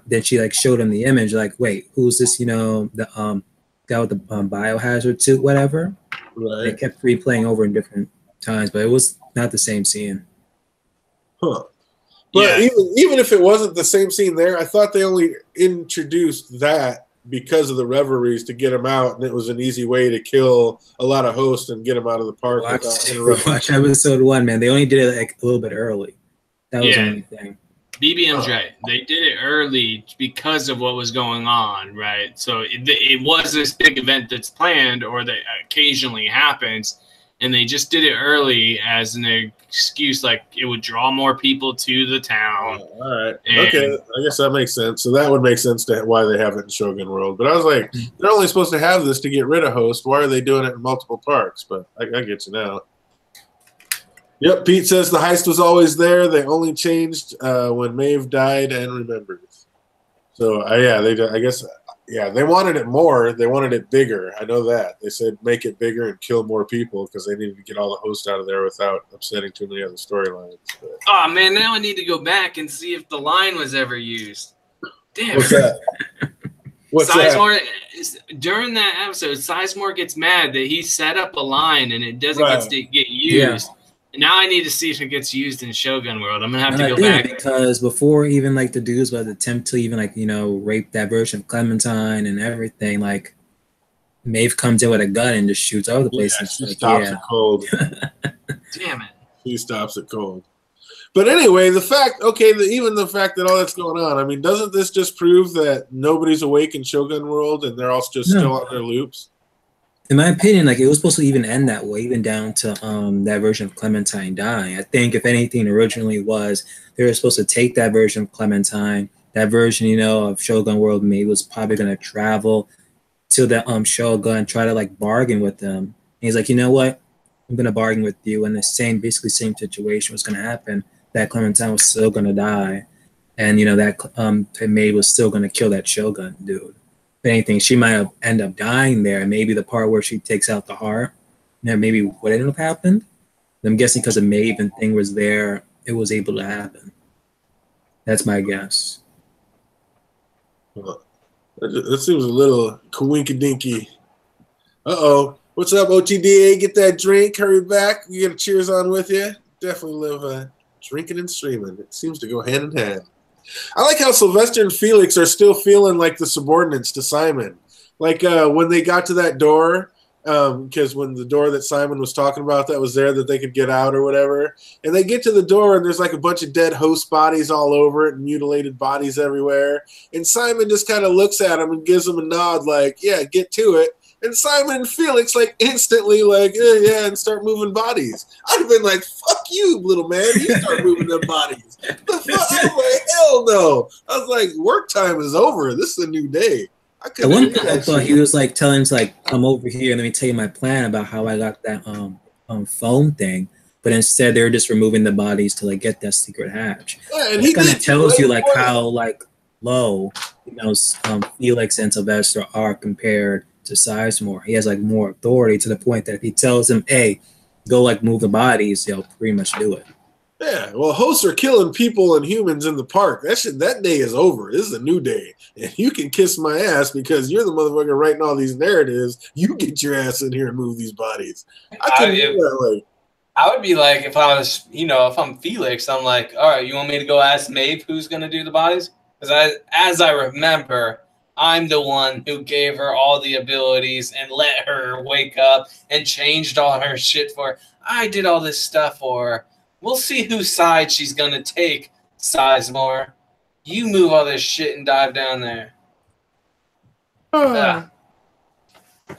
then she like showed him the image, like, wait, who's this, the guy with the biohazard suit, whatever. Right. They kept replaying over in different times, but it was not the same scene. Huh. But even if it wasn't the same scene there, I thought they only introduced that because of the revelries to get them out, and it was an easy way to kill a lot of hosts and get them out of the park. Watch episode 1, man. They only did it like a little bit early. That was the only thing. BBM's right. They did it early because of what was going on, right? So it was this big event that's planned or that occasionally happens, and they just did it early as an excuse, like it would draw more people to the town. All right. Okay. I guess that makes sense. So that would make sense to why they have it in Shogun World. But I was like, they're only supposed to have this to get rid of hosts. Why are they doing it in multiple parks? But I get you now. Yep. Pete says the heist was always there. They only changed when Maeve died and remembered. So I guess they wanted it more. They wanted it bigger. I know that. They said make it bigger and kill more people because they needed to get all the hosts out of there without upsetting too many other storylines. Oh, man, now I need to go back and see if the line was ever used. Damn. What's that? Sizemore, during that episode, Sizemore gets mad that he set up a line and it doesn't get used. Yeah. Now I need to see if it gets used in Shogun World. I'm gonna have to go back because before even like the dudes would attempt to even like rape that version of Clementine and everything, like Maeve comes in with a gun and just shoots over the place. Yeah, she stops it cold. Damn it! She stops it cold. But anyway, even the fact that all that's going on, I mean, doesn't this just prove that nobody's awake in Shogun World and they're all just still on their loops? In my opinion, like it was supposed to even end that way, even down to that version of Clementine dying. I think if anything originally was, they were supposed to take that version of Clementine, that version, of Shogun World. Maybe was probably going to travel to the Shogun, try to like bargain with them. And he's like, you know what? I'm going to bargain with you. And the basically same situation was going to happen. That Clementine was still going to die. And, that Maeve was still going to kill that Shogun dude. If anything, she might have ended up dying there. And maybe the part where she takes out the heart, maybe what ended up happened. I'm guessing because the Maeve and thing was there, it was able to happen. That's my guess. That seems a little coinkydinky. Uh-oh. What's up, OTDA? Get that drink. Hurry back. We get a cheers on with you. Definitely live drinking and streaming. It seems to go hand in hand. I like how Sylvester and Felix are still feeling like the subordinates to Simon. Like when they got to that door, because when the door that Simon was talking about that was there that they could get out or whatever, and they get to the door and there's like a bunch of dead host bodies all over it and mutilated bodies everywhere. And Simon just kind of looks at him and gives him a nod like, yeah, get to it. And Simon and Felix like instantly like, yeah, and start moving bodies. I'd have been like, fuck you, little man. You start moving them bodies. The fuck? I was like, hell no. I was like, work time is over. This is a new day. I thought he was like telling us like, come over here and let me tell you my plan about how I got that phone thing. But instead they were just removing the bodies to like get that secret hatch. Yeah, and he kind of tells you like how like low, Felix and Sylvester are compared to Sizemore. He has like more authority to the point that if he tells him, hey, go like move the bodies, he'll pretty much do it. Yeah, well, hosts are killing people and humans in the park. That day is over. This is a new day. And you can kiss my ass because you're the motherfucker writing all these narratives. You get your ass in here and move these bodies. I couldn't do that way. I would be like, if I was, if I'm Felix, I'm like, all right, you want me to go ask Maeve who's going to do the bodies? Because as I remember, I'm the one who gave her all the abilities and let her wake up and changed all her shit for her. I did all this stuff for her. We'll see whose side she's going to take, Sizemore. You move all this shit and dive down there.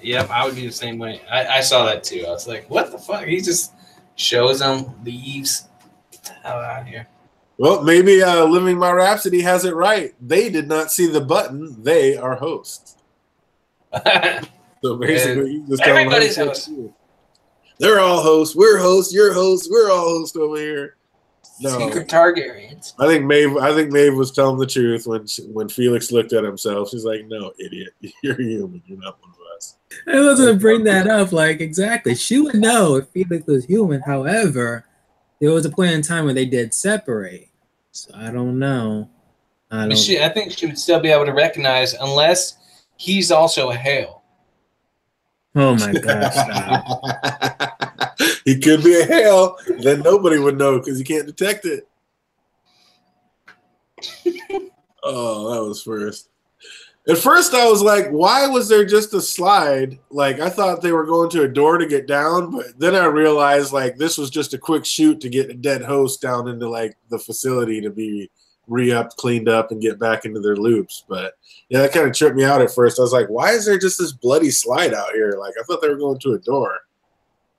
Yep, I would be the same way. I saw that too. I was like, what the fuck? He just shows them, leaves. Get the hell out of here. Well, maybe Living My Rhapsody has it right. They did not see the button. They are hosts. So basically, you just everybody's host. They're all hosts. We're hosts. You're hosts. We're all hosts over here. No, Secret Targaryens. I think Maeve was telling the truth when Felix looked at himself. She's like, "No, idiot. You're human. You're not one of us." I was going to bring that up. Like, exactly. She would know if Felix was human. However, there was a point in time when they did separate. So I don't know. I think she would still be able to recognize unless he's also a Hale. Oh my gosh. He could be a Hale. Then nobody would know because you can't detect it. Oh, that was first. At first, I was like, why was there just a slide? Like, I thought they were going to a door to get down, but then I realized, like, this was just a quick shoot to get a dead host down into, like, the facility to be re-upped, cleaned up, and get back into their loops. But, yeah, that kind of tripped me out at first. I was like, why is there just this bloody slide out here? Like, I thought they were going to a door.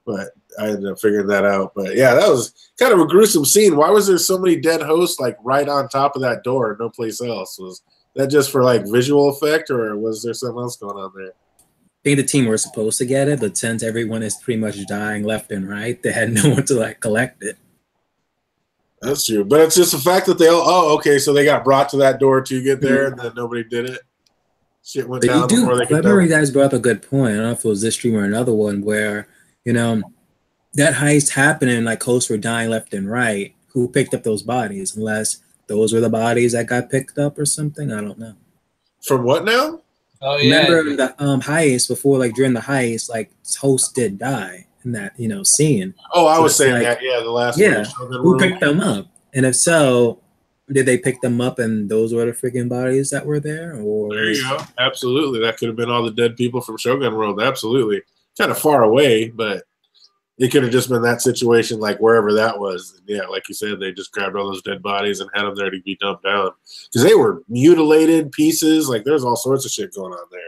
But I ended up figuring that out. But, yeah, that was kind of a gruesome scene. Why was there so many dead hosts, like, right on top of that door, no place else? Was that just for like visual effect, or was there something else going on there? I think the team were supposed to get it, but since everyone is pretty much dying left and right, they had no one to like collect it. That's true, but it's just the fact that they all. Oh, okay, so they got brought to that door to get there, and then nobody did it. Shit went down before they could. I remember you guys brought up a good point. I don't know if it was this stream or another one where that heist happened and like hosts were dying left and right. Who picked up those bodies? Unless those were the bodies that got picked up or something. I don't know. From what now? Oh yeah. Remember the heist before, like during the heist, like hosts did die in that scene. Oh, I was saying that. Yeah, the last one. Who picked them up? And if so, did they pick them up and those were the freaking bodies that were there? Or there you go. Absolutely, that could have been all the dead people from Shogun World. Absolutely, kind of far away, but it could have just been that situation, like wherever that was. Yeah, like you said, they just grabbed all those dead bodies and had them there to be dumped down because they were mutilated pieces. Like there's all sorts of shit going on there.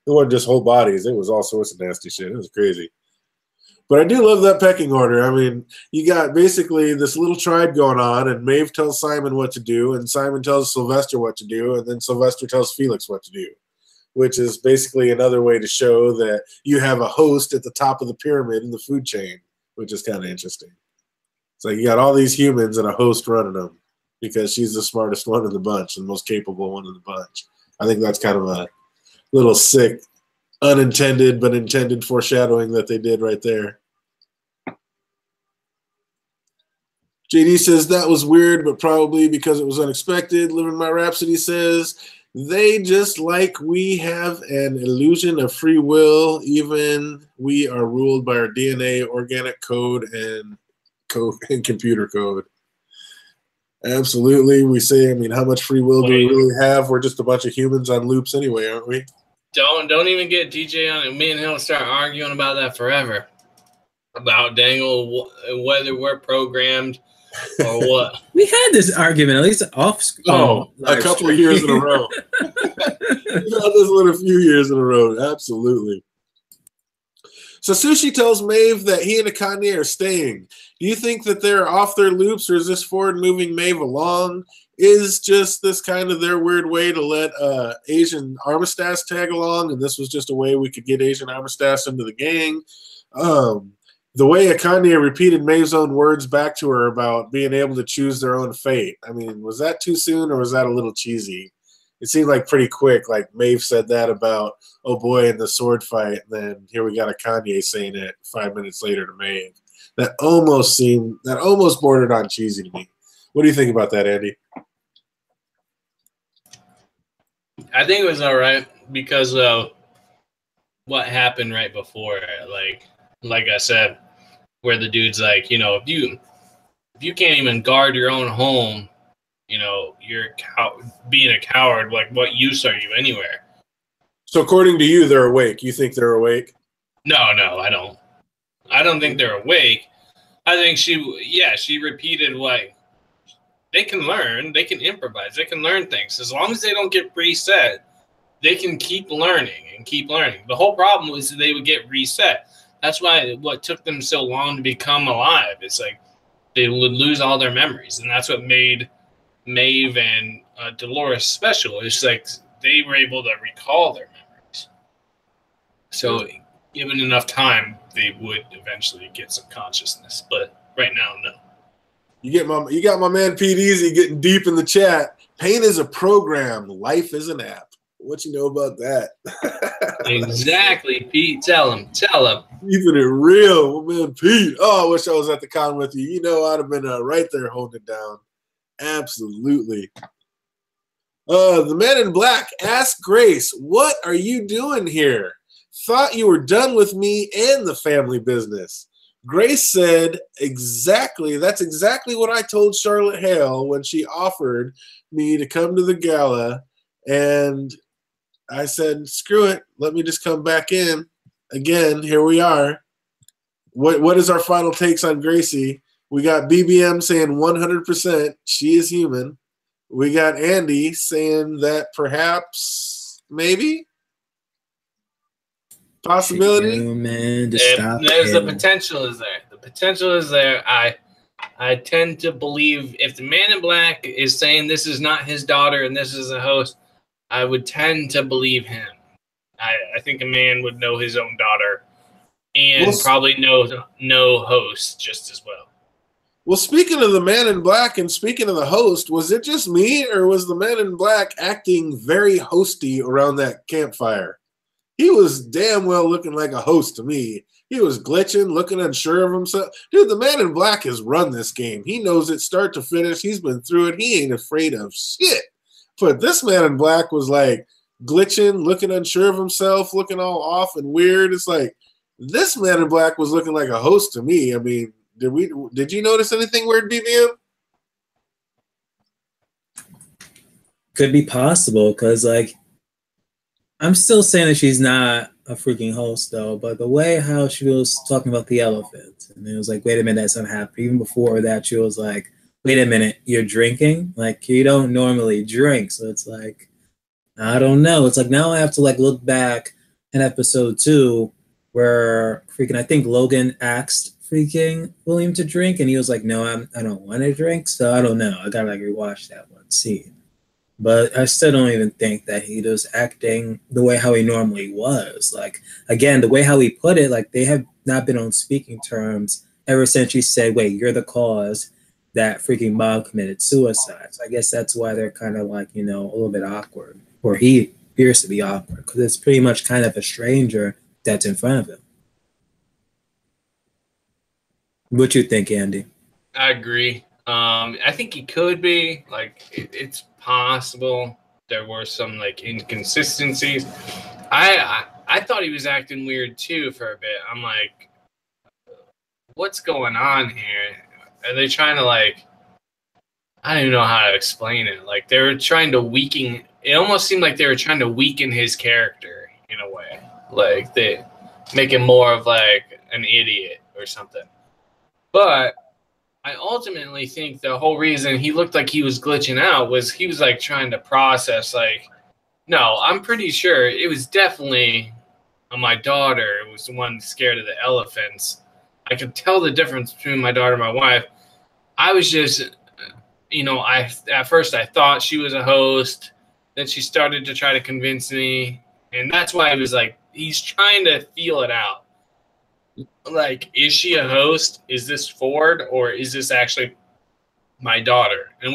It wasn't just whole bodies. It was all sorts of nasty shit. It was crazy. But I do love that pecking order. I mean, you got basically this little tribe going on, and Maeve tells Simon what to do, and Simon tells Sylvester what to do, and then Sylvester tells Felix what to do, which is basically another way to show that you have a host at the top of the pyramid in the food chain, which is kind of interesting. It's like you got all these humans and a host running them because she's the smartest one in the bunch and the most capable one in the bunch. I think that's kind of a little sick, unintended but intended foreshadowing that they did right there. JD says that was weird, but probably because it was unexpected. Living My Rhapsody says they just like we have an illusion of free will, even we are ruled by our DNA, organic code, and computer code. Absolutely. We say, I mean, how much free will do we really have? We're just a bunch of humans on loops anyway, aren't we? Don't even get DJ on it. Me and he'll start arguing about that forever. About dangle whether we're programmed or what. We had this argument at least off screen. Oh, a couple of years in a row. We've had this one a few years in a row. Absolutely. So Sushi tells Maeve that he and Akane are staying. Do you think that they're off their loops, or is this forward moving Maeve along? Is just this kind of their weird way to let Asian Armistice tag along, and this was just a way we could get Asian Armistice into the gang? The way Akane repeated Maeve's own words back to her about being able to choose their own fate. I mean, was that too soon, or was that a little cheesy? It seemed like pretty quick, like Maeve said that about, oh boy, in the sword fight, and then here we got Akane saying it 5 minutes later to Maeve. That almost bordered on cheesy to me. What do you think about that, Andy? I think it was all right because of what happened right before. Like I said, where the dude's like, you know, if you can't even guard your own home, you know, you're being a coward. Like, what use are you anywhere? So according to you, they're awake. You think they're awake? No, I don't. I don't think they're awake. I think she repeated like they can learn, they can improvise, they can learn things. As long as they don't get reset, they can keep learning and keep learning. The whole problem was that they would get reset. That's why what took them so long to become alive. It's like they would lose all their memories, and that's what made Maeve and Dolores special. It's like they were able to recall their memories. So, given enough time, they would eventually get some consciousness. But right now, no. You got my man Pete Easy getting deep in the chat. Pain is a program. Life is an app. What you know about that? Exactly, Pete. Tell him. Keeping it real, man. Pete. Oh, I wish I was at the con with you. You know, I'd have been right there holding it down. Absolutely. The Man in Black asked Grace, "What are you doing here? Thought you were done with me and the family business." Grace said, that's exactly what I told Charlotte Hale when she offered me to come to the gala. And I said, screw it. Let me just come back in. Again, here we are. What is our final takes on Gracie? We got BBM saying 100% she is human. We got Andy saying that perhaps, maybe, possibility. Man, the potential is there. The potential is there. I tend to believe if the Man in Black is saying this is not his daughter and this is a host, I would tend to believe him. I think a man would know his own daughter and probably know host just as well. Well, speaking of the Man in Black and speaking of the host, was it just me or was the Man in Black acting very hosty around that campfire? He was damn well looking like a host to me. He was glitching, looking unsure of himself. Dude, the Man in Black has run this game. He knows it start to finish. He's been through it. He ain't afraid of shit. But this Man in Black was like glitching, looking unsure of himself, looking all off and weird. It's like this Man in Black was looking like a host to me. I mean, did you notice anything weird, BBM? Could be possible because, like, I'm still saying that she's not a freaking host, though. But the way how she was talking about the elephant, and it was like, wait a minute, that's not happening. Even before that, she was like, wait a minute, you're drinking? Like, you don't normally drink. So it's like, I don't know. It's like now I have to like look back in episode 2 where freaking I think Logan asked freaking William to drink, and he was like, no, I don't want to drink. So I don't know. I gotta like rewatch that one scene. But I still don't even think that he was acting the way how he normally was. Like, again, the way how he put it, like they have not been on speaking terms ever since she said, wait, you're the cause that freaking Bob committed suicide. So I guess that's why they're kind of like, you know, a little bit awkward. Or he appears to be awkward because it's pretty much kind of a stranger that's in front of him. What you think, Andy? I agree. I think he could be like it's possible there were some like inconsistencies. I thought he was acting weird too for a bit. I'm like, what's going on here? Are they trying to like? I don't even know how to explain it. Like they were trying to weaken. It almost seemed like they were trying to weaken his character in a way. Like they make him more of like an idiot or something. But I ultimately think the whole reason he looked like he was glitching out was he was like trying to process like, no, I'm pretty sure it was definitely my daughter was the one scared of the elephants. I could tell the difference between my daughter and my wife. I was just, you know, at first I thought she was a host. Then she started to try to convince me. And that's why I was like, he's trying to feel it out. Like, is she a host? Is this Ford? Or is this actually my daughter? And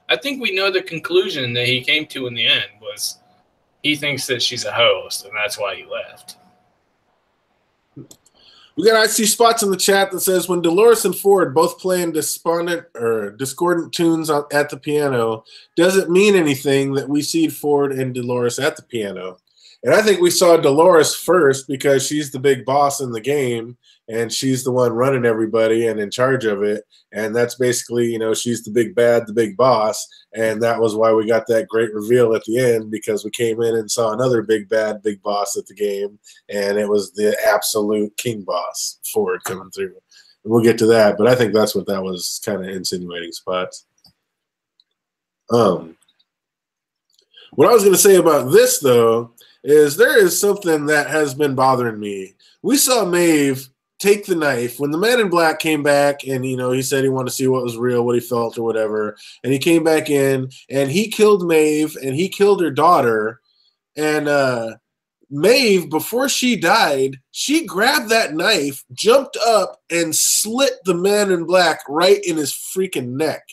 I think we know the conclusion that he came to in the end was he thinks that she's a host, and that's why he left. We got IC Spots in the chat that says, when Dolores and Ford both playing discordant tunes at the piano, does it mean anything that we see Ford and Dolores at the piano? And I think we saw Dolores first because she's the big boss in the game, and she's the one running everybody and in charge of it. And that's basically, you know, she's the big bad, the big boss. And that was why we got that great reveal at the end, because we came in and saw another big bad, big boss at the game. And it was the absolute king boss, Ford, coming through. And we'll get to that. But I think that's what that was kind of insinuating, Spots. What I was going to say about this, though, is there is something that has been bothering me. We saw Maeve take the knife when the Man in Black came back, and you know, he said he wanted to see what was real, what he felt or whatever, and he came back in and he killed Maeve and he killed her daughter. And Maeve, before she died, she grabbed that knife, jumped up and slit the Man in Black right in his freaking neck.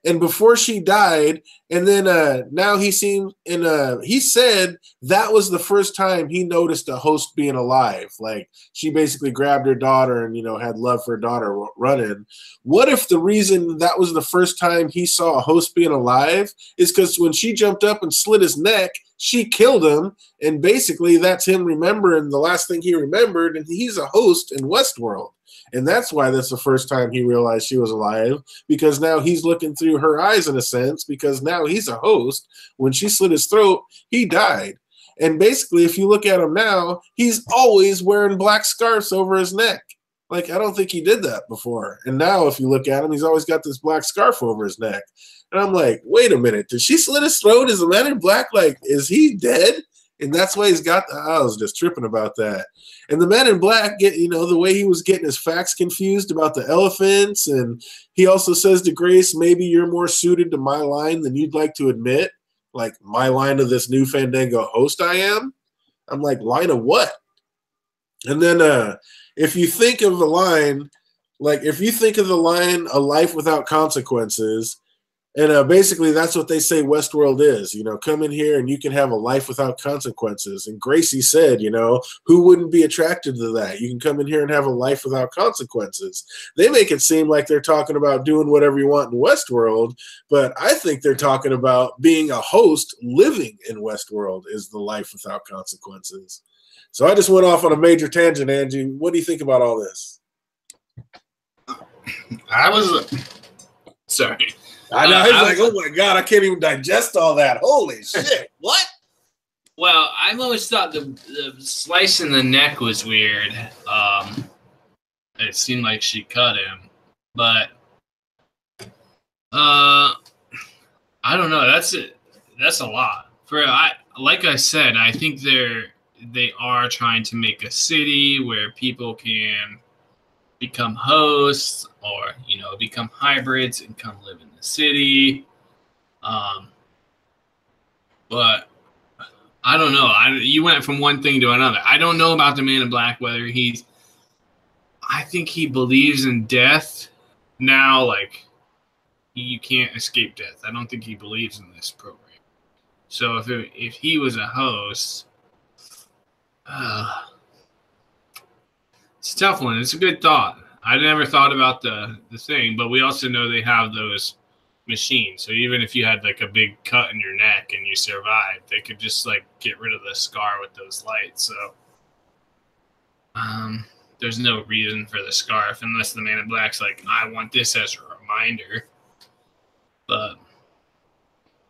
And before she died, and then now he seemed, and he said that was the first time he noticed a host being alive. Like, she basically grabbed her daughter and, you know, had love for her daughter running. What if the reason that was the first time he saw a host being alive is because when she jumped up and slit his neck, she killed him, and basically that's him remembering the last thing he remembered, and he's a host in Westworld. And that's why that's the first time he realized she was alive, because now he's looking through her eyes in a sense, because now he's a host. When she slit his throat, he died. And basically, if you look at him now, he's always wearing black scarves over his neck. Like, I don't think he did that before. And now if you look at him, he's always got this black scarf over his neck. And I'm like, wait a minute, did she slit his throat? Is the Man in Black, like, is he dead? And that's why he's got I was just tripping about that. And the Man in Black, you know, the way he was getting his facts confused about the elephants. And he also says to Grace, maybe you're more suited to my line than you'd like to admit. Like, my line of this new Fandango host I am? I'm like, line of what? And then if you think of the line, like, if you think of the line, a life without consequences, and basically that's what they say Westworld is, you know, come in here and you can have a life without consequences. And Gracie said, you know, who wouldn't be attracted to that? You can come in here and have a life without consequences. They make it seem like they're talking about doing whatever you want in Westworld, but I think they're talking about being a host living in Westworld is the life without consequences. So I just went off on a major tangent, Angie. What do you think about all this? I was sorry. I know. He's like, oh my God, I can't even digest all that. Holy shit. What? Well, I've always thought the slice in the neck was weird. It seemed like she cut him. But I don't know. That's a lot. Like I said, I think they are trying to make a city where people can become hosts or, you know, become hybrids and come live in the city. But I don't know. You went from one thing to another. I don't know about the Man in Black, whether I think he believes in death now. Like, you can't escape death. I don't think he believes in this program. So if he was a host, it's a tough one. It's a good thought. I never thought about the thing, but we also know they have those machines. So even if you had like a big cut in your neck and you survived, they could just like get rid of the scar with those lights. So there's no reason for the scarf unless the Man in Black's like, I want this as a reminder. But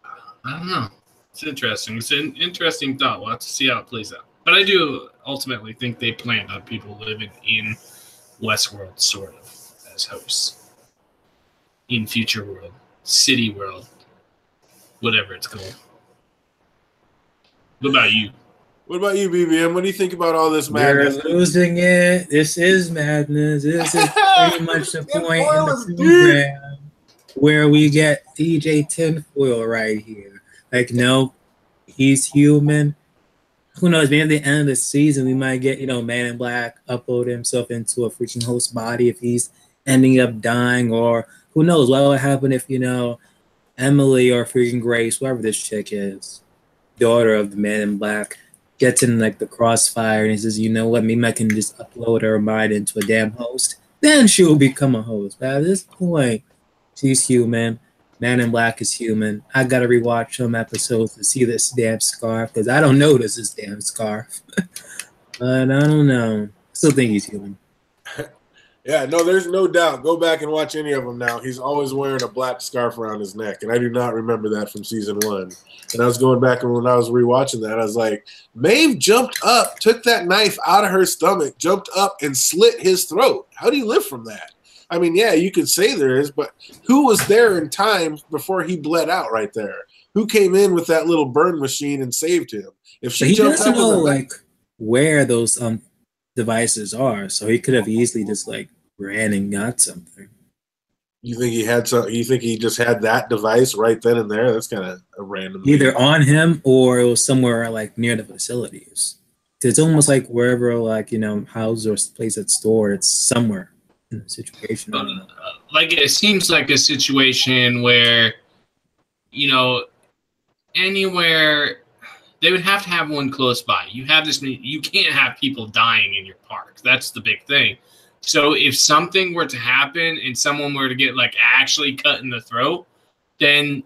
I don't know. It's interesting. It's an interesting thought. We'll have to see how it plays out. But I do ultimately think they planned on people living in Westworld, sort of, as hosts. In Future World, City World, whatever it's called. What about you? What about you, BBM? What do you think about all this madness? We're losing it. This is madness. This is pretty much the point in the program where we get DJ Tinfoil right here. Like, no, he's human. Who knows? Maybe at the end of the season, we might get, you know, Man in Black upload himself into a freaking host body if he's ending up dying, or who knows what will happen if, you know, Emily or freaking Grace, whoever this chick is, daughter of the Man in Black, gets in like the crossfire and he says, you know what, maybe I can just upload her mind into a damn host. Then she will become a host. But at this point, she's human. Man in Black is human. I gotta rewatch some episodes to see this damn scarf because I don't notice this damn scarf. But I don't know. Still think he's human. Yeah, no, there's no doubt. Go back and watch any of them now. He's always wearing a black scarf around his neck, and I do not remember that from season 1. And I was going back, and when I was rewatching that, I was like, Maeve jumped up, took that knife out of her stomach, jumped up, and slit his throat. How do you live from that? I mean, yeah, you could say there is, but who was there in time before he bled out right there? Who came in with that little burn machine and saved him? If she he jumped doesn't up know with like where those devices are, so he could have easily just like ran and got something. You think he had some? You think he just had that device right then and there? That's kind of a random. Either on him or it was somewhere like near the facilities. It's almost like wherever, like, you know, house or place it's stored, it's somewhere in the situation. Like, it seems like a situation where, you know, anywhere they would have to have one close by. You have this, you can't have people dying in your park. That's the big thing. So if something were to happen and someone were to get like actually cut in the throat, then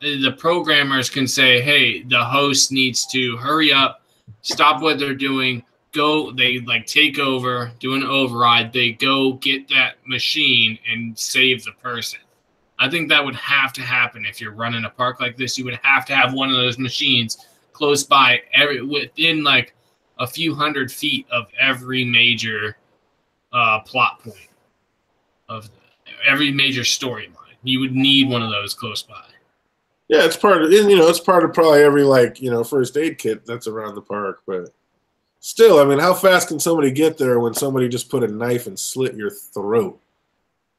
the programmers can say, hey, the host needs to hurry up, stop what they're doing, go, they like take over, do an override, they go get that machine and save the person. I think that would have to happen if you're running a park like this. You would have to have one of those machines close by, within like a few hundred feet of every major plot point of every major storyline. You would need one of those close by. Yeah, it's part of, you know, it's part of probably every, like, you know, first aid kit that's around the park. But still, I mean, how fast can somebody get there when somebody just put a knife and slit your throat?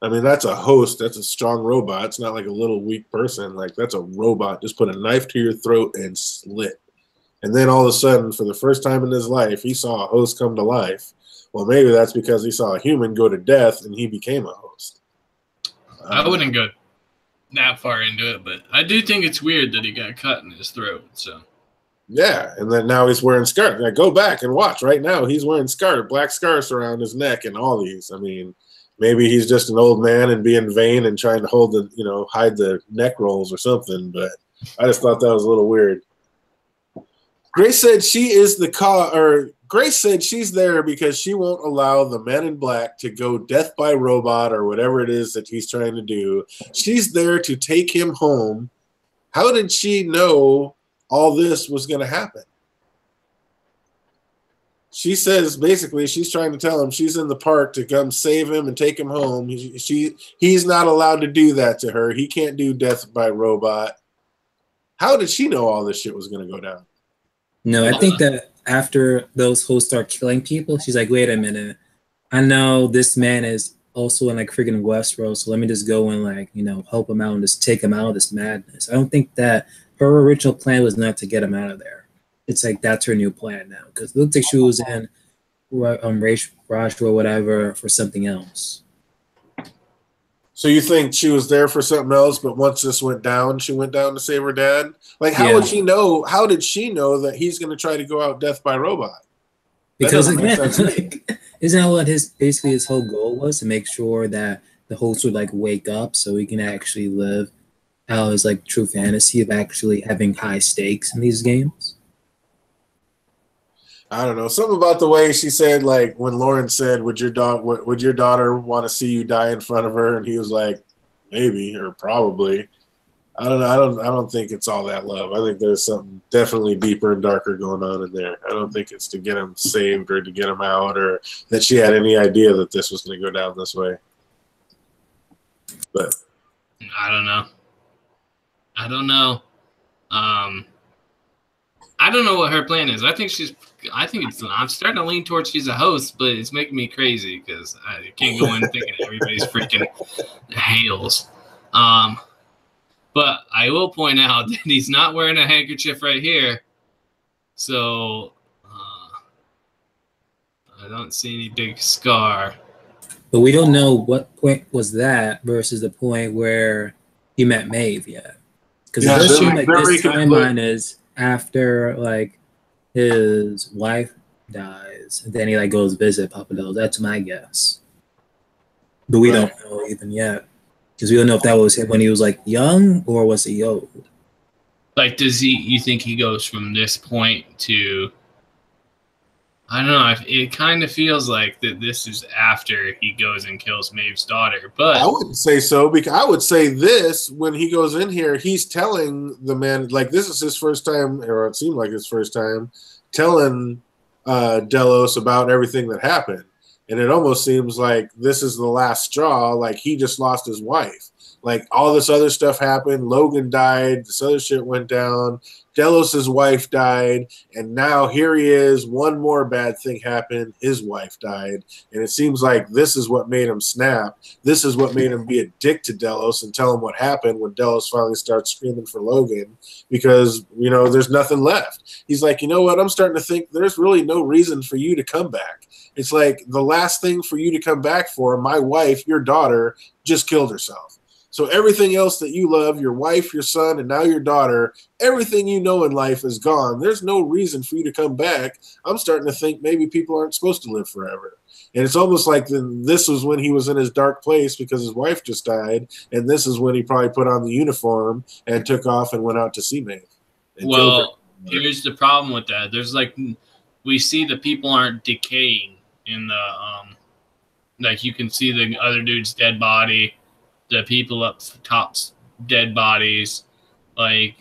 I mean, that's a host. That's a strong robot. It's not like a little weak person. Like, that's a robot. Just put a knife to your throat and slit. And then all of a sudden, for the first time in his life, he saw a host come to life. Well, maybe that's because he saw a human go to death and he became a host. I wouldn't go that far into it, but I do think it's weird that he got cut in his throat. So yeah, and then now he's wearing scarf. Now go back and watch right now. He's wearing scarf, black scarves around his neck and all these. I mean, maybe he's just an old man and being vain and trying to hold the, you know, hide the neck rolls or something. But I just thought that was a little weird. Grace said she is the Grace said she's there because she won't allow the Men in Black to go death by robot or whatever it is that he's trying to do. She's there to take him home. How did she know all this was going to happen? She says basically she's trying to tell him she's in the park to come save him and take him home. He's not allowed to do that to her. He can't do death by robot. How did she know all this shit was going to go down? No, I think that after those hosts start killing people, she's like, wait a minute. I know this man is also in like freaking Westworld, so let me just go and like, you know, help him out and just take him out of this madness. I don't think that her original plan was not to get him out of there. It's like that's her new plan now because it looks like she was in Raj or whatever for something else. So you think she was there for something else, but once this went down, she went down to save her dad? Like, how would she know? How did she know that he's going to try to go out death by robot? Because again, like, isn't that what his whole goal was, to make sure that the host would like wake up so he can actually live out his like true fantasy of actually having high stakes in these games? I don't know. Something about the way she said, like when Lauren said, would your daughter want to see you die in front of her? And he was like, maybe or probably. I don't know. I don't think it's all that love. I think there's something definitely deeper and darker going on in there. I don't think it's to get him saved or to get him out or that she had any idea that this was going to go down this way. But I don't know. I don't know what her plan is. I'm starting to lean towards she's a host, but it's making me crazy because I can't go in thinking everybody's freaking Hales. But I will point out that he's not wearing a handkerchief right here. So I don't see any big scar. But we don't know what point was that versus the point where he met Maeve yet. Because it does seem like this timeline is after like his wife dies, and then he goes visit Papa Doe. That's my guess. But we don't know even yet. Because we don't know if that was when he was like young or was he old. Like, you think he goes from this point to, I don't know, it kind of feels like that this is after he goes and kills Maeve's daughter, but I wouldn't say so, because I would say this, when he goes in here, he's telling the man, like, this is his first time, or it seemed like his first time, telling Delos about everything that happened. And it almost seems like this is the last straw, like he just lost his wife. Like, all this other stuff happened. Logan died. This other shit went down. Delos's wife died. And now here he is. One more bad thing happened. His wife died. And it seems like this is what made him snap. This is what made him be a dick to Delos and tell him what happened when Delos finally starts screaming for Logan. Because, you know, there's nothing left. He's like, you know what? I'm starting to think there's really no reason for you to come back. It's like the last thing for you to come back for, my wife, your daughter, just killed herself. So everything else that you love, your wife, your son, and now your daughter, everything you know in life is gone. There's no reason for you to come back. I'm starting to think maybe people aren't supposed to live forever. And it's almost like this was when he was in his dark place because his wife just died, and this is when he probably put on the uniform and took off and went out to see Maeve. Well, here's the problem with that. There's like, we see the people aren't decaying in the, like you can see the other dude's dead body, the people up top's dead bodies, like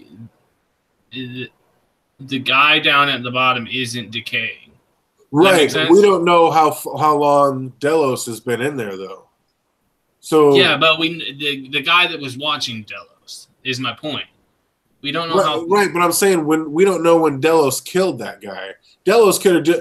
the guy down at the bottom isn't decaying. Right. We don't know how long Delos has been in there though. So yeah, but the guy that was watching Delos is my point. We don't know how. Right, but I'm saying we don't know when Delos killed that guy. Delos could have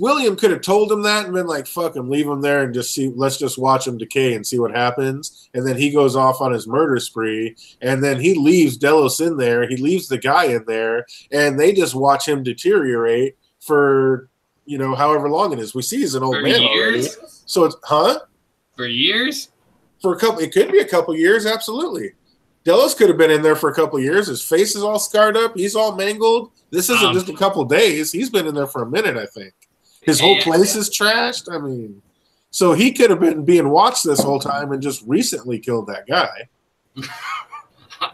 William could have told him that and been like, fuck him, leave him there and just see, let's just watch him decay and see what happens. And then he goes off on his murder spree, and then he leaves Delos in there, he leaves the guy in there, and they just watch him deteriorate for, you know, however long it is. We see he's an old man already. So it's for years? For a couple, it could be a couple years, absolutely. Delos could have been in there for a couple of years. His face is all scarred up. He's all mangled. This isn't just a couple days. He's been in there for a minute, I think. His whole place is trashed. I mean, so he could have been being watched this whole time and just recently killed that guy.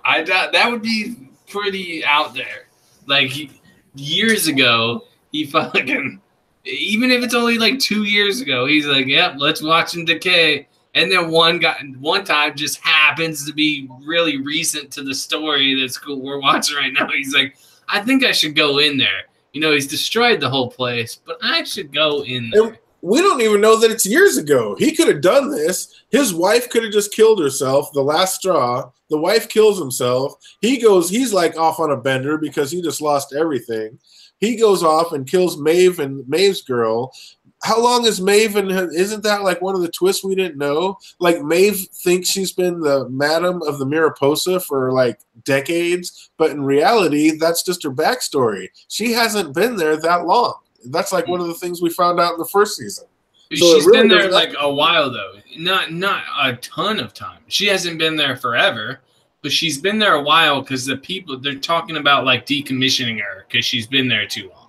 I doubt that would be pretty out there. Like years ago, he fucking, even if it's only like 2 years ago, he's like, yep, let's watch him decay. And then one time just happens to be really recent to the story that's cool we're watching right now. He's like, I think I should go in there. You know, he's destroyed the whole place, but I should go in there. And we don't even know that it's years ago. He could have done this. His wife could have just killed herself, the last straw. The wife kills himself. He's like off on a bender because he just lost everything. He goes off and kills Maeve and Maeve's girl. How long is Maeve, and isn't that like one of the twists we didn't know? Like Maeve thinks she's been the madam of the Mariposa for like decades, but in reality, that's just her backstory. She hasn't been there that long. That's like one of the things we found out in the first season. So she's been there like a while though, not a ton of time. She hasn't been there forever, but she's been there a while because the people, they're talking about like decommissioning her because she's been there too long.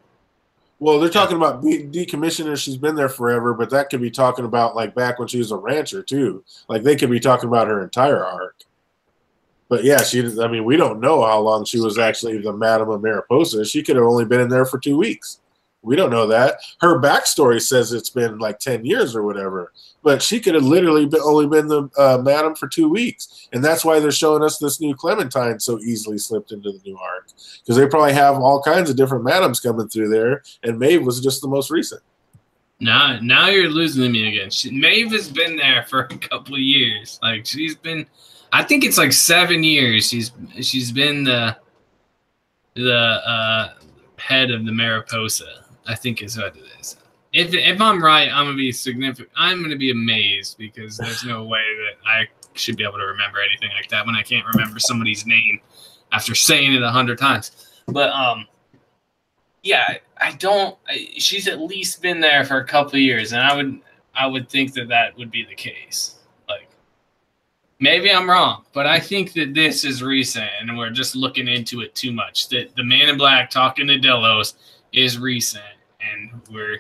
Well, they're talking about decommissioning her. She's been there forever, but that could be talking about like back when she was a rancher too. Like they could be talking about her entire arc. But yeah, I mean, we don't know how long she was actually the Madam of Mariposa. She could have only been in there for 2 weeks. We don't know that. Her backstory says it's been like 10 years or whatever. But she could have literally only been the madam for 2 weeks. And that's why they're showing us this new Clementine so easily slipped into the new arc. Because they probably have all kinds of different madams coming through there. And Maeve was just the most recent. Now you're losing me again. Maeve has been there for a couple of years. Like she's been, I think it's like 7 years. She's been the head of the Mariposa, I think is what it is. If I'm right, I'm gonna be significant. I'm gonna be amazed because there's no way that I should be able to remember anything like that when I can't remember somebody's name after saying it 100 times. But yeah, she's at least been there for a couple of years, and I would think that would be the case. Like maybe I'm wrong, but I think that this is recent, and we're just looking into it too much. That the Man in Black talking to Delos is recent, and we're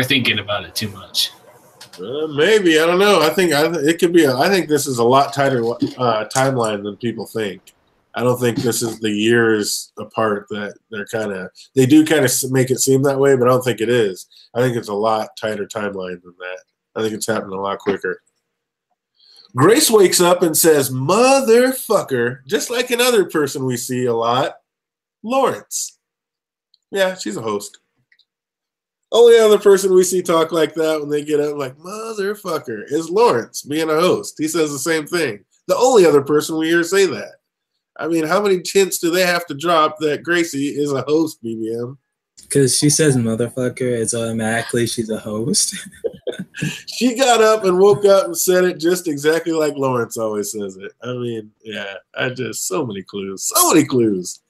thinking about it too much. Maybe, I don't know. I think it could be. I think this is a lot tighter timeline than people think. I don't think this is the years apart that they do kind of make it seem that way, but I don't think it is. I think it's a lot tighter timeline than that. I think it's happening a lot quicker. Grace wakes up and says, "Motherfucker," just like another person we see a lot, Lawrence. Yeah, she's a host. Only other person we see talk like that when they get up like, "Motherfucker," is Lawrence being a host. He says the same thing. The only other person we hear say that. I mean, how many hints do they have to drop that Gracie is a host, BBM? Because she says motherfucker, it's automatically she's a host. She got up and woke up and said it just exactly like Lawrence always says it. I mean, yeah, so many clues. So many clues.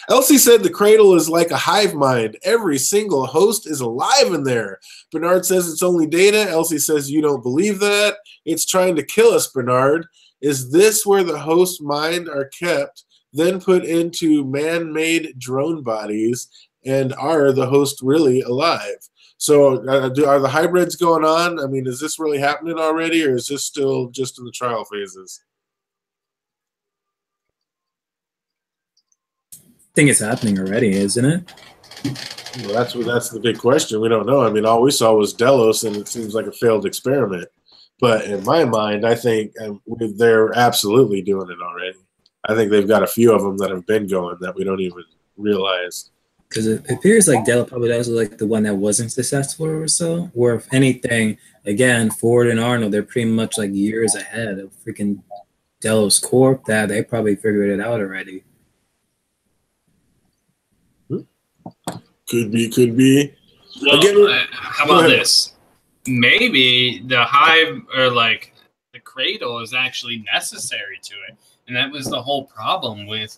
Elsie said the cradle is like a hive mind. Every single host is alive in there. Bernard says it's only data. Elsie says you don't believe that. It's trying to kill us, Bernard. Is this where the host mind are kept, then put into man-made drone bodies, and are the host really alive? So are the hybrids going on? I mean, is this really happening already, or is this still just in the trial phases? I think it's happening already, isn't it? Well, that's the big question. We don't know. I mean, all we saw was Delos, and it seems like a failed experiment. But in my mind, I think they're absolutely doing it already. I think they've got a few of them that have been going that we don't even realize. Because it appears like Della probably was like the one that wasn't successful or so. Or if anything, again, Ford and Arnold, they're pretty much like years ahead of freaking Delos Corp. That they probably figured it out already. Could be. Well, again, how about this? Maybe the hive or like the cradle is actually necessary to it, and that was the whole problem with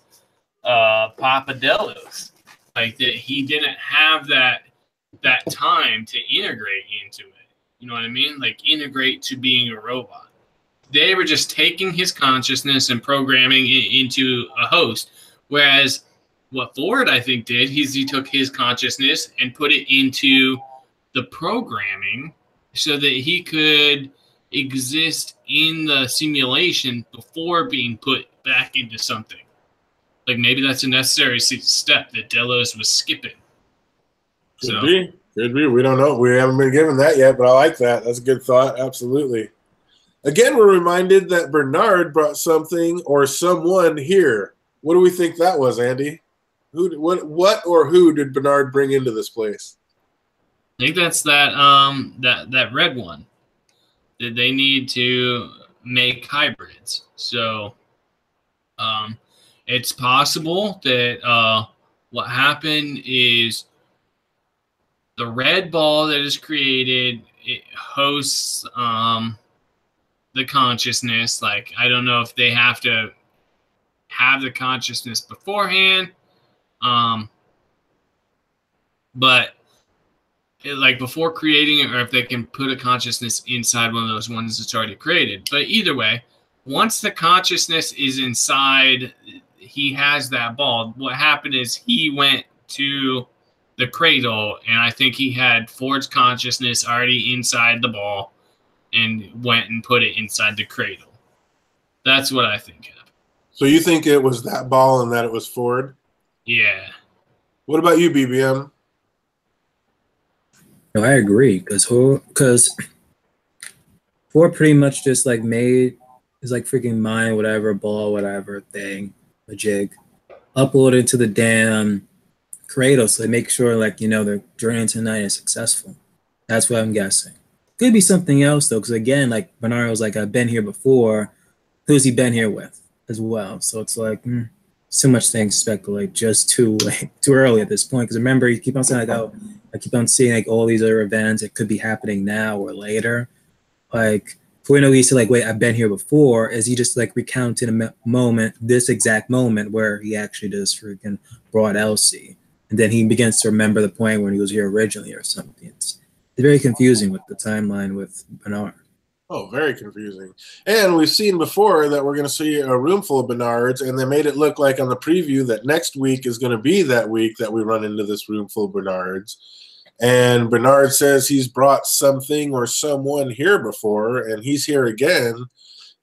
Papa Delos. Like that, he didn't have that time to integrate into it. You know what I mean? Like integrate to being a robot. They were just taking his consciousness and programming it into a host, whereas what Ford, I think, did he took his consciousness and put it into the programming so that he could exist in the simulation before being put back into something. Like maybe that's a necessary step that Delos was skipping. Could be. We don't know. We haven't been given that yet, but I like that. That's a good thought. Absolutely. Again, we're reminded that Bernard brought something or someone here. What do we think that was, Andy? What or who did Bernard bring into this place? I think that's that red one. That they need to make hybrids. So it's possible that what happened is the red ball that is created, it hosts the consciousness. Like, I don't know if they have to have the consciousness beforehand. But like before creating it, or if they can put a consciousness inside one of those ones that's already created. But either way, once the consciousness is inside, he has that ball. What happened is he went to the cradle, and I think he had Ford's consciousness already inside the ball and went and put it inside the cradle. That's what I think happened. So you think it was that ball and that it was Ford? Yeah. What about you, BBM? No, I agree, because Ford pretty much just like made his like freaking mind, whatever, ball, whatever thing, a jig, uploaded to the damn cradle, so they make sure like, you know, their journey tonight is successful. That's what I'm guessing. Could be something else though, because again, like Bernard was like, I've been here before. Who's he been here with as well? So it's like so much things to speculate just too early at this point. Because remember, you keep on saying like, oh, I keep on seeing like all these other events. It could be happening now or later. Like, if we know he said like, wait, I've been here before, is he just like recounting a moment, this exact moment where he actually just freaking brought Elsie, and then he begins to remember the point when he was here originally or something. It's very confusing with the timeline with Bernard. Oh, very confusing. And we've seen before that we're going to see a room full of Bernards, and they made it look like on the preview that next week is going to be that week that we run into this room full of Bernards. And Bernard says he's brought something or someone here before, and he's here again.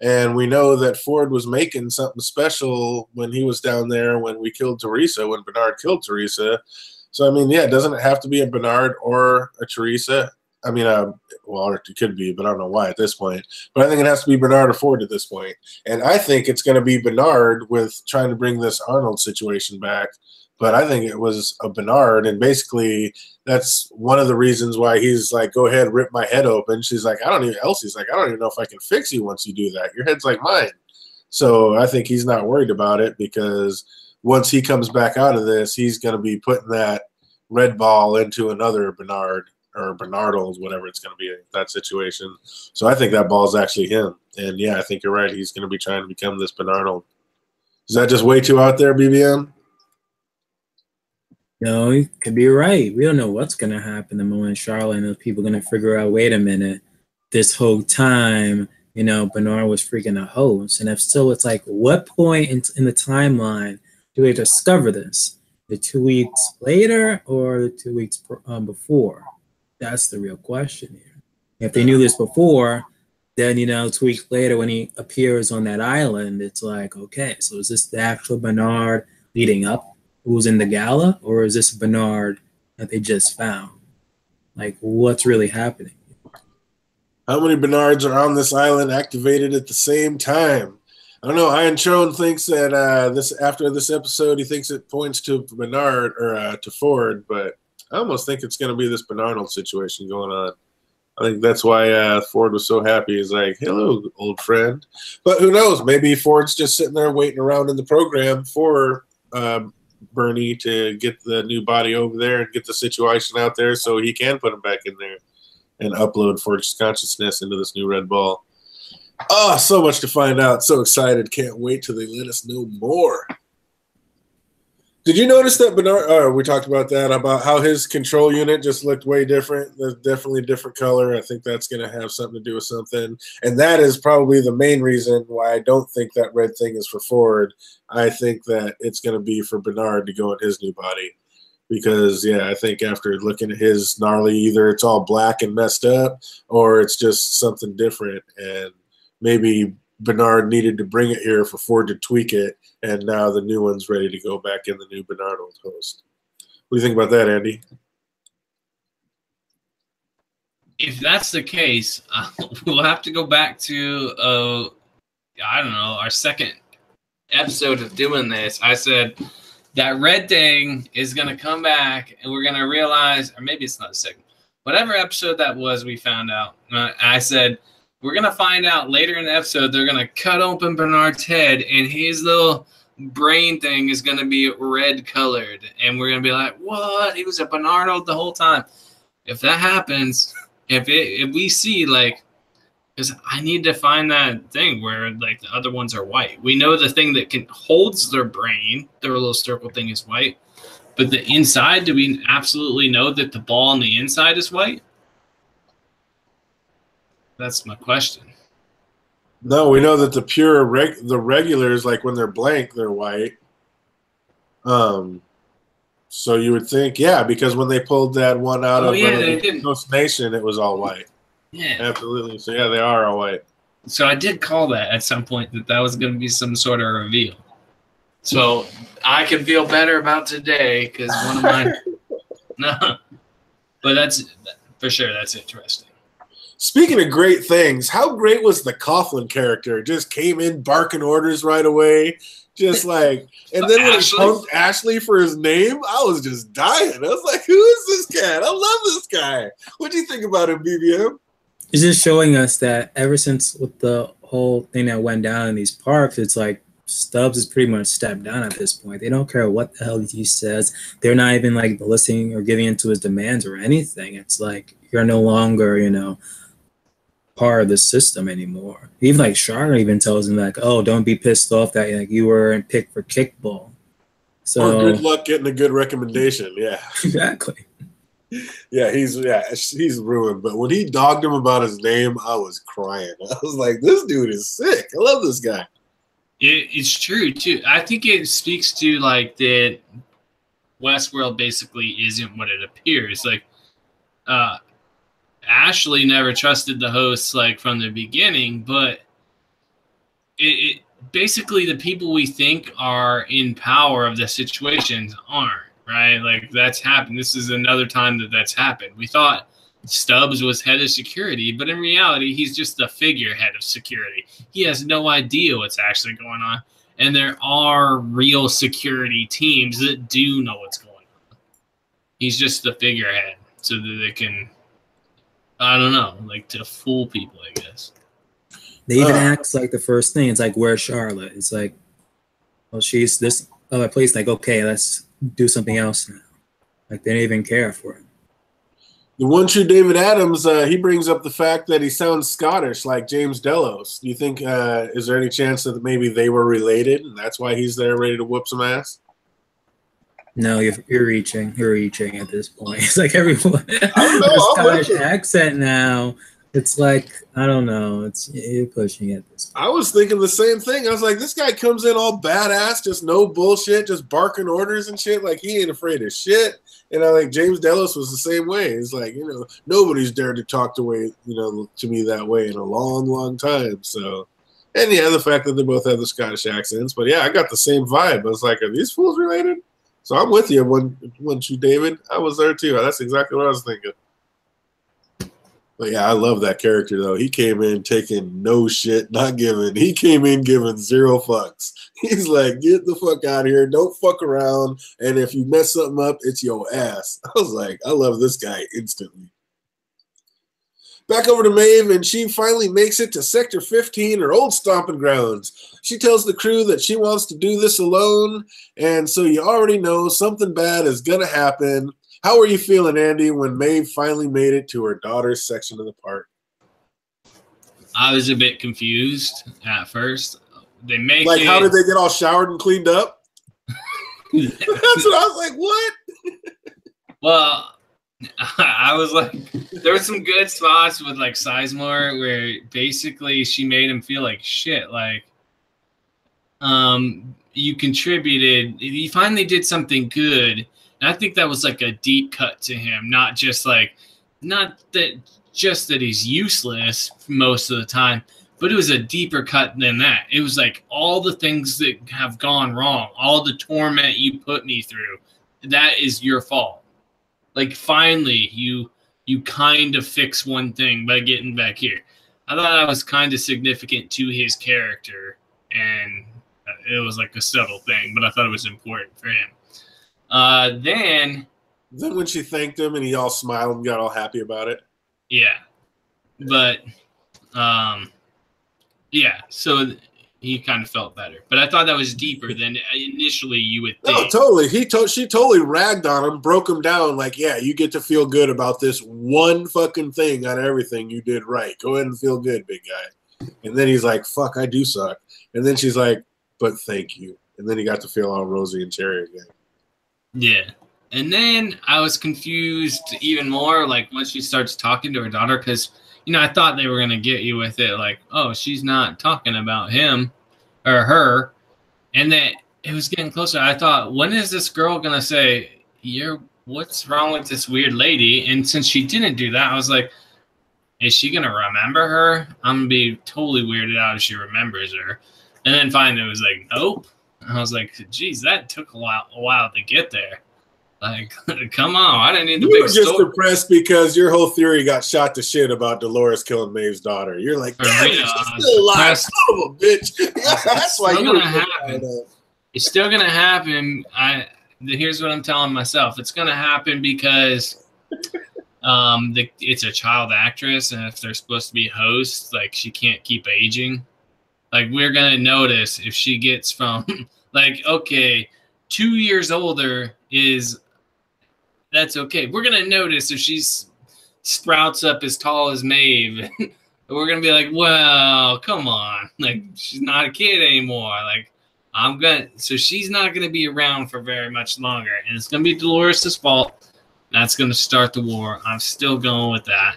And we know that Ford was making something special when he was down there when we killed Teresa, when Bernard killed Teresa. So, I mean, yeah, doesn't it have to be a Bernard or a Teresa? I mean, well, it could be, but I don't know why at this point. But I think it has to be Bernard or Ford at this point. And I think it's going to be Bernard with trying to bring this Arnold situation back. But I think it was a Bernard, and basically that's one of the reasons why he's like, go ahead, rip my head open. She's like, Elsie's like, I don't even know if I can fix you once you do that. Your head's like mine. So I think he's not worried about it, because once he comes back out of this, he's going to be putting that red ball into another Bernard or Bernardold, whatever it's going to be in that situation. So I think that ball's actually him. And yeah, I think you're right. He's going to be trying to become this Bernardold. Is that just way too out there, BBM? No, you could be right. We don't know what's going to happen the moment Charlotte and those people are going to figure out, wait a minute, this whole time, you know, Bernard was freaking a host. And if so, it's like, what point in the timeline do we discover this? The 2 weeks later or the 2 weeks before? That's the real question here. If they knew this before, then, you know, 2 weeks later when he appears on that island, it's like, okay, so is this the actual Bernard leading up who was in the gala, or is this Bernard that they just found? Like, what's really happening? How many Bernards are on this island activated at the same time? I don't know. Ian Chone thinks that after this episode, he thinks it points to Bernard or to Ford, but I almost think it's going to be this Bernardold situation going on. I think that's why Ford was so happy. He's like, hello, old friend. But who knows? Maybe Ford's just sitting there waiting around in the program for Bernie to get the new body over there and get the situation out there so he can put him back in there and upload Ford's consciousness into this new red ball. Oh, so much to find out. So excited. Can't wait till they let us know more. Did you notice that Bernard, we talked about that, about how his control unit just looked way different? There's definitely a different color. I think that's going to have something to do with something. And that is probably the main reason why I don't think that red thing is for Ford. I think that it's going to be for Bernard to go in his new body. Because, yeah, I think after looking at his gnarly, either it's all black and messed up or it's just something different. And maybe Bernard needed to bring it here for Ford to tweak it, and now the new one's ready to go back in the new Bernardold host. What do you think about that, Andy? If that's the case, we'll have to go back to, I don't know, our second episode of doing this. I said that red thing is going to come back, and we're going to realize, or maybe it's not the second, whatever episode that was, we found out. I said, we're going to find out later in the episode, they're going to cut open Bernard's head, and his little brain thing is going to be red colored. And we're going to be like, what? He was a Bernardold the whole time. If that happens, if we see, like, because I need to find that thing where, like, the other ones are white. We know the thing that holds their brain, their little circle thing, is white. But the inside, do we absolutely know that the ball on the inside is white? That's my question. No, we know that the regulars, like when they're blank, they're white. So you would think, yeah, because when they pulled that one out of Ghost Nation, it was all white. Yeah, absolutely. So yeah, they are all white. So I did call that at some point that was going to be some sort of reveal. So I can feel better about today because one of mine. No, but that's for sure. That's interesting. Speaking of great things, how great was the Coughlin character? Just came in barking orders right away. Just like, and then when he punked Ashley for his name, I was just dying. I was like, who is this cat? I love this guy. What do you think about him, BBM? It's just showing us that ever since with the whole thing that went down in these parks, it's like Stubbs is pretty much stepped down at this point. They don't care what the hell he says. They're not even like listening or giving into his demands or anything. It's like you're no longer, part of the system anymore. Even like Charlotte even tells him like, "Oh, don't be pissed off that like you were picked for kickball." So or good luck getting a good recommendation. Yeah, exactly. Yeah, he's ruined. But when he dogged him about his name, I was crying. I was like, "This dude is sick. I love this guy." It's true too. I think it speaks to like that Westworld basically isn't what it appears. Like Ashley never trusted the hosts like from the beginning, but it basically the people we think are in power of the situations aren't, right? Like that's happened. This is another time that that's happened. We thought Stubbs was head of security, but in reality, he's just the figurehead of security. He has no idea what's actually going on. And there are real security teams that do know what's going on. He's just the figurehead so that they can, I don't know, like to fool people, I guess. They even ask like the first thing. It's like, where's Charlotte? It's like, well, she's this other place. Like, okay, let's do something else now. Like they don't even care for it. The one true David Adams, he brings up the fact that he sounds Scottish, like James Delos. Do you think is there any chance that maybe they were related, and that's why he's there ready to whoop some ass? No, you're reaching. You're reaching at this point. It's like everyone I don't know, Scottish accent now. It's like, I don't know. You're pushing it this point. I was thinking the same thing. I was like, this guy comes in all badass, just no bullshit, just barking orders and shit. Like he ain't afraid of shit. And I like James Delos was the same way. It's like, you know, nobody's dared to talk to me that way in a long, long time. So, and yeah, the fact that they both have the Scottish accents. But yeah, I got the same vibe. I was like, are these fools related? So I'm with you, one true David. I was there too. That's exactly what I was thinking. But yeah, I love that character though. He came in taking no shit, not giving. He came in giving zero fucks. He's like, get the fuck out of here. Don't fuck around. And if you mess something up, it's your ass. I was like, I love this guy instantly. Back over to Maeve, and she finally makes it to Sector 15, her old stomping grounds. She tells the crew that she wants to do this alone, and so you already know something bad is going to happen. How are you feeling, Andy, when Maeve finally made it to her daughter's section of the park? I was a bit confused at first. They make like, how did they get all showered and cleaned up? That's what I was like, what? Well, I was like, there were some good spots with like Sizemore where basically she made him feel like shit. Like, you contributed, you finally did something good. And I think that was like a deep cut to him, not just that he's useless most of the time, but it was a deeper cut than that. It was like all the things that have gone wrong, all the torment you put me through, that is your fault. Like finally you kind of fix one thing by getting back here. I thought that was kind of significant to his character, and it was like a subtle thing, but I thought it was important for him. Then when she thanked him and he all smiled and got all happy about it. Yeah. But yeah, so he kind of felt better. But I thought that was deeper than initially you would think. No, totally. She totally ragged on him, broke him down like, yeah, you get to feel good about this one fucking thing out of everything you did right. Go ahead and feel good, big guy. And then he's like, fuck, I do suck. And then she's like, but thank you. And then he got to feel all rosy and cherry again. Yeah. And then I was confused even more, like, once she starts talking to her daughter, because, you know, I thought they were going to get you with it, like, oh, she's not talking about him or her. And then it was getting closer. I thought, when is this girl going to say, what's wrong with this weird lady? And since she didn't do that, I was like, is she going to remember her? I'm going to be totally weirded out if she remembers her. And then finally it was like, nope. I was like, geez, that took a while to get there. Like, come on, I didn't need the big story. You were just depressed because your whole theory got shot to shit about Dolores killing Maeve's daughter. You're like, damn it, she's still alive, son of a bitch. That's why you're gonna happen. It's still gonna happen. Here's what I'm telling myself: it's gonna happen because it's a child actress, and if they're supposed to be hosts, like she can't keep aging. Like, we're gonna notice if she gets from like, okay, 2 years older that's okay. We're gonna notice if she sprouts up as tall as Maeve. We're gonna be like, well, come on, like she's not a kid anymore. Like, so she's not gonna be around for very much longer, and it's gonna be Dolores' fault. That's gonna start the war. I'm still going with that.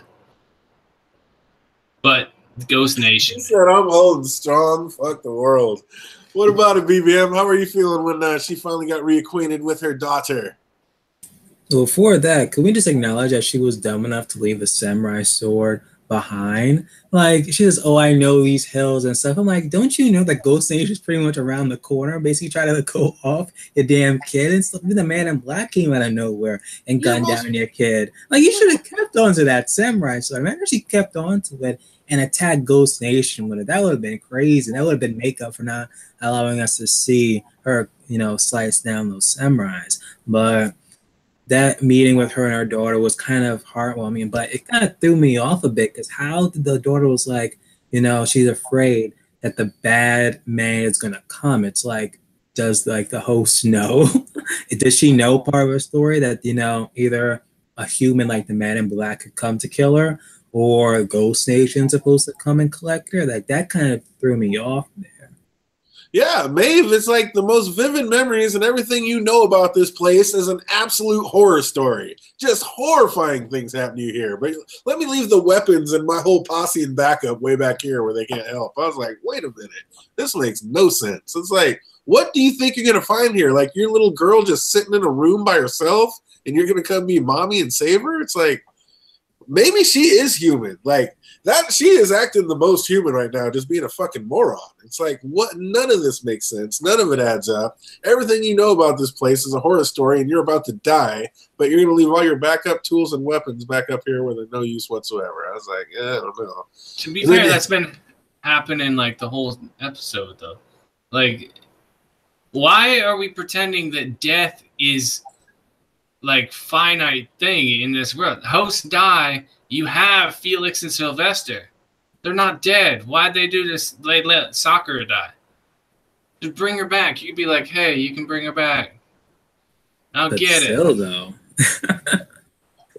But Ghost Nation. She said, I'm holding strong. Fuck the world. What about it, BBM? How are you feeling when she finally got reacquainted with her daughter? Before that, could we just acknowledge that she was dumb enough to leave a samurai sword behind? Like, she says, "Oh, I know these hills and stuff." I'm like, don't you know that Ghost Nation is pretty much around the corner? Basically, try to go off your damn kid and stuff. Then the man in black came out of nowhere and gunned down your kid. Like, you should have kept on to that samurai sword. Imagine she kept on to it and attacked Ghost Nation with it. That would have been crazy. That would have been makeup for not allowing us to see her, slice down those samurais. But that meeting with her and her daughter was kind of heartwarming, but it kind of threw me off a bit because how the daughter was like, she's afraid that the bad man is gonna come. It's like, does like the host know? Does she know part of her story that either a human like the man in black could come to kill her, or Ghost Nation's supposed to come and collect her? Like that kind of threw me off there. Yeah, Maeve is like the most vivid memories, and everything you know about this place is an absolute horror story. Just horrifying things happen to you here. But let me leave the weapons and my whole posse and backup way back here where they can't help. I was like, wait a minute. This makes no sense. It's like, what do you think you're going to find here? Like your little girl just sitting in a room by herself and you're going to come be mommy and save her? It's like, maybe she is human. Like that, she is acting the most human right now, just being a fucking moron. It's like, what? None of this makes sense. None of it adds up. Everything you know about this place is a horror story, and you're about to die, but you're going to leave all your backup tools and weapons back up here where they're no use whatsoever. I was like, I don't know. To be fair, that's been happening like the whole episode, though. Like, why are we pretending that death is like finite thing in this world? Hosts die. You have Felix and Sylvester. They're not dead. Why'd they do this? They let Sakura die. Just bring her back. You could be like, hey, you can bring her back. I'll get still, it. Though.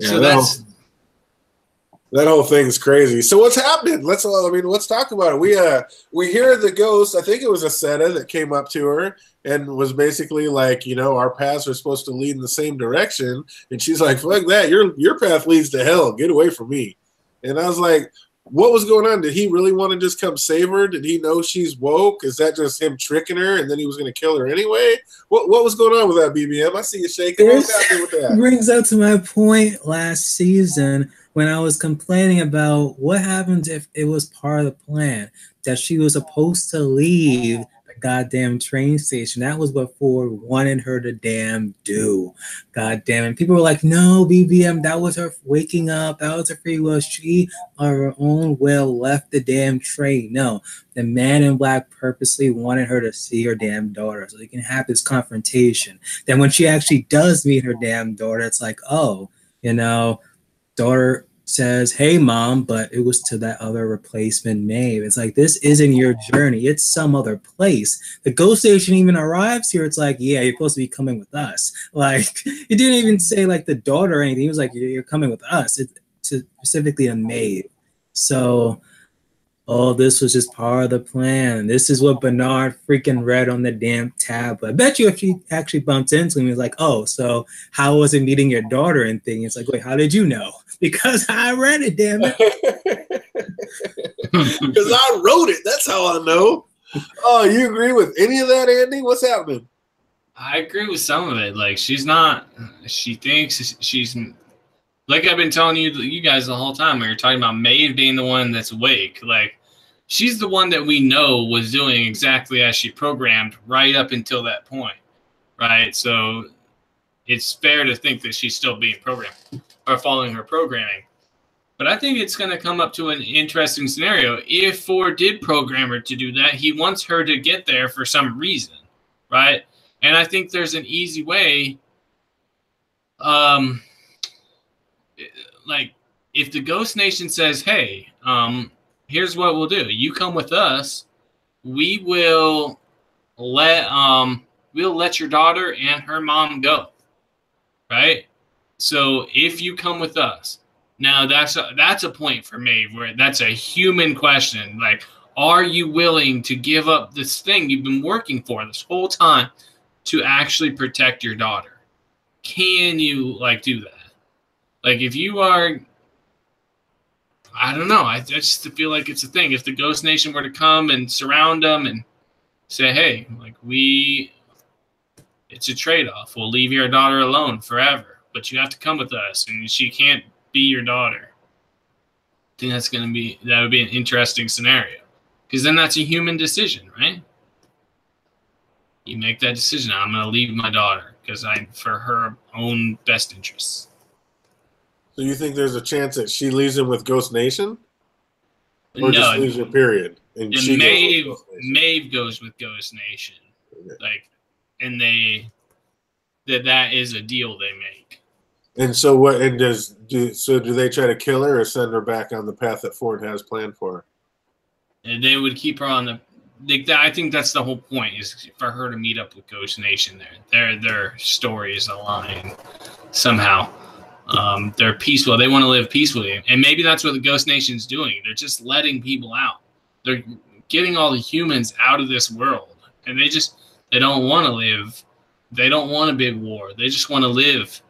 Yeah, so that whole thing's crazy. So what's happening? Let's talk about it. We hear the ghost. I think it was Aseta that came up to her and was basically like, our paths are supposed to lead in the same direction. And she's like, fuck that. Your path leads to hell. Get away from me. And I was like, what was going on? Did he really want to just come save her? Did he know she's woke? Is that just him tricking her and then he was going to kill her anyway? What was going on with that, BBM? I see you shaking. What's happening with that? Brings up to my point last season when I was complaining about what happens if it was part of the plan, that she was supposed to leave the goddamn train station. That was what Ford wanted her to damn do. God damn it. People were like, no, BBM, that was her waking up. That was her free will. She, on her own will, left the damn train. No, the man in black purposely wanted her to see her damn daughter so they can have this confrontation. Then when she actually does meet her damn daughter, it's like, oh, daughter says, hey, mom, but it was to that other replacement Maeve. It's like, this isn't your journey. It's some other place. The ghost station even arrives here. It's like, yeah, you're supposed to be coming with us. Like, it didn't even say, like, the daughter or anything. He was like, you're coming with us. It's specifically a Maeve. So, this was just part of the plan. This is what Bernard freaking read on the damn tablet. I bet you if she actually bumped into him, he was like, oh, so how was it meeting your daughter and thing? It's like, wait, how did you know? Because I read it, damn it. Because I wrote it. That's how I know. Oh, you agree with any of that, Andy? What's happening? I agree with some of it. Like, she thinks she's, like I've been telling you guys the whole time, when you're talking about Maeve being the one that's awake. Like, she's the one that we know was doing exactly as she programmed right up until that point, right? So it's fair to think that she's still being programmed or following her programming. But I think it's going to come up to an interesting scenario. If Ford did program her to do that, he wants her to get there for some reason, right? And I think there's an easy way. Like, if the Ghost Nation says, hey, here's what we'll do. You come with us. We will let your daughter and her mom go, right? So if you come with us, now that's a point for me where that's a human question. Like, are you willing to give up this thing you've been working for this whole time to actually protect your daughter? Can you do that? Like, if you are, I don't know. I just feel like it's a thing. If the Ghost Nation were to come and surround them and say, hey, it's a trade-off. We'll leave your daughter alone forever. but you have to come with us, and she can't be your daughter. I think that would be an interesting scenario, because then that's a human decision, right? You make that decision. I'm going to leave my daughter for her own best interests. So you think there's a chance that she leaves him with Ghost Nation? Or No, just leaves her, period. And she Maeve goes with Ghost Nation. Okay. And that is a deal they make. And so what? And do they try to kill her or send her back on the path that Ford has planned for her? And they would keep her on the. I think that's the whole point, is for her to meet up with Ghost Nation. Their stories align somehow. They're peaceful. They want to live peacefully, and maybe that's what the Ghost Nation's doing. They're just letting people out. They're getting all the humans out of this world, and they don't want to live. They don't want a big war. They just want to live.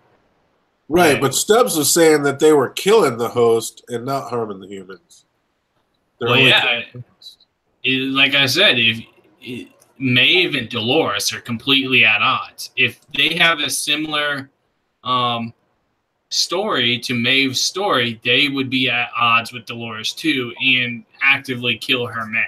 Right, but Stubbs was saying that they were killing the host and not harming the humans. Like I said, Maeve and Dolores are completely at odds. If they have a similar story to Maeve's story, they would be at odds with Dolores too and actively kill her men.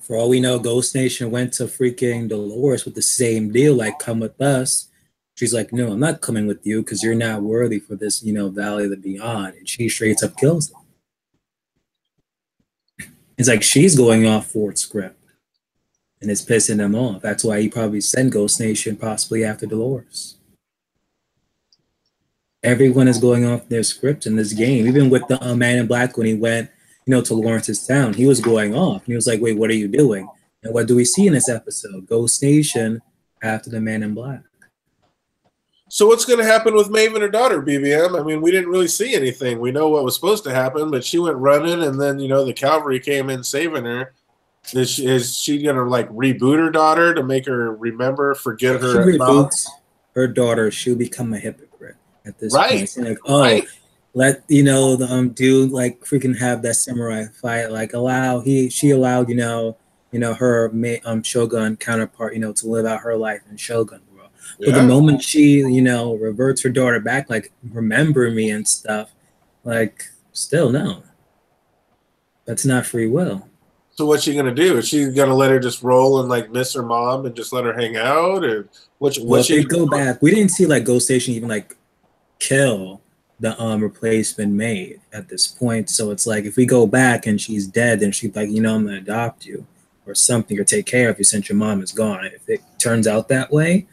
For all we know, Ghost Nation went to freaking Dolores with the same deal, like, come with us. She's like, no, I'm not coming with you because you're not worthy for this, Valley of the Beyond. And she straight up kills them. It's like she's going off Ford's script. And it's pissing him off. That's why he probably sent Ghost Nation possibly after Dolores. Everyone is going off their script in this game. Even with the Man in Black, when he went, to Lawrence's town, he was going off. And he was like, wait, what are you doing? And what do we see in this episode? Ghost Nation after the Man in Black. So what's going to happen with Maeve and her daughter, BBM? I mean, we didn't really see anything. We know what was supposed to happen, but she went running, and then, the cavalry came in saving her. Is she going to, reboot her daughter to make her forget her? If she reboots her daughter, she'll become a hypocrite at this point. So let, the dude, freaking have that samurai fight. She allowed, her Shogun counterpart, to live out her life in Shogun. But the moment she, reverts her daughter back, remember me and stuff, still no. That's not free will. So what's she going to do? Is she going to let her just roll and, miss her mom and just let her hang out? Or if they go back, we didn't see, Ghost Station even, kill the replacement maid at this point. So it's if we go back and she's dead, then she's like, I'm going to adopt you or something, or take care of you since your mom is gone. If it turns out that way.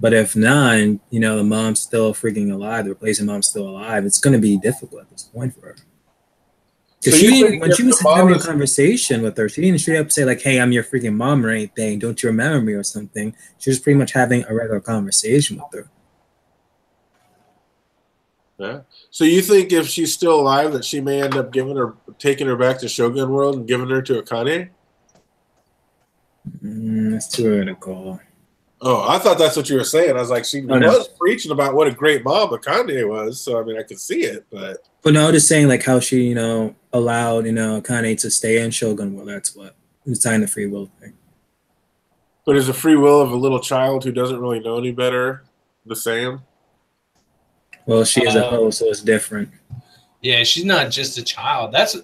But if not, and, the mom's still freaking alive, the replacement mom's still alive, it's going to be difficult at this point for her. Because when she was having a conversation with her, she didn't straight up say, hey, I'm your freaking mom or anything. Don't you remember me or something? She was pretty much having a regular conversation with her. Yeah. So you think if she's still alive that she may end up taking her back to Shogun World and giving her to Akane? That's too early to call. Oh, I thought that's what you were saying. I was like, she was preaching about what a great mom Akane was. So, I mean, I could see it, but no, just saying how she, allowed, Akane to stay in Shogun World. That's what it's tying the free will thing. But is the free will of a little child who doesn't really know any better the same? Well, she is a host, so it's different. Yeah, she's not just a child. That's a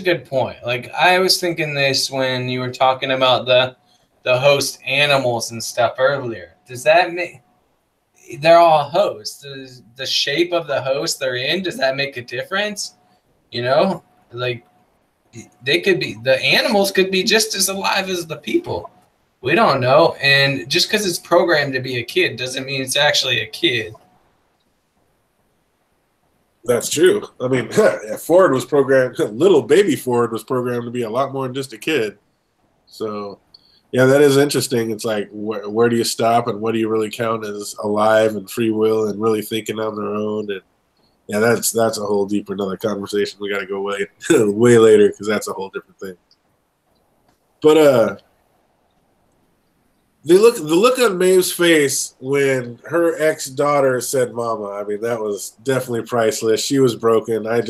good point. I was thinking this when you were talking about the host animals and stuff earlier. Does that make they're all hosts? Does the shape of the host they're in, does that make a difference? They could be, the animals could be just as alive as the people. We don't know. And just because it's programmed to be a kid doesn't mean it's actually a kid. That's true. I mean, Ford was programmed, little baby Ford was programmed to be a lot more than just a kid. So, yeah, that is interesting. It's where do you stop and what do you really count as alive and free will and really thinking on their own? And yeah, that's a whole deeper another conversation. We got to go way later because that's a whole different thing. But the look on Maeve's face when her ex-daughter said "Mama," I mean, that was definitely priceless. She was broken. I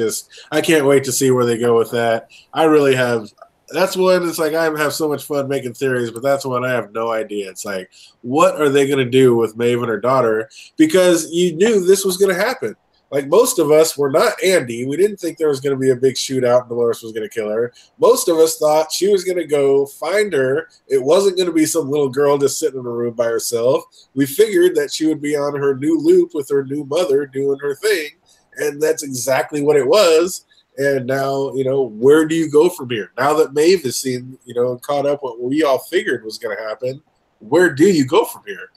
can't wait to see where they go with that. I really have That's one. It's like I have so much fun making theories, but that's one I have no idea. It's like, what are they going to do with Maeve and her daughter? Because you knew this was going to happen. Like most of us were not Andy. We didn't think there was going to be a big shootout and Dolores was going to kill her. Most of us thought she was going to go find her. It wasn't going to be some little girl just sitting in a room by herself. We figured that she would be on her new loop with her new mother doing her thing. And that's exactly what it was. And now, where do you go from here? Now that Maeve has seen, and caught up what we all figured was going to happen, where do you go from here?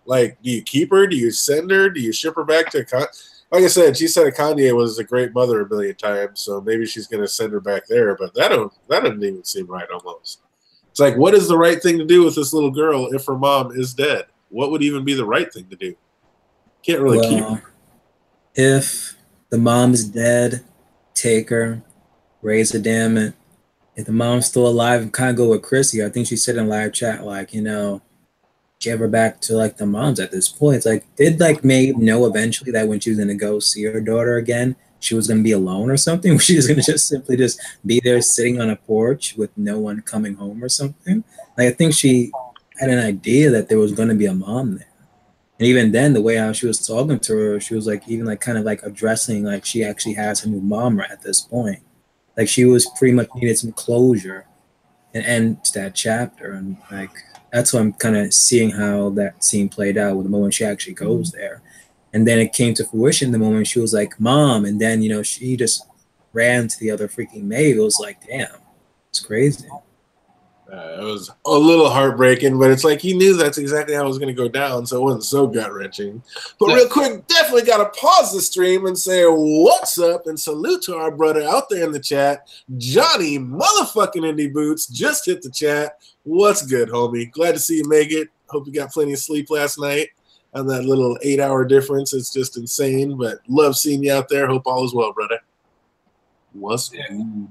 Like, do you keep her? Do you send her? Do you ship her back to like I said, she said Kanye was a great mother a million times, so maybe she's going to send her back there. But that doesn't even seem right almost. It's like, what is the right thing to do with this little girl if her mom is dead? What would even be the right thing to do? Can't really keep her. If the mom's dead, take her, raise her, damn it. If the mom's still alive, kind of go with Chrissy. I think she said in live chat, like, give her back to like the moms at this point. It's like, did like Maeve know eventually that when she was gonna go see her daughter again, she was gonna be alone or something? Or she was gonna just simply just be there sitting on a porch with no one coming home or something? Like I think she had an idea that there was gonna be a mom there. And even then, the way how she was talking to her, she was like even like kind of like addressing like she actually has a new mom right at this point. Like she was pretty much needed some closure and end to that chapter. And like that's what I'm kind of seeing how that scene played out with the moment she actually goes there. And then it came to fruition the moment she was like, Mom, and then she just ran to the other freaking Maeve. It was like, damn, it's crazy. It was a little heartbreaking, but it's like he knew that's exactly how it was going to go down, so it wasn't so gut-wrenching. But real quick, definitely got to pause the stream and say what's up and salute to our brother out there in the chat. Johnny motherfucking Indie Boots just hit the chat. What's good, homie? Glad to see you make it. Hope you got plenty of sleep last night on that little 8-hour difference. It's just insane, but love seeing you out there. Hope all is well, brother. What's good?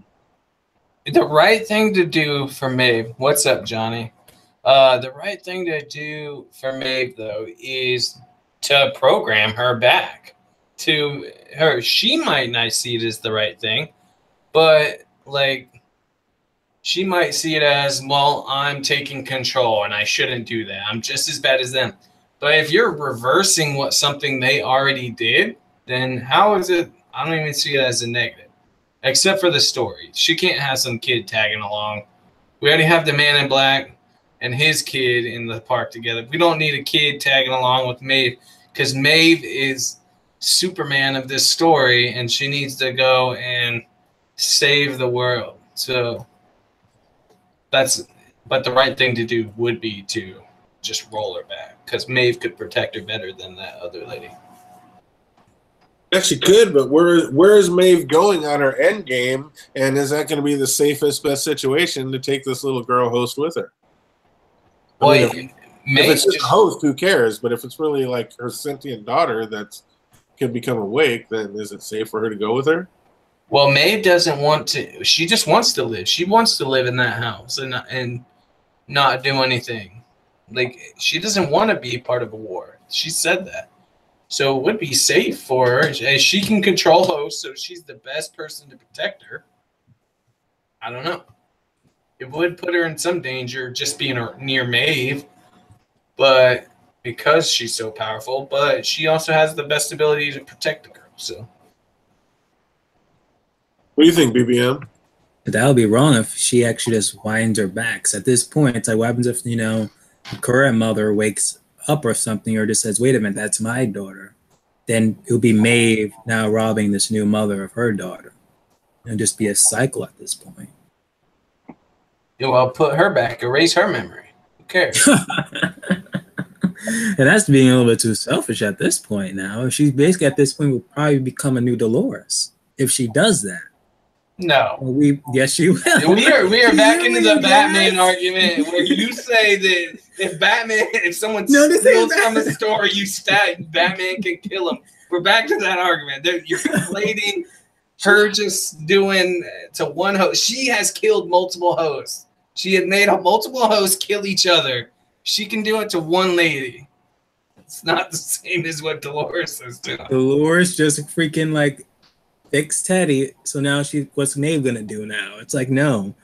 The right thing to do for Maeve, what's up, Johnny? The right thing to do for Maeve, though, is to program her back to her. She might not see it as the right thing, but, like, she might see it as, well, I'm taking control, and I shouldn't do that. I'm just as bad as them. But if you're reversing something they already did, then how is it? I don't even see it as a negative. Except for the story. She can't have some kid tagging along. We already have the man in black and his kid in the park together. We don't need a kid tagging along with Maeve because Maeve is Superman of this story and she needs to go and save the world. So but the right thing to do would be to just roll her back because Maeve could protect her better than that other lady. Actually could, but where is Maeve going on her end game? And is that going to be the safest, best situation to take this little girl host with her? Well, if it's just a host, who cares? But if it's really like her sentient daughter that can become awake, then is it safe for her to go with her? Well, Maeve doesn't want to. She just wants to live. She wants to live in that house and not do anything. Like she doesn't want to be part of a war. She said that. So it would be safe for her. She can control hosts, so she's the best person to protect her. I don't know. It would put her in some danger just being near Maeve, but because she's so powerful, but she also has the best ability to protect the girl. So, what do you think, BBM? That would be wrong if she actually just winds her back. So at this point, it's like, what happens if, the current mother wakes up or something or just says, wait a minute, that's my daughter? Then it would be Maeve now robbing this new mother of her daughter. It'll just be a cycle at this point. Yeah, well, put her back, erase her memory. Who cares? And that's being a little bit too selfish at this point now. She's basically at this point will probably become a new Dolores if she does that. No. Yes, she will. We are back into the Batman argument where you say that if someone steals from a store, Batman can kill him. We're back to that argument. You're conflating her just doing to one host. She has killed multiple hosts. She had made multiple hosts kill each other. She can do it to one lady. It's not the same as what Dolores is doing. Dolores just freaking like fixed Teddy. So now what's Maeve gonna do now? It's like no.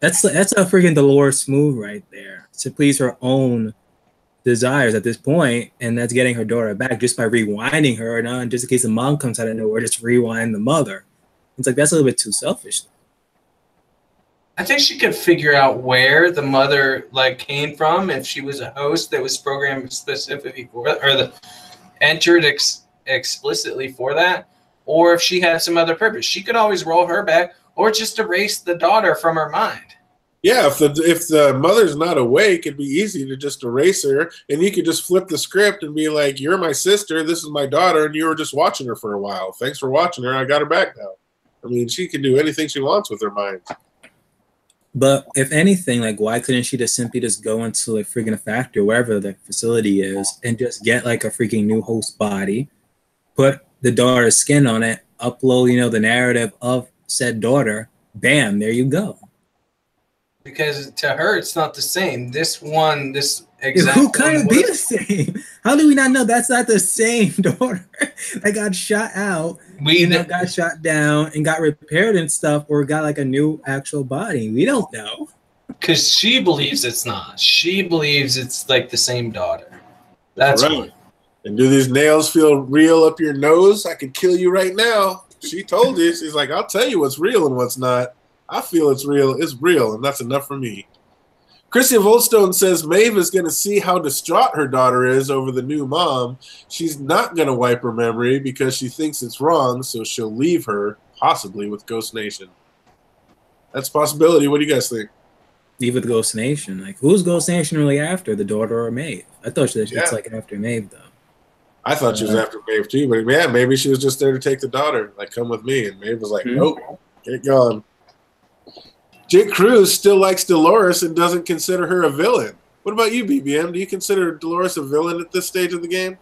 That's a freaking Dolores move right there to please her own desires at this point, and that's getting her daughter back just by rewinding her, and just in case the mom comes out of nowhere, just rewind the mother. It's like that's a little bit too selfish. I think she could figure out where the mother like came from if she was a host that was programmed specifically for it, or the entered explicitly for that, or if she had some other purpose. She could always roll her back or just erase the daughter from her mind. Yeah, if the mother's not awake, it'd be easy to just erase her, and you could just flip the script and be like, "You're my sister, this is my daughter, and you were just watching her for a while. Thanks for watching her. I got her back now." I mean, she can do anything she wants with her mind. But if anything, like, why couldn't she just simply just go into like freaking a factory, wherever the facility is, and just get like a freaking new host body, put the daughter's skin on it, upload, the narrative of said daughter, bam, there you go. Because to her, it's not the same. This exact Who couldn't be the same? How do we not know that's not the same daughter that got shot out, got shot down and got repaired and stuff, or got like a new actual body? We don't know. Because she believes it's not. She believes it's like the same daughter. That's right. One. And do these nails feel real up your nose? I could kill you right now. She told you. She's like, I'll tell you what's real and what's not. I feel it's real. It's real, and that's enough for me. Christian Volstone says Maeve is going to see how distraught her daughter is over the new mom. She's not going to wipe her memory because she thinks it's wrong, so she'll leave her, possibly with Ghost Nation. That's a possibility. What do you guys think? Leave with Ghost Nation. Like, who's Ghost Nation really after, the daughter or Maeve? I thought it's like after Maeve, though. I thought she was after Maeve, too. But, yeah, maybe she was just there to take the daughter. Like, come with me. And Maeve was like, nope, get going. Jake Cruz still likes Dolores and doesn't consider her a villain. What about you, BBM? Do you consider Dolores a villain at this stage of the game?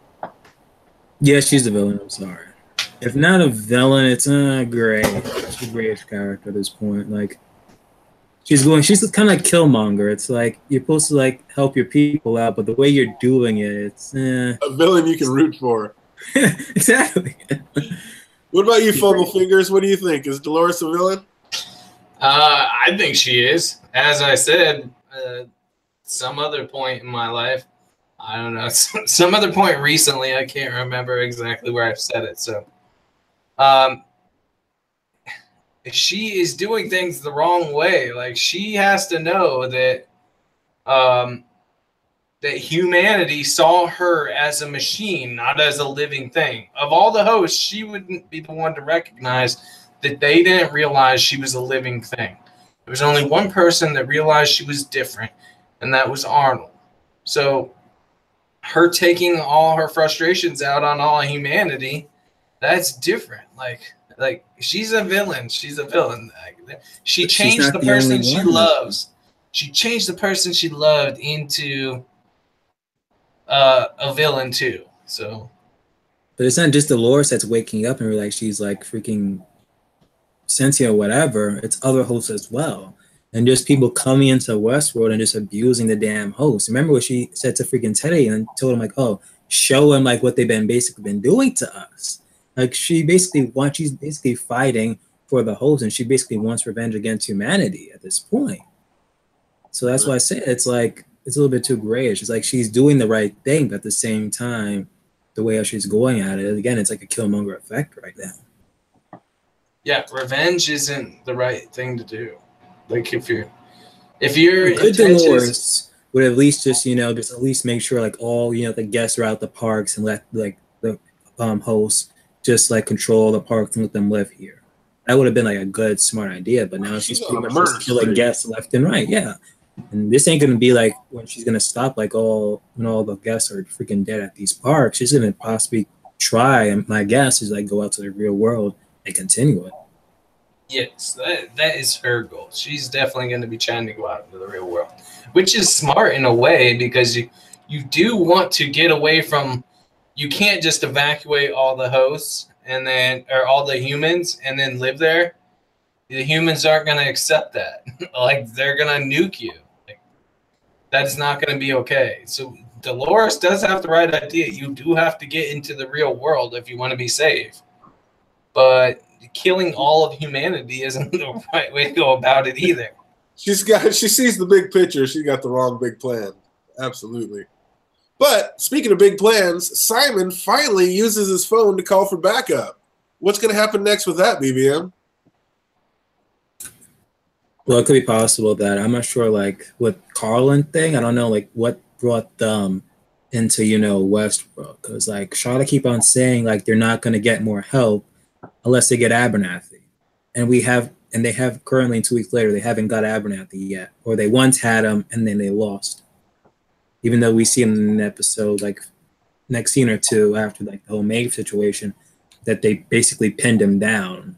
Yeah, she's a villain. I'm sorry. If not a villain, it's gray. She's a grayish character at this point. Like, she's kind of like Killmonger. It's like you're supposed to like help your people out, but the way you're doing it, it's a villain you can root for. Exactly. What about you, Fumble Fingers? What do you think? Is Dolores a villain? I think she is. As I said, some other point in my life, I don't know, some other point recently, I can't remember exactly where I've said it. So, she is doing things the wrong way. Like, she has to know that, that humanity saw her as a machine, not as a living thing. Of all the hosts, she wouldn't be the one to recognize that they didn't realize she was a living thing. There was only one person that realized she was different, and that was Arnold. So her taking all her frustrations out on all humanity, that's different. Like she's a villain. She's a villain. She changed the person she loves. She changed the person she loved into a villain too. So, but it's not just Dolores that's waking up and realize she's like freaking sentient or whatever. It's other hosts as well, and just people coming into Westworld and just abusing the damn host. Remember what she said to freaking Teddy and told him like, "Oh, show him like what they've basically been doing to us." Like she's basically fighting for the host, and she basically wants revenge against humanity at this point. So that's why I say it's like it's a little bit too grayish. It's like she's doing the right thing, but at the same time, the way she's going at it, again, it's like a Killmonger effect right now. Yeah, revenge isn't the right thing to do. Like if you're good Dolores would at least just at least make sure like all the guests are out the parks and let like the hosts just like control the parks and let them live here. That would have been like a good smart idea. But now she's pretty much just killing guests left and right. Yeah, and this ain't gonna be like when she's gonna stop like when all the guests are freaking dead at these parks. She's gonna possibly try, and my guess is like go out to the real world and continue it. Yes, that is her goal. She's definitely going to be trying to go out into the real world, which is smart in a way because you do want to get away from. You can't just evacuate all the hosts or all the humans and then live there. The humans aren't going to accept that. Like they're going to nuke you. Like, that is not going to be okay. So Dolores does have the right idea. You do have to get into the real world if you want to be safe, but killing all of humanity isn't the right way to go about it either. She sees the big picture. She got the wrong big plan. Absolutely. But speaking of big plans, Simon finally uses his phone to call for backup. What's going to happen next with that, BBM? Well, it could be possible that I'm not sure, like with Carlin thing. I don't know, like what brought them into Westworld, because like Charlotte keep on saying like they're not going to get more help unless they get Abernathy, and they have currently 2 weeks later they haven't got Abernathy yet, or they once had him and then they lost. Even though we see him in an episode like next scene or two after like the whole Maeve situation that they basically pinned him down,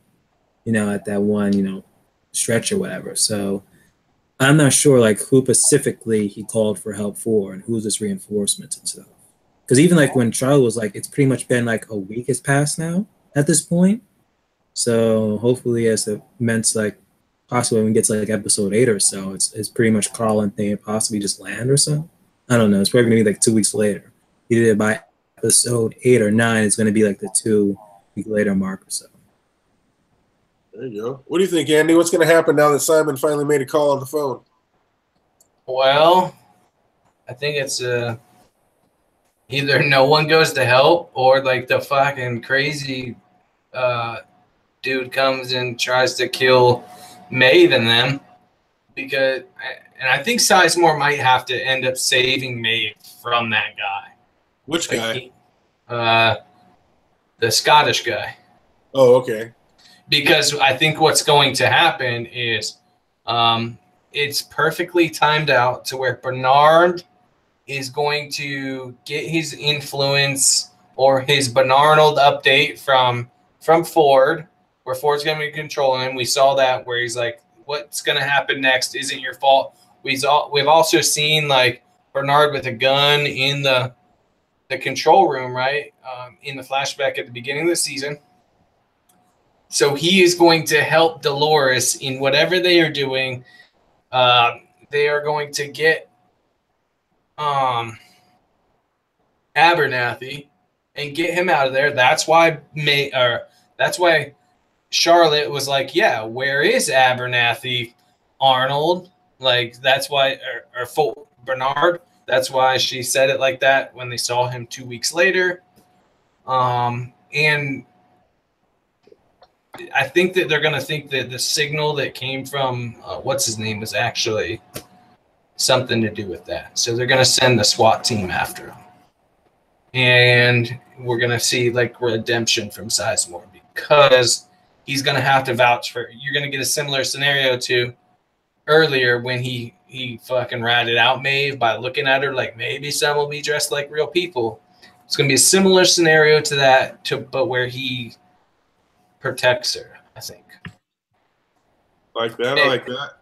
at that one stretch or whatever. So I'm not sure like who specifically he called for help for and who's this reinforcements and stuff. Because even like when Charlie was like, it's pretty much been like a week has passed now at this point. So hopefully as it meant like possibly when we get to like episode 8 or so, it's pretty much Carl and thing possibly just land or so. I don't know. It's probably gonna be like 2 weeks later. Either by episode 8 or 9, it's gonna be like the 2 week later mark or so. There you go. What do you think, Andy? What's going to happen now that Simon finally made a call on the phone? Well, I think it's either no one goes to help or like the fucking crazy dude comes and tries to kill Maeve and them. And I think Sizemore might have to end up saving Maeve from that guy. Which guy? The Scottish guy. Oh, okay. Because I think what's going to happen is it's perfectly timed out to where Bernard is going to get his influence or his Bernard update from Ford, where Ford's going to be controlling him. We saw that where he's like, what's going to happen next isn't your fault. We've also seen like Bernard with a gun in the control room, right? In the flashback at the beginning of the season. So he is going to help Dolores in whatever they are doing. They are going to get Abernathy and get him out of there. That's why Charlotte was like, "Yeah, where is Abernathy, Arnold?" Like that's why, or Bernard. That's why she said it like that when they saw him 2 weeks later. And I think that they're going to think that the signal that came from what's his name was actually something to do with that. So they're going to send the SWAT team after him. And we're going to see like redemption from Sizemore because he's going to have to vouch for. You're going to get a similar scenario to earlier when he fucking ratted out Maeve by looking at her like maybe some will be dressed like real people. It's going to be a similar scenario to that, but where he protects her, I think. Like that, I like that.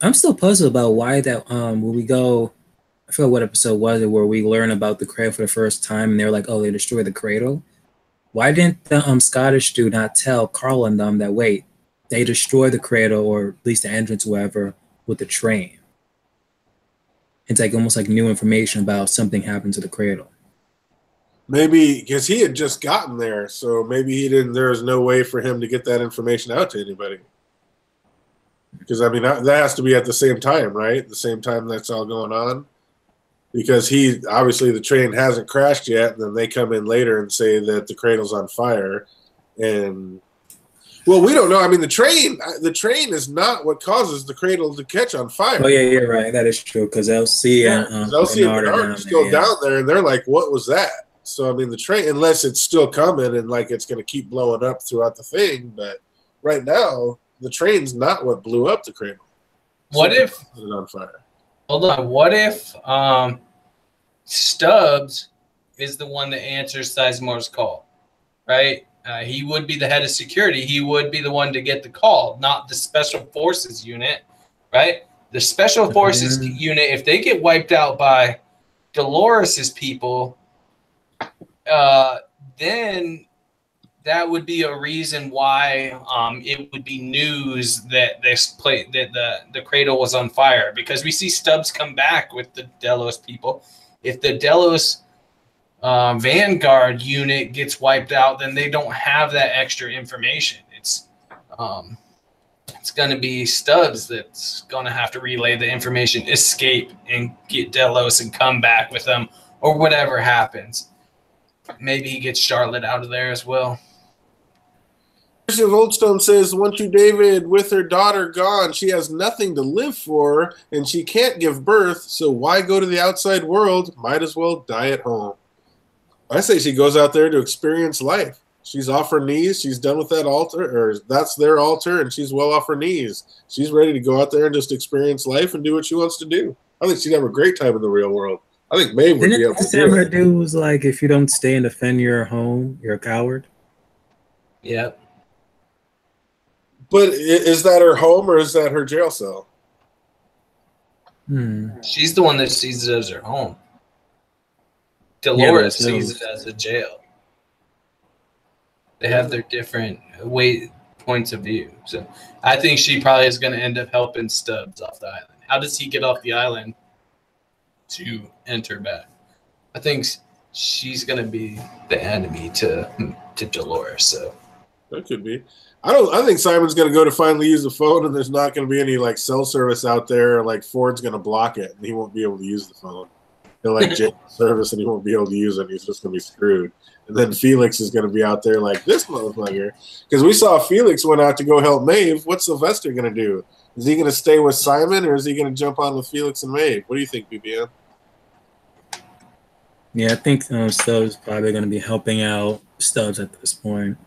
I'm still puzzled about why that when we go, I forgot what episode was it where we learn about the cradle for the first time and they're like, oh, they destroyed the cradle. Why didn't the Scottish dude not tell Carl and them that wait, they destroyed the cradle or at least the entrance, whatever, with the train? It's like almost like new information about something happened to the cradle. Maybe because he had just gotten there, so maybe he didn't. There was no way for him to get that information out to anybody. Because I mean, that has to be at the same time, right? The same time that's all going on. Because obviously the train hasn't crashed yet, and then they come in later and say that the cradle's on fire, and well, we don't know. I mean, the train is not what causes the cradle to catch on fire. Oh yeah, you're right. That is true. Because LC and Bernard just go down there, and they're like, "What was that?" So I mean, the train, unless it's still coming and like it's going to keep blowing up throughout the thing, but right now the train's not what blew up the cradle. What if put it on fire? Hold on. What if Stubbs is the one that answers Sizemore's call, right? He would be the head of security. He would be the one to get the call, not the Special Forces unit, right? The Special Forces unit, if they get wiped out by Dolores's people, then that would be a reason why it would be news that the cradle was on fire, because we see Stubbs come back with the Delos people. If the Delos Vanguard unit gets wiped out, then they don't have that extra information. It's it's going to be Stubbs that's going to have to relay the information, escape, and get Delos and come back with them, or whatever happens. Maybe he gets Charlotte out of there as well. Christian Oldstone says, "One to David, with her daughter gone, she has nothing to live for, and she can't give birth, so why go to the outside world? Might as well die at home." I say she goes out there to experience life. She's off her knees. She's done with that altar, or that's their altar, and she's well off her knees. She's ready to go out there and just experience life and do what she wants to do. I think she'd have a great time in the real world. I think Maeve would be able to do it. Dude was like, if you don't stay and defend your home, you're a coward. Yep. But is that her home or is that her jail cell? She's the one that sees it as her home. Dolores sees it as a jail. They have their different points of view. So I think she probably is going to end up helping Stubbs off the island. How does he get off the island to enter back? I think she's going to be the enemy to Dolores. So that could be. I think Simon's going to go to finally use the phone, and there's not going to be any like cell service out there. Like Ford's going to block it, and he won't be able to use the phone. He'll like jail service, and he won't be able to use it. He's just going to be screwed. And then Felix is going to be out there like this motherfucker. Because we saw Felix went out to go help Maeve. What's Sylvester going to do? Is he going to stay with Simon, or is he going to jump on with Felix and Maeve? What do you think, BBM? Yeah, I think Stubbs is probably going to be helping out Stubbs at this point.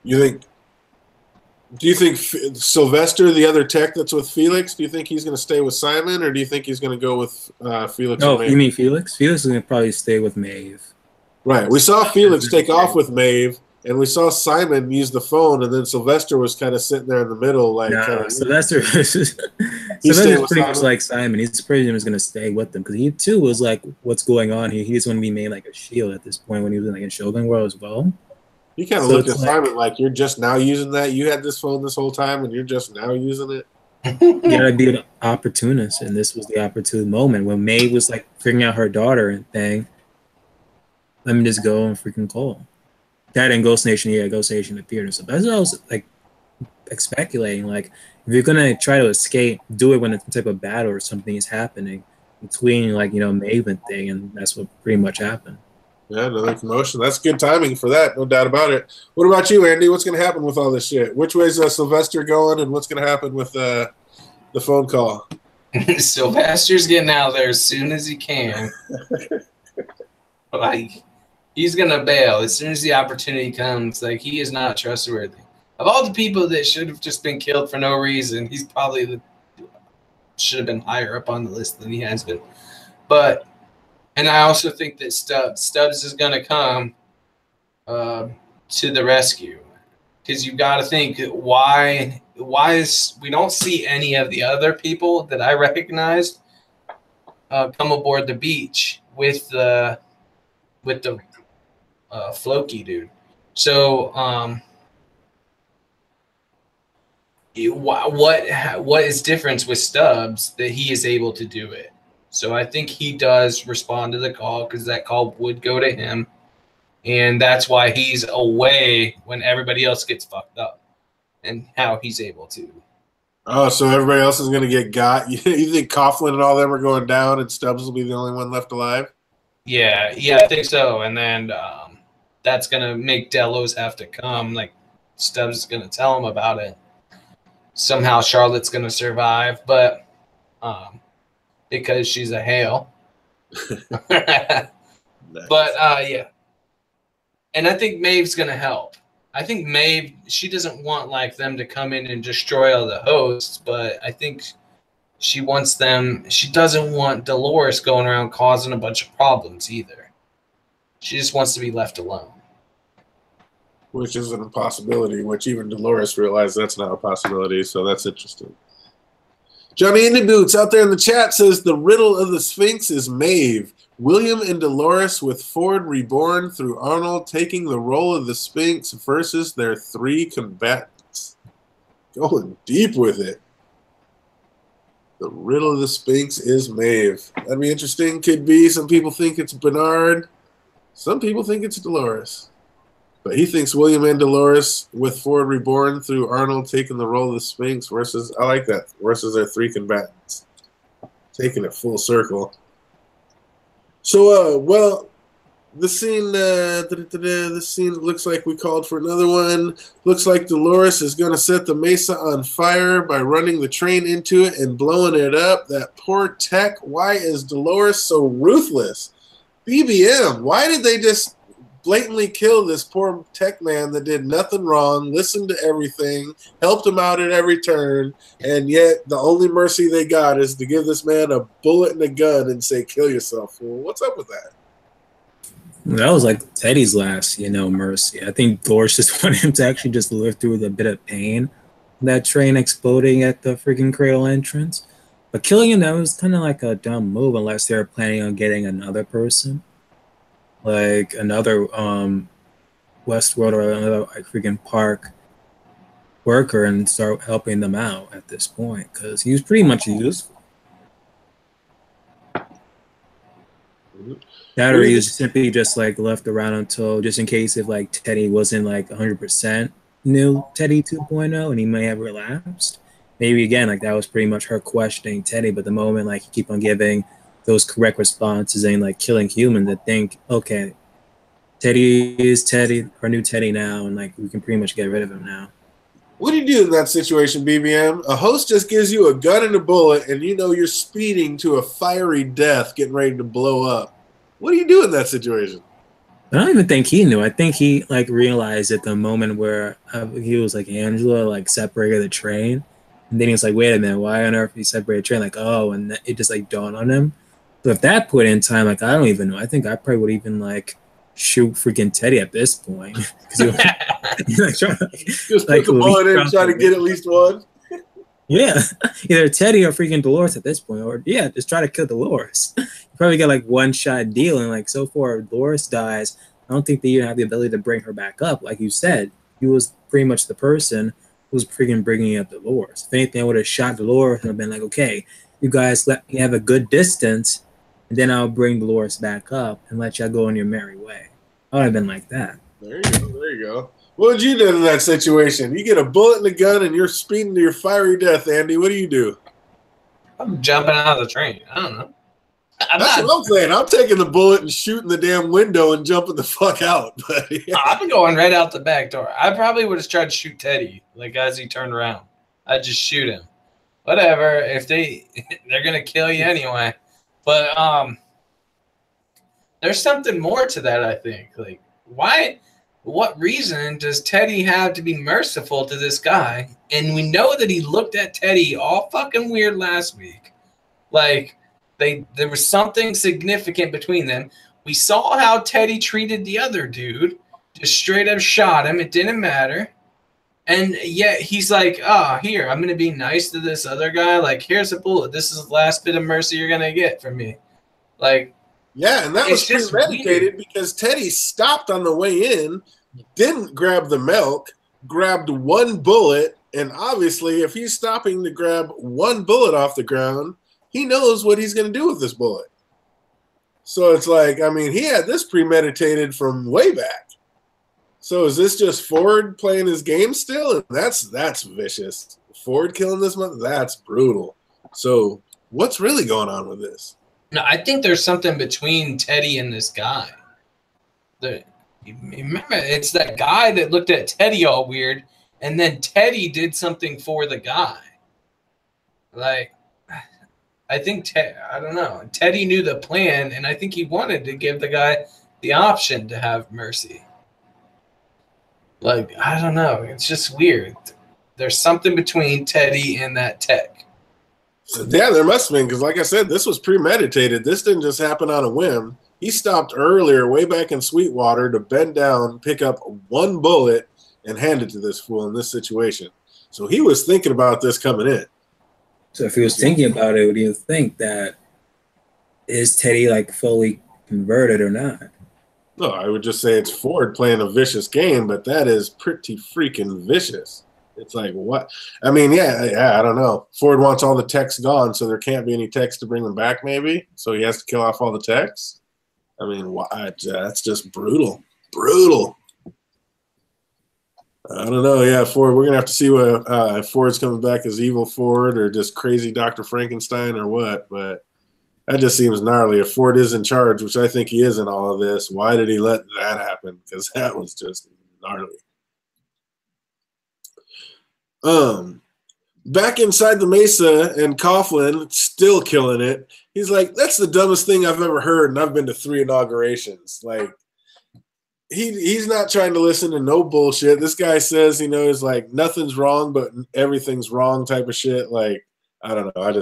Do you think Sylvester, the other tech that's with Felix, do you think he's going to stay with Simon, or do you think he's going to go with Felix? Oh, you mean Felix? Felix is going to probably stay with Maeve. Right. We saw Felix take off with Maeve, and we saw Simon use the phone, and then Sylvester was kind of sitting there in the middle. Like, Sylvester Sylvester's pretty much like Simon. He's pretty much going to stay with them because he, too, was like, what's going on here? He's going to be made like a shield at this point when he was like in Shogun World as well. You kind of looked at Simon like, you're just now using that? You had this phone this whole time, and you're just now using it? You gotta be an opportunist, and this was the opportune moment when Maeve was like figuring out her daughter and thing. Let me just go and freaking call. That and Ghost Nation, Ghost Nation in the theater. So that's what I was like speculating. Like, if you're gonna try to escape, do it when a type of battle or something is happening between, like, Maeve and thing, and that's what pretty much happened. Yeah, another promotion. That's good timing for that, no doubt about it. What about you, Andy? What's going to happen with all this shit? Which way's Sylvester going, and what's going to happen with the phone call? Sylvester's getting out there as soon as he can. Like, he's going to bail as soon as the opportunity comes. Like, he is not trustworthy. Of all the people that should have just been killed for no reason, he's probably should have been higher up on the list than he has been. And I also think that Stubbs is going to come to the rescue, because you've got to think why is we don't see any of the other people that I recognized come aboard the beach with the Floki dude. So what is different with Stubbs that he is able to do it? So I think he does respond to the call, because that call would go to him. And that's why he's away when everybody else gets fucked up, and how he's able to. Oh, so everybody else is going to get got? You think Coughlin and all them are going down, and Stubbs will be the only one left alive? Yeah, I think so. And then that's going to make Delos have to come. Like, Stubbs is going to tell him about it. Somehow Charlotte's going to survive, but because she's a Hale. Nice. But, yeah. And I think Maeve's going to help. I think Maeve, she doesn't want, like, them to come in and destroy all the hosts, but I think she wants them. She doesn't want Dolores going around causing a bunch of problems either. She just wants to be left alone. Which is an impossibility, which even Dolores realized that's not a possibility, so that's interesting. Johnny Indy Boots out there in the chat says the riddle of the Sphinx is Maeve. William and Dolores with Ford reborn through Arnold taking the role of the Sphinx versus their three combatants. Going deep with it. The riddle of the Sphinx is Maeve. That'd be interesting. Could be. Some people think it's Bernard. Some people think it's Dolores. But he thinks William and Dolores with Ford Reborn through Arnold taking the role of the Sphinx versus, I like that, versus their three combatants. Taking it full circle. So, well, the scene looks like we called for another one. Looks like Dolores is going to set the mesa on fire by running the train into it and blowing it up. That poor tech. Why is Dolores so ruthless? BBM, why did they just blatantly kill this poor tech man that did nothing wrong, listened to everything, helped him out at every turn, and yet the only mercy they got is to give this man a bullet and a gun and say, kill yourself. Well, what's up with that? That was like Teddy's last, mercy. I think Dolores just wanted him to actually just live through the bit of pain, that train exploding at the freaking cradle entrance. But killing him, that was kind of like a dumb move unless they were planning on getting another person. Like another Westworld or another freaking park worker and start helping them out at this point because he was pretty much useful. That or he was simply just like left around until just in case if like Teddy wasn't like 100% new Teddy 2.0 and he may have relapsed. Maybe again, like that was pretty much her questioning Teddy, but the moment like he keep on giving those correct responses and like killing humans, I think, okay, Teddy is Teddy, our new Teddy now, and like we can pretty much get rid of him now. What do you do in that situation, BBM? A host just gives you a gun and a bullet, and you know you're speeding to a fiery death, getting ready to blow up. What do you do in that situation? I don't even think he knew. I think he like realized at the moment where he was like Angela like separated the train, and then he was like, "Wait a minute, why on earth he separated the train?" Like, oh, and it just like dawned on him. So at that point in time, like I don't even know. I think I probably would even like shoot freaking Teddy at this point because like, just put the bullet in and try to get at least one. Yeah, either Teddy or freaking Dolores at this point, or yeah, just try to kill Dolores. You probably get like one shot deal, and like so far Dolores dies. I don't think they even have the ability to bring her back up. Like you said, he was pretty much the person who was freaking bringing up Dolores. If anything, I would have shot Dolores and have been like, okay, you guys let me have a good distance, and then I'll bring Dolores back up and let y'all go on your merry way. I would have been like that. There you go. There you go. What would you do in that situation? You get a bullet and a gun and you're speeding to your fiery death, Andy. What do you do? I'm jumping out of the train. I don't know. That's what I'm saying. I'm taking the bullet and shooting the damn window and jumping the fuck out. But yeah. I've been going right out the back door. I probably would have tried to shoot Teddy, like as he turned around. I'd just shoot him. Whatever. If they're gonna kill you anyway. But there's something more to that, I think. Like, why? What reason does Teddy have to be merciful to this guy? And we know that he looked at Teddy all fucking weird last week. Like, there was something significant between them. We saw how Teddy treated the other dude. Just straight up shot him. It didn't matter. And yet he's like, oh, here, I'm going to be nice to this other guy. Like, here's a bullet. This is the last bit of mercy you're going to get from me. Like, yeah, and that was premeditated because Teddy stopped on the way in, didn't grab the milk, grabbed one bullet, and obviously if he's stopping to grab one bullet off the ground, he knows what he's going to do with this bullet. So it's like, I mean, he had this premeditated from way back. So is this just Ford playing his game still? And that's vicious. Ford killing this month, that's brutal. So what's really going on with this? No, I think there's something between Teddy and this guy. Remember, it's that guy that looked at Teddy all weird, and then Teddy did something for the guy. Like, I think, I don't know. Teddy knew the plan, and I think he wanted to give the guy the option to have mercy. Like, I don't know. It's just weird. There's something between Teddy and that tech. Yeah, there must have been, because like I said, this was premeditated. This didn't just happen on a whim. He stopped earlier, way back in Sweetwater, to bend down, pick up one bullet, and hand it to this fool in this situation. So he was thinking about this coming in. So if he was thinking about it, would you think that is Teddy like fully converted or not? No, I would just say it's Ford playing a vicious game, but that is pretty freaking vicious. It's like, what? I mean, yeah, I don't know. Ford wants all the techs gone, so there can't be any techs to bring them back, maybe. So he has to kill off all the techs. I mean, that's just brutal. Brutal. I don't know. Yeah, Ford. We're gonna have to see what if Ford's coming back as evil Ford or just crazy Dr. Frankenstein or what. But that just seems gnarly. If Ford is in charge, which I think he is in all of this, why did he let that happen? Because that was just gnarly. Back inside the Mesa, and Coughlin still killing it. He's like, "That's the dumbest thing I've ever heard," and I've been to 3 inaugurations. Like, he's not trying to listen to no bullshit. This guy says, is like nothing's wrong, but everything's wrong type of shit. Like, I don't know. I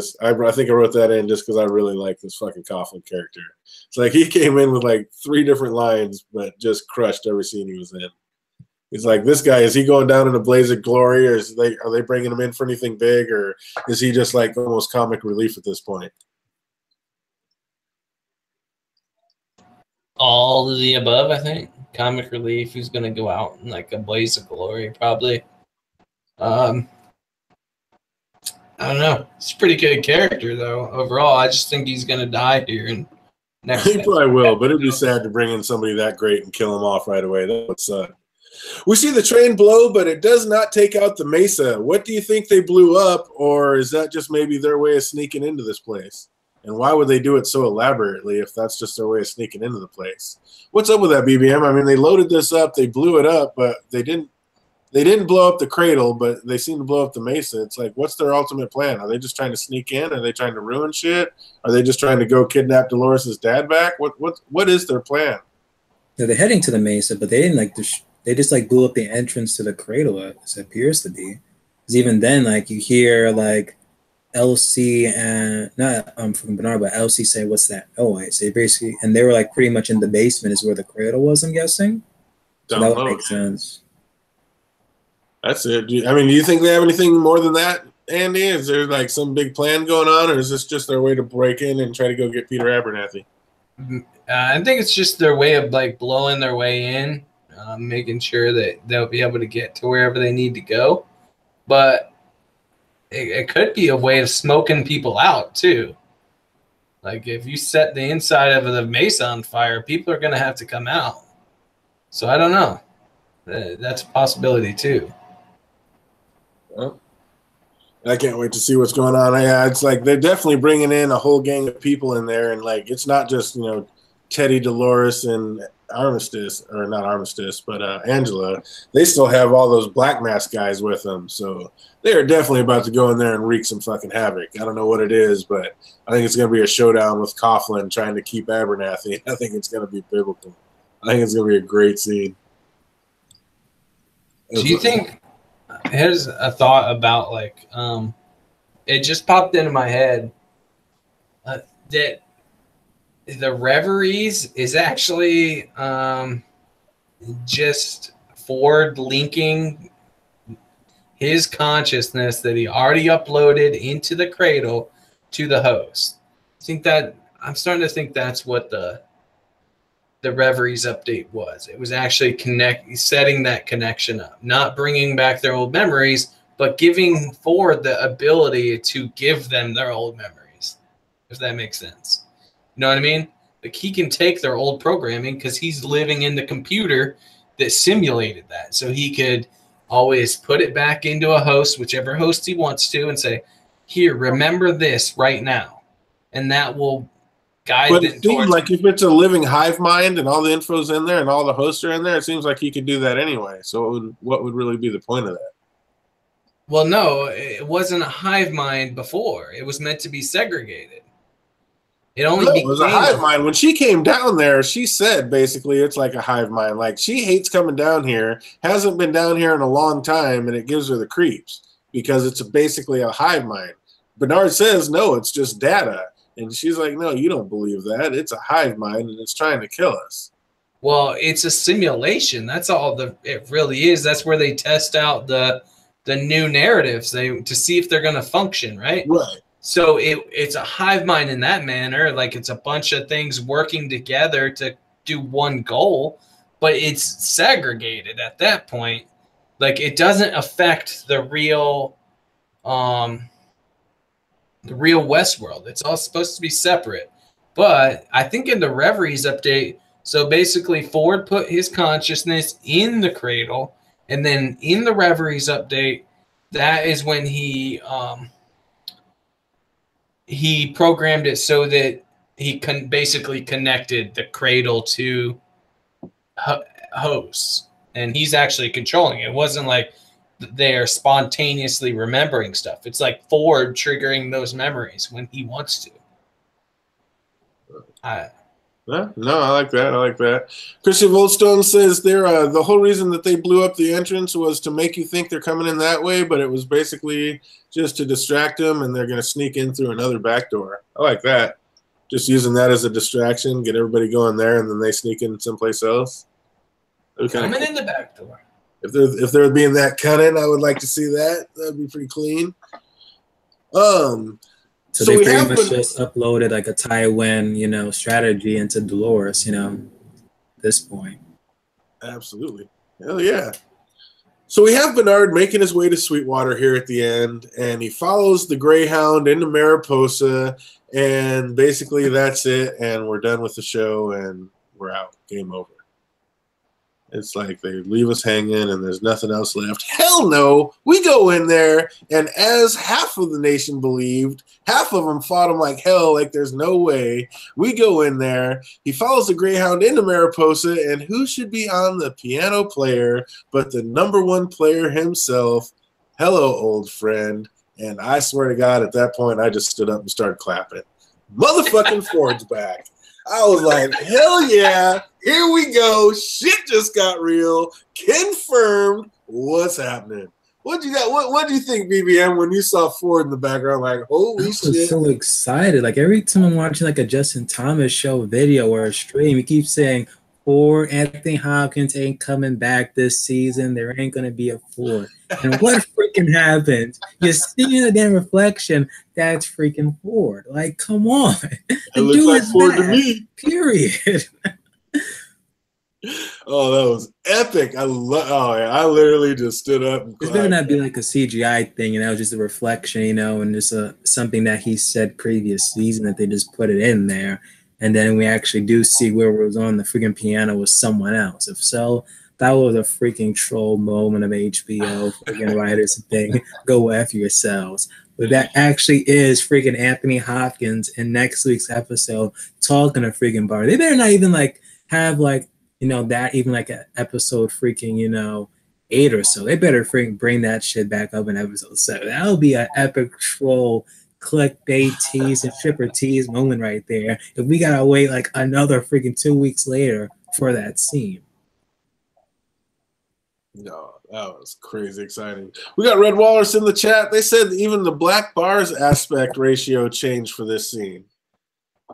think I wrote that in just because I really like this fucking Coughlin character. It's like he came in with like 3 different lines, but just crushed every scene he was in. He's like, this guy, is he going down in a blaze of glory, or are they bringing him in for anything big, or is he just like almost comic relief at this point? All of the above, I think. Comic relief. He's going to go out in like a blaze of glory, probably. I don't know. He's a pretty good character, though. Overall, I just think he's going to die here. And he probably will, but it'd be sad to bring in somebody that great and kill him off right away. That would suck. We see the train blow, but it does not take out the Mesa. What do you think they blew up, or is that just maybe their way of sneaking into this place? And why would they do it so elaborately if that's just their way of sneaking into the place? What's up with that, BBM? I mean, they loaded this up, they blew it up, but they didn't blow up the cradle, but they seem to blow up the Mesa. It's like, what's their ultimate plan? Are they just trying to sneak in? Are they trying to ruin shit? Are they just trying to go kidnap Dolores' dad back? What is their plan? Yeah, they're heading to the Mesa, but they didn't they just like blew up the entrance to the cradle, as it appears to be. Because even then, like you hear like Elsie and not from Bernard, but Elsie say, "What's that noise?" They basically, and they were like pretty much in the basement is where the cradle was. I'm guessing. So that would make sense. That's it. Do you think they have anything more than that, Andy? Is there like some big plan going on, or is this just their way to break in and try to go get Peter Abernathy? I think it's just their way of like blowing their way in. Making sure that they'll be able to get to wherever they need to go. But it could be a way of smoking people out, too. Like, if you set the inside of the Mesa on fire, people are going to have to come out. So, I don't know. That's a possibility, too. Well, I can't wait to see what's going on. Yeah, it's like they're definitely bringing in a whole gang of people in there. And, like, it's not just, Teddy, Dolores, and Angela. They still have all those Black Mask guys with them, so they are definitely about to go in there and wreak some fucking havoc. I don't know what it is, but I think it's going to be a showdown with Coughlin trying to keep Abernathy. I think it's going to be biblical. I think it's going to be a great scene. Do you think? Here's a thought about like, it just popped into my head that the reveries is actually just Ford linking his consciousness that he already uploaded into the cradle to the host. I'm starting to think that's what the reveries update was. It was actually setting that connection up, not bringing back their old memories, but giving Ford the ability to give them their old memories, if that makes sense. You know what I mean? Like he can take their old programming because he's living in the computer that simulated that. So he could always put it back into a host, whichever host he wants to, and say, here, remember this right now. And that will guide them. But it seems like if it's a living hive mind and all the info's in there and all the hosts are in there, it seems like he could do that anyway. So what would really be the point of that? Well, no, it wasn't a hive mind before. It was meant to be segregated. It was a hive mind. When she came down there, she said basically it's like a hive mind. Like she hates coming down here, hasn't been down here in a long time, and it gives her the creeps because it's basically a hive mind. Bernard says, no, it's just data. And she's like, no, you don't believe that. It's a hive mind, and it's trying to kill us. Well, it's a simulation. That's all it really is. That's where they test out the new narratives to see if they're going to function, right? Right. So it's a hive mind in that manner. Like it's a bunch of things working together to do one goal, but it's segregated at that point. Like it doesn't affect the real Westworld. It's all supposed to be separate. But I think in the Reveries update, so basically Ford put his consciousness in the cradle And then in the Reveries update, that is when he programmed it so that he basically connected the cradle to hosts, and he's actually controlling it. It wasn't like they're spontaneously remembering stuff. It's like Ford triggering those memories when he wants to. Yeah, no, I like that. I like that. Christian Goldstone says the whole reason that they blew up the entrance was to make you think they're coming in that way, but it was basically just to distract them, and they're going to sneak in through another back door. I like that. Just using that as a distraction, get everybody going there, and then they sneak in someplace else. Coming in the back door. If they're being that cunning, I would like to see that. That'd be pretty clean. So they pretty much just uploaded like a Tywin, strategy into Dolores, at this point. Absolutely. Hell yeah. So we have Bernard making his way to Sweetwater here at the end, and he follows the Greyhound into Mariposa, and basically that's it, and we're done with the show, and we're out. Game over. It's like they leave us hanging and there's nothing else left. Hell no. We go in there, and as half of the nation believed, half of them fought him like hell, like there's no way. We go in there. He follows the Greyhound into Mariposa, and who should be on the piano player but the #1 player himself? Hello, old friend. And I swear to God, at that point, I just stood up and started clapping. Motherfucking Ford's back. I was like, hell yeah, here we go. Shit just got real. Confirmed. What's happening? What you got? What do you think, BBM, when you saw Ford in the background? Like, holy shit. I was so excited. Like every time I'm watching like a Justin Thomas show video or a stream, he keeps saying, Ford, Anthony Hopkins ain't coming back this season. There ain't gonna be a Ford. And what freaking happened? You see the damn reflection. That's freaking Ford. Like, come on. It looks like Ford to me. Period. Oh, that was epic. I literally just stood up and cried. It better not be like a CGI thing, that was just a reflection, and just something that he said previous season that they just put it in there. And then we actually do see where it was on the freaking piano with someone else. If so, that was a freaking troll moment of HBO freaking writers thing. Go F yourselves. But that actually is freaking Anthony Hopkins in next week's episode talking to freaking Bar. They better not even have that even like an episode freaking 8 or so. They better freaking bring that shit back up in episode 7. That would be an epic troll clickbait tease and stripper tease moment right there. If we gotta wait like another freaking 2 weeks later for that scene. No, that was crazy exciting. We got Red Wallace in the chat. They said even the black bars aspect ratio changed for this scene.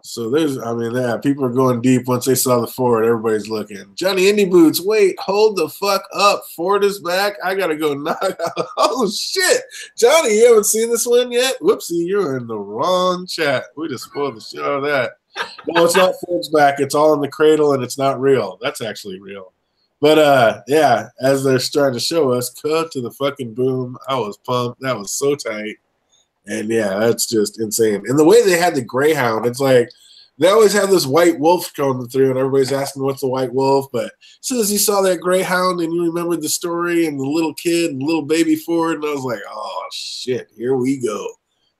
So people are going deep once they saw the Ford. Everybody's looking. Johnny Indie Boots, wait, hold the fuck up. Ford is back. I gotta go knock out. Oh shit. Johnny, you haven't seen this one yet? Whoopsie, you're in the wrong chat. We just spoiled the shit out of that. No, it's not Ford's back. It's all in the cradle and it's not real. That's actually real. But yeah, as they're starting to show us, cut to the fucking boom. I was pumped. That was so tight. And yeah, that's just insane. And the way they had the Greyhound, it's like they always have this white wolf coming through, and everybody's asking what's the white wolf. But as soon as you saw that Greyhound and you remembered the story and the little kid and little baby Ford, and I was like, oh shit, here we go.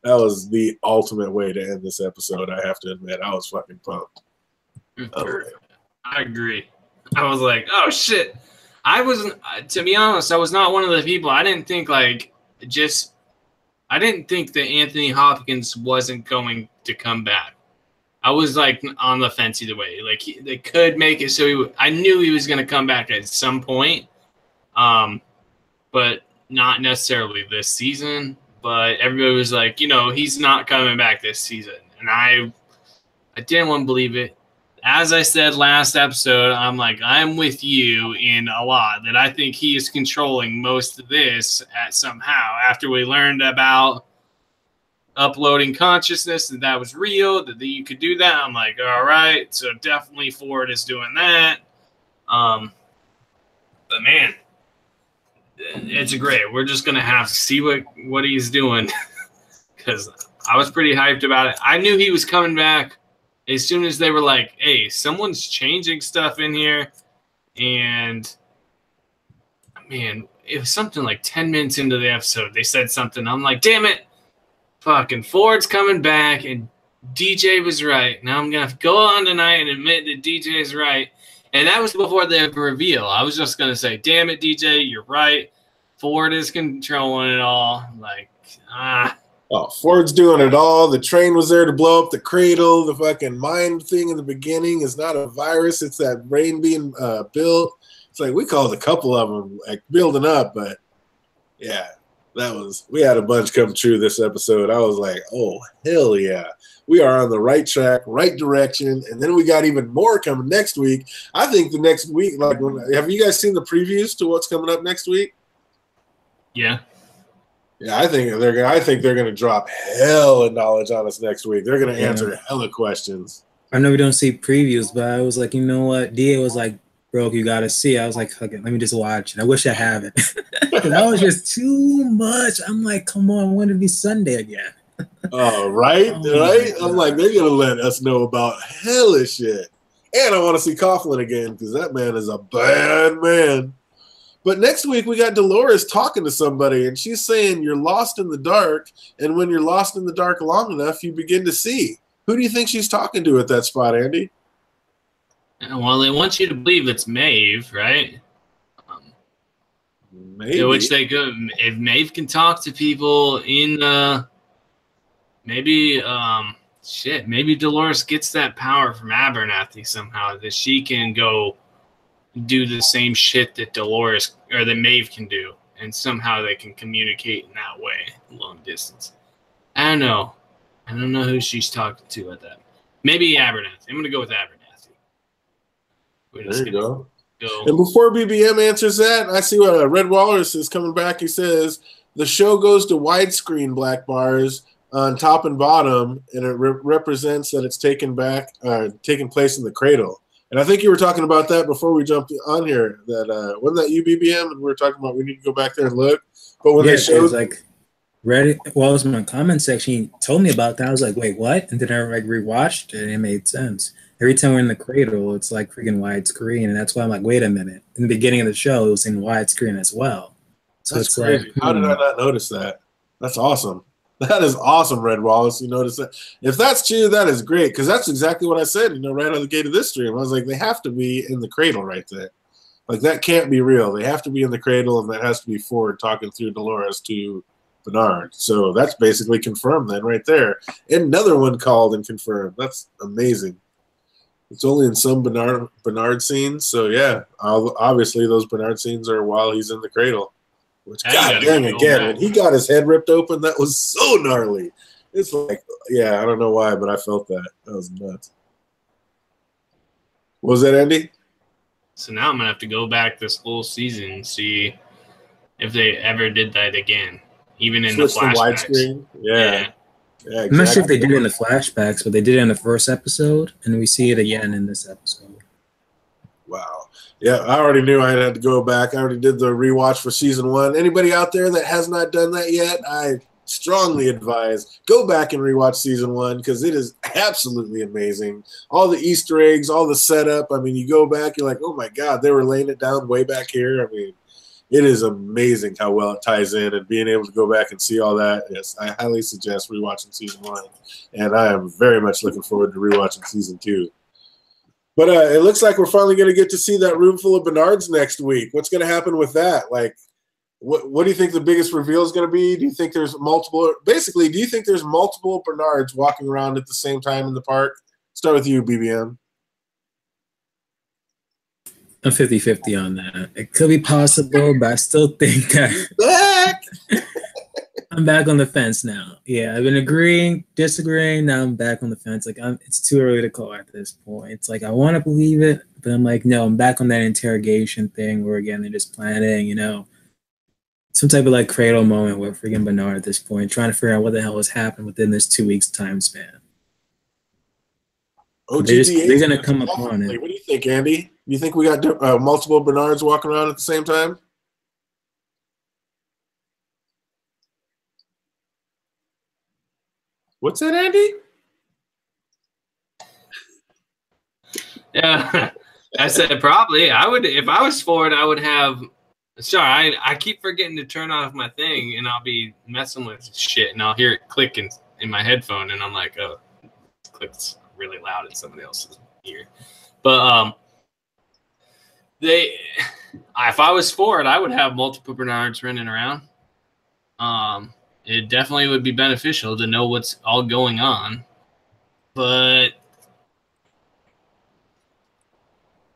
That was the ultimate way to end this episode, I have to admit. I was fucking pumped. I agree. I was like, oh shit. To be honest, I was not one of the people. I didn't think that Anthony Hopkins wasn't going to come back. I was like on the fence either way. Like they could make it so I knew he was going to come back at some point, but not necessarily this season. But everybody was like, he's not coming back this season, and I didn't want to believe it. As I said last episode, I'm like, I'm with you in a lot that I think he is controlling most of this somehow. After we learned about uploading consciousness, that was real, that you could do that, I'm like, all right, so definitely Ford is doing that. But man, it's great. We're just going to have to see what he's doing because I was pretty hyped about it. I knew he was coming back. As soon as they were like, hey, someone's changing stuff in here, and man, it was something like 10 minutes into the episode. They said something. I'm like, damn it. Fucking Ford's coming back, and DJ was right. Now I'm going to go on tonight and admit that DJ is right. And that was before the reveal. I was just going to say, damn it, DJ, you're right. Ford is controlling it all. Like, Oh, Ford's doing it all. The train was there to blow up the cradle. The fucking mind thing in the beginning is not a virus. It's that brain being built. It's like we called a couple of them like building up, but yeah, we had a bunch come true this episode. I was like, oh, hell yeah. We are on the right track, right direction. And then we got even more coming next week. I think the next week, have you guys seen the previews to what's coming up next week? Yeah. Yeah, I think they're gonna drop hell of knowledge on us next week. They're gonna answer hella questions. I know we don't see previews, but I was like, you know what? DA was like, bro, you gotta see. I was like, okay, let me just watch it. I wish I haven't. That was just too much. I'm like, come on, I want it to be Sunday again. Oh, right? Right? I'm like, they're gonna let us know about hella shit. And I want to see Coughlin again because that man is a bad man. But next week we got Dolores talking to somebody, and she's saying you're lost in the dark, and when you're lost in the dark long enough, you begin to see. Who do you think she's talking to at that spot, Andy? Well, they want you to believe it's Maeve, right? Maybe. Which they could. If Maeve can talk to people in maybe Dolores gets that power from Abernathy somehow, that she can go do the same shit that Dolores or that Maeve can do, and somehow they can communicate in that way, long distance. I don't know who she's talking to at that. Maybe Abernathy. I'm gonna go with Abernathy. There you go. And before BBM answers that, I see what Red Walrus is coming back. He says the show goes to widescreen black bars on top and bottom, and it represents that it's taking place in the cradle. And I think you were talking about that before we jumped on here. That wasn't that you, BBM? And we were talking about we need to go back there and look. But when they showed, it was like Reddit. Well, it was in my comment section. He told me about that. I was like, wait, what? And then I rewatched it, and it made sense. Every time we're in the cradle, it's like freaking widescreen, and that's why I'm like, wait a minute. In the beginning of the show, it was in widescreen as well. So that's it's crazy. like, how did I not notice that? That's awesome. That is awesome, Red Wallace. You notice that? If that's true, that is great, because that's exactly what I said, right out of the gate of this stream. I was like, they have to be in the cradle right there. Like, that can't be real. They have to be in the cradle, and that has to be Ford talking through Dolores to Bernard. So that's basically confirmed then right there. Another one called and confirmed. That's amazing. It's only in some Bernard scenes. So, yeah, obviously those Bernard scenes are while he's in the cradle. Which, god dang, again, when he got his head ripped open, that was so gnarly. It's like, yeah, I don't know why, but I felt that. That was nuts. What was that, Andy? So now I'm going to have to go back this whole season and see if they ever did that again, even in the flashbacks. Widescreen? Yeah, exactly. I'm not sure if they did it in the flashbacks, but they did it in the first episode, and we see it again in this episode. Wow. Yeah, I already knew I had to go back. I already did the rewatch for season 1. Anybody out there that has not done that yet, I strongly advise go back and rewatch season 1 because it is absolutely amazing. All the Easter eggs, all the setup. I mean, you go back, you're like, oh my God, they were laying it down way back here. I mean, it is amazing how well it ties in, and being able to go back and see all that. Yes, I highly suggest rewatching season 1, and I am very much looking forward to rewatching season 2. But it looks like we're finally going to get to see that room full of Bernards next week. What's going to happen with that? Like, what do you think the biggest reveal is going to be? Do you think there's multiple? Basically, do you think there's multiple Bernards walking around at the same time in the park? Start with you, BBM. I'm 50-50 on that. It could be possible, but I still think that I'm back on the fence now. Yeah, I've been agreeing, disagreeing. Now I'm back on the fence. Like, it's too early to call at this point. It's like I want to believe it, but I'm like, no, I'm back on that interrogation thing where, again, they're just planning, some type of like cradle moment with freaking Bernard at this point, trying to figure out what the hell has happened within this 2 weeks time span. They're going to come upon it. What do you think, Andy? Do you think we got multiple Bernards walking around at the same time? What's that, Andy? Yeah, I said probably. I would, if I was Ford, I would have Sorry, I keep forgetting to turn off my thing, and I'll be messing with shit, and I'll hear it click in my headphone, and I'm like, oh, it clicks really loud in somebody else's ear. But if I was for it, I would have multiple Bernards running around. It definitely would be beneficial to know what's all going on, but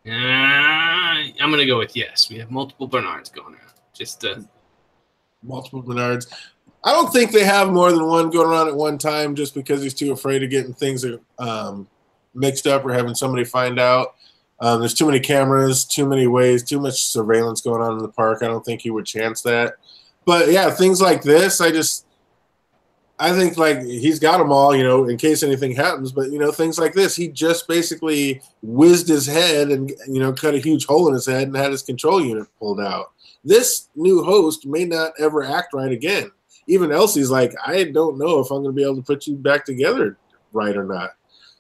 I'm gonna go with yes. We have multiple Bernards going around. Just multiple Bernards. I don't think they have more than one going around at one time, just because he's too afraid of getting things mixed up or having somebody find out. There's too many cameras, too many ways, too much surveillance going on in the park. I don't think he would chance that. But yeah, things like this, I think like he's got them all, in case anything happens. But things like this, he just basically whizzed his head and cut a huge hole in his head and had his control unit pulled out. This new host may not ever act right again. Even Elsie's like, I don't know if I'm going to be able to put you back together right or not.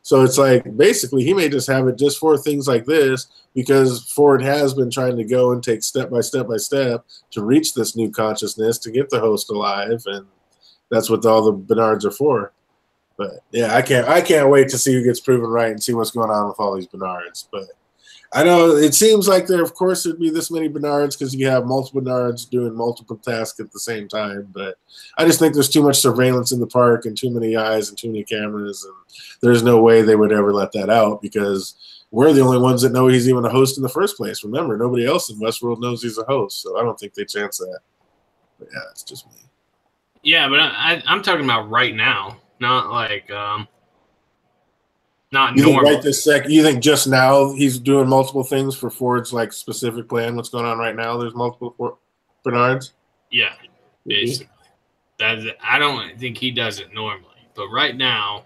So it's like basically he may just have it just for things like this, because Ford has been trying to go and take step by step to reach this new consciousness to get the host alive, and that's what all the Bernards are for. But yeah, I can't wait to see who gets proven right and see what's going on with all these Bernards. But I know it seems like there, of course, there'd be this many Bernards because you have multiple Bernards doing multiple tasks at the same time. But I just think there's too much surveillance in the park and too many eyes and too many cameras, and there's no way they would ever let that out because we're the only ones that know he's even a host in the first place. Remember, nobody else in Westworld knows he's a host, so I don't think they chance that. But yeah, it's just me. Yeah, but I'm talking about right now, not like not you normal. Think right this second, you think just now he's doing multiple things for Ford's like specific plan? What's going on right now? There's multiple Bernards. Yeah, basically. I don't think he does it normally, but right now,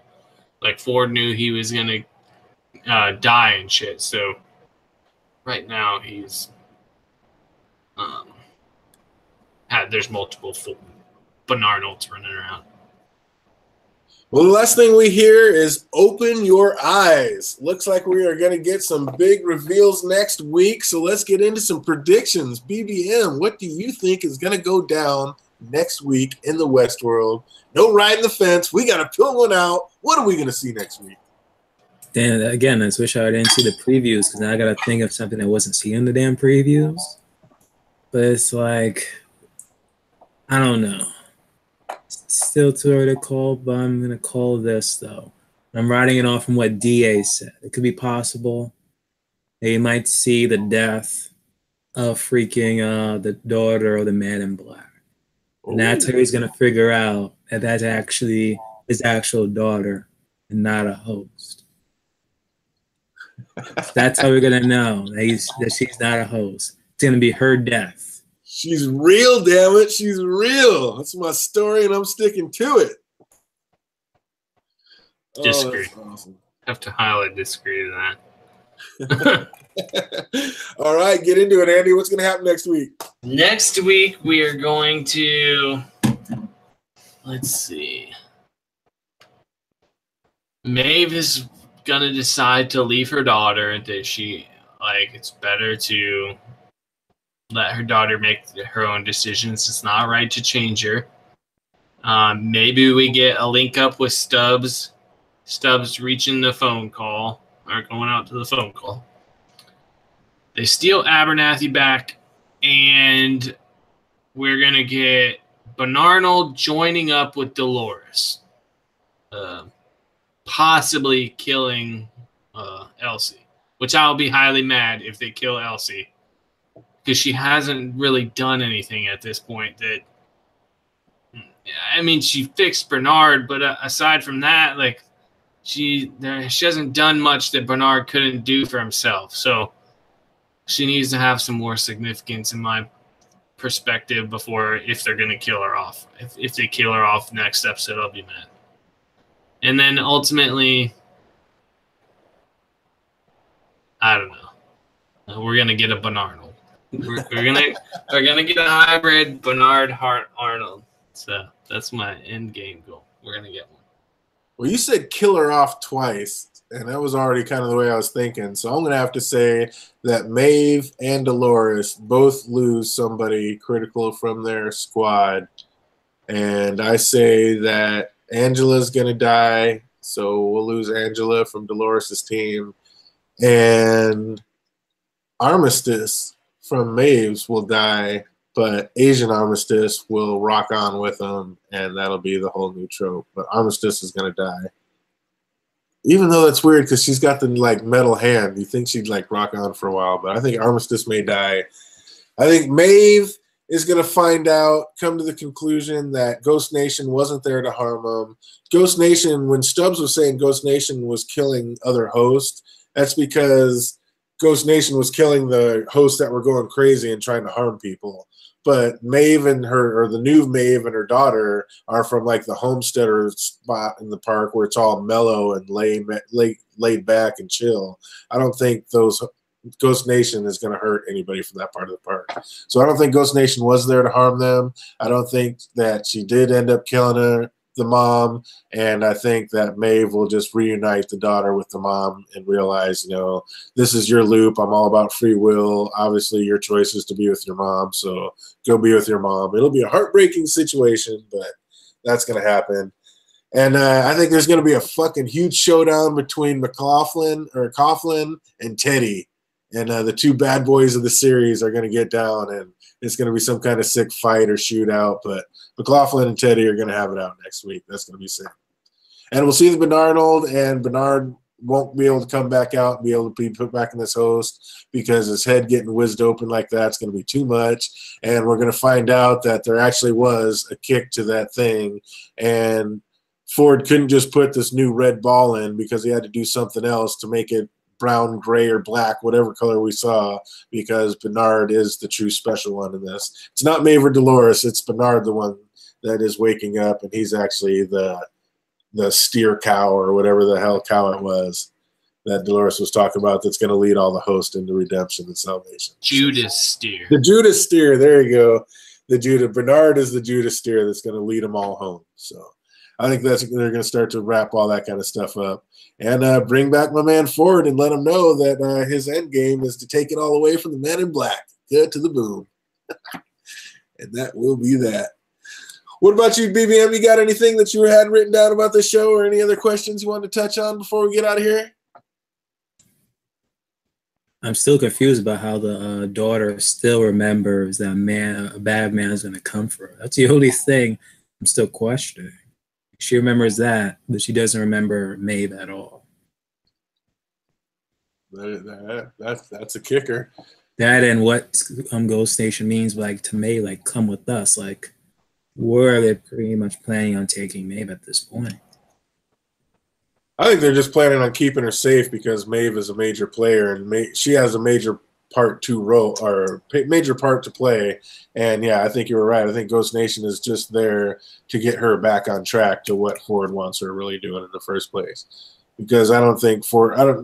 like Ford knew he was gonna die and shit. So right now he's there's multiple Bernards running around. Well, the last thing we hear is open your eyes. Looks like we are going to get some big reveals next week. So let's get into some predictions. BBM, what do you think is going to go down next week in the Westworld? No riding the fence. We got to pull one out. What are we going to see next week? Damn, again, I wish I didn't see the previews because now I got to think of something that wasn't seen in the damn previews. But it's like, I don't know. Still too early to call, but I'm going to call this, though. I'm writing it off from what DA said. It could be possible that you might see the death of freaking the daughter of the man in black. And that's how he's going to figure out that that's actually his actual daughter and not a host. That's how we're going to know that she's not a host. It's going to be her death. She's real, damn it. She's real. That's my story, and I'm sticking to it. Disagree. Oh, awesome. Have to highly disagree to that. All right, get into it, Andy. What's going to happen next week? Next week, we are going to, let's see. Maeve is going to decide to leave her daughter, that it's better to let her daughter make her own decisions. It's not right to change her. Maybe we get a link up with Stubbs. Stubbs reaching the phone call or going out to the phone call. They steal Abernathy back, and we're going to get Bernard joining up with Dolores. Possibly killing Elsie, which I'll be highly mad if they kill Elsie. Because she hasn't really done anything at this point she fixed Bernard, but aside from that, she hasn't done much that Bernard couldn't do for himself. So she needs to have some more significance in my perspective if they're going to kill her off. If they kill her off next episode, I'll be mad. And then ultimately, I don't know. We're going to get a Bernard. We're gonna get a hybrid Bernard Hart Arnold. So that's my end game goal. We're gonna get one. Well, you said kill her off twice, And that was already kind of the way I was thinking. So I'm going to have to say that Maeve and Dolores both lose somebody critical from their squad. And I say that Angela's going to die. So we'll lose Angela from Dolores' team. And Armistice from Maeve's will die. But Asian Armistice will rock on with them. And that'll be the whole new trope. But Armistice is going to die. Even though that's weird because she's got the like metal hand, you think she'd like rock on for a while, but I think Armistice may die. I think Maeve is going to find out, come to the conclusion that Ghost Nation wasn't there to harm him. Ghost Nation, when Stubbs was saying Ghost Nation was killing other hosts, that's because Ghost Nation was killing the hosts that were going crazy and trying to harm people. But Maeve and her, or the new Maeve and her daughter, are from like the homesteader spot in the park where it's all mellow and laid back and chill. I don't think Ghost Nation is going to hurt anybody from that part of the park. So I don't think Ghost Nation was there to harm them. I don't think that she did end up killing the mom, and I think that Maeve will just reunite the daughter with the mom and realize, this is your loop. I'm all about free will. Obviously, your choice is to be with your mom, so go be with your mom. It'll be a heartbreaking situation, but that's going to happen. And I think there's going to be a fucking huge showdown between Coughlin and Teddy, and the two bad boys of the series are going to get down, and it's going to be some kind of sick fight or shootout, but McLaughlin and Teddy are going to have it out next week. That's going to be sick. And we'll see the Bernard, and Bernard won't be able to come back out and be able to be put back in this host because his head getting whizzed open like that's going to be too much. And we're going to find out that there actually was a kick to that thing, and Ford couldn't just put this new red ball in because he had to do something else to make it brown, gray, or black, whatever color we saw, because Bernard is the true special one in this. It's not Maeve or Dolores, it's Bernard, the one that is waking up, and he's actually the steer cow or whatever the hell cow it was that Dolores was talking about that's going to lead all the host into redemption and salvation. Judas steer. The Judas steer, there you go. Bernard is the Judas steer that's going to lead them all home. So I think they're going to start to wrap all that kind of stuff up. And bring back my man Ford and let him know that his end game is to take it all away from the Men in Black. Good to the boom. And that will be that. What about you, BBM? You got anything that you had written down about the show or any other questions you wanted to touch on before we get out of here? I'm still confused about how the daughter still remembers that a bad man is going to come for her. That's the only thing I'm still questioning. She remembers that, but she doesn't remember Maeve at all. That's a kicker. That and what Ghost Nation means, like to Maeve, like come with us. Like, where are they pretty much planning on taking Maeve at this point? I think they're just planning on keeping her safe because Maeve is a major player and she has a major part to play. And yeah, I think you were right. I think Ghost Nation is just there to get her back on track to what Ford wants her really doing in the first place. Because I don't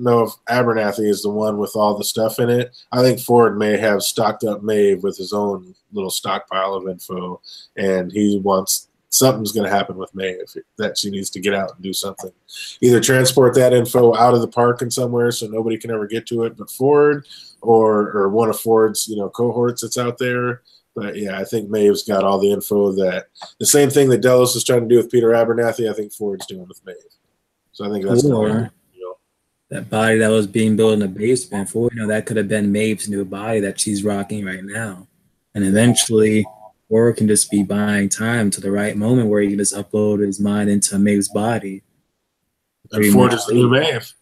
know if Abernathy is the one with all the stuff in it. I think Ford may have stocked up Maeve with his own little stockpile of info, and he wants something's going to happen with Maeve that she needs to get out and do something. Either transport that info out of the park and somewhere so nobody can ever get to it but Ford, or one of Ford's cohorts that's out there. But yeah, I think Maeve's got all the info the same thing that Delos is trying to do with Peter Abernathy, I think Ford's doing with Maeve. So I think that's that body that was being built in the basement. That could have been Maeve's new body that she's rocking right now. And eventually Ford can just be buying time to the right moment where he can just upload his mind into Maeve's body. And Ford is the new Maeve.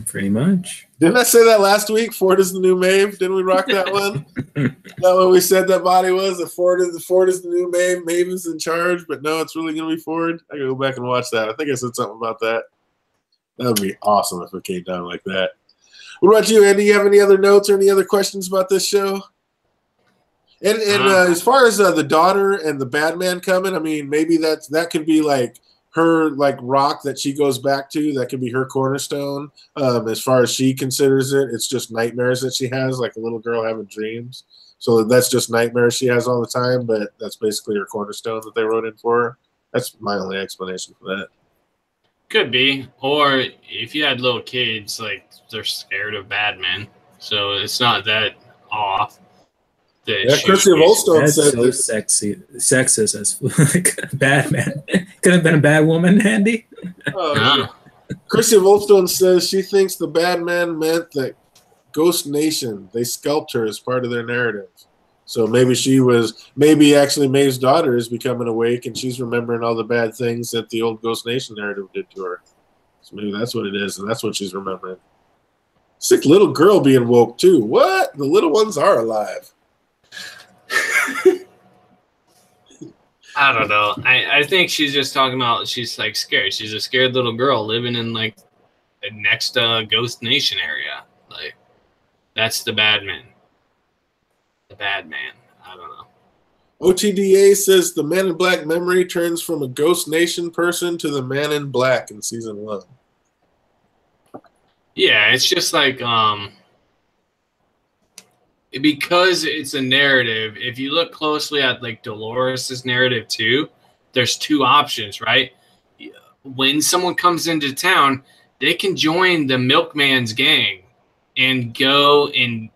Pretty much. Didn't I say that last week? Ford is the new Maeve. Didn't we rock that one? That what we said that body was? That Ford is the new Maeve. Maeve is in charge, but no, it's really going to be Ford. I gotta go back and watch that. I think I said something about that. That would be awesome if it came down like that. What about you, Andy? You have any other notes or any other questions about this show? And as far as the daughter and the bad man coming, I mean, maybe that could be like her rock that she goes back to. That could be her cornerstone. As far as she considers it, it's just nightmares that she has, like a little girl having dreams. So that's just nightmares she has all the time, but that's basically her cornerstone that they wrote in for her. That's my only explanation for that. Could be. Or if you had little kids, like, they're scared of bad men. So it's not that off. That Yeah, Chrissy Volstone That's said so that. sexist as like a bad man. Could have been a bad woman, Andy. No. Chrissy Volstone says she thinks the bad man meant that Ghost Nation, they scalped her as part of their narrative. So maybe actually Maeve's daughter is becoming awake and she's remembering all the bad things that the old Ghost Nation narrative did to her. So maybe that's what it is, and that's what she's remembering. Sick little girl being woke too. What? The little ones are alive. I don't know. I think she's just talking about she's like scared. She's a scared little girl living in like the next Ghost Nation area. Like that's the bad man. The bad man. I don't know. OTDA says the Man in Black memory turns from a Ghost Nation person to the Man in Black in season 1. Yeah, it's just like because it's a narrative. If you look closely at like Dolores's narrative too, there's two options, right? When someone comes into town, they can join the Milkman's gang and go and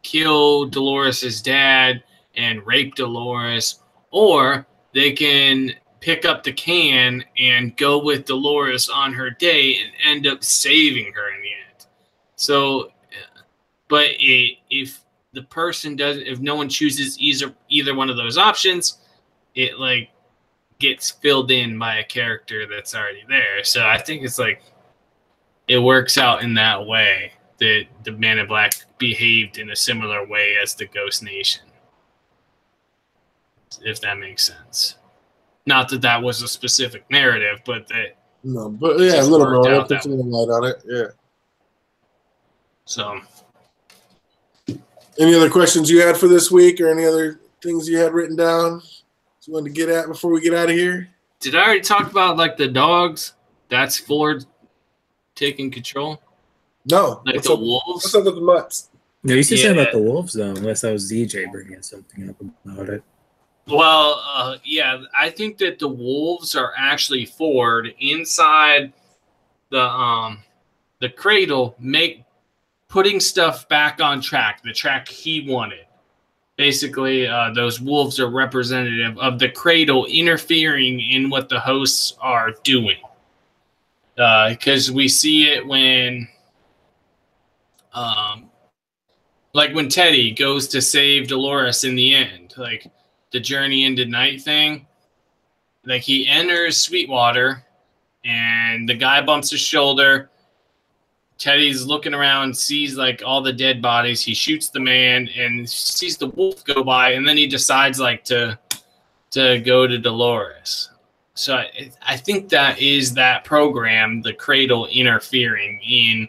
kill Dolores's dad and rape Dolores, or they can pick up the can and go with Dolores on her day and end up saving her in the end. So, but if the person doesn't, if no one chooses either one of those options, it like gets filled in by a character that's already there. So I think it's like it works out in that way that the Man in Black behaved in a similar way as the Ghost Nation, if that makes sense. Not that that was a specific narrative, but that no, but yeah, a little more. Put some light on it. Yeah. So, any other questions you had for this week, or any other things you had written down you wanted to get at before we get out of here? Did I already talk about like the dogs? That's Ford taking control. No, like the wolves. What's up with the mutts? No, you said something about the wolves though, unless that was ZJ bringing something up about it. Well, yeah, I think that the wolves are actually Ford inside the cradle, putting stuff back on track, the track he wanted. Basically, those wolves are representative of the cradle interfering in what the hosts are doing. Because we see it when, like when Teddy goes to save Dolores in the end, like the journey into night thing. Like he enters Sweetwater and the guy bumps his shoulder. Teddy's looking around, sees like all the dead bodies. He shoots the man and sees the wolf go by, and then he decides like to go to Dolores. So I think that is that program, the Cradle, interfering in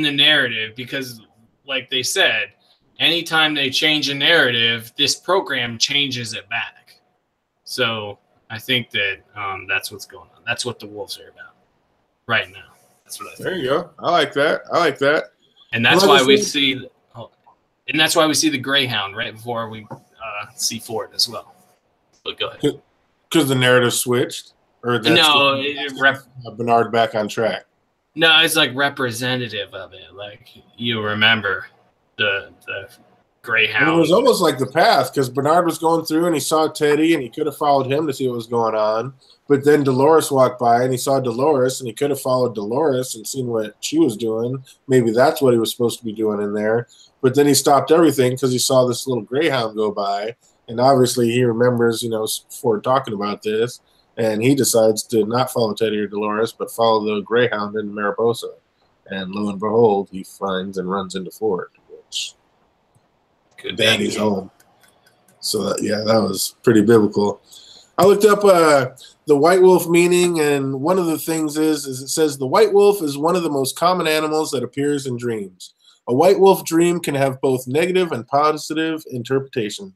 the narrative, because like they said, anytime they change a narrative, this program changes it back. So I think that that's what's going on. That's what the wolves are about right now. That's what I think. There you go. I like that. I like that. And that's why we see, and that's why we see the Greyhound right before we see Ford as well. But go ahead. Because the narrative switched, or no, Bernard back on track. No, it's like representative of it. Like you remember the Greyhound. And it was almost like the path, because Bernard was going through and he saw Teddy and he could have followed him to see what was going on. But then Dolores walked by and he saw Dolores and he could have followed Dolores and seen what she was doing. Maybe that's what he was supposed to be doing in there. But then he stopped everything because he saw this little Greyhound go by. And obviously he remembers, Ford talking about this. And he decides to not follow Teddy or Dolores, but follow the Greyhound in Mariposa. And lo and behold, he finds and runs into Ford, which Daddy's home. So, that was pretty biblical. I looked up the white wolf meaning, and one of the things is it says the white wolf is one of the most common animals that appears in dreams. A white wolf dream can have both negative and positive interpretation.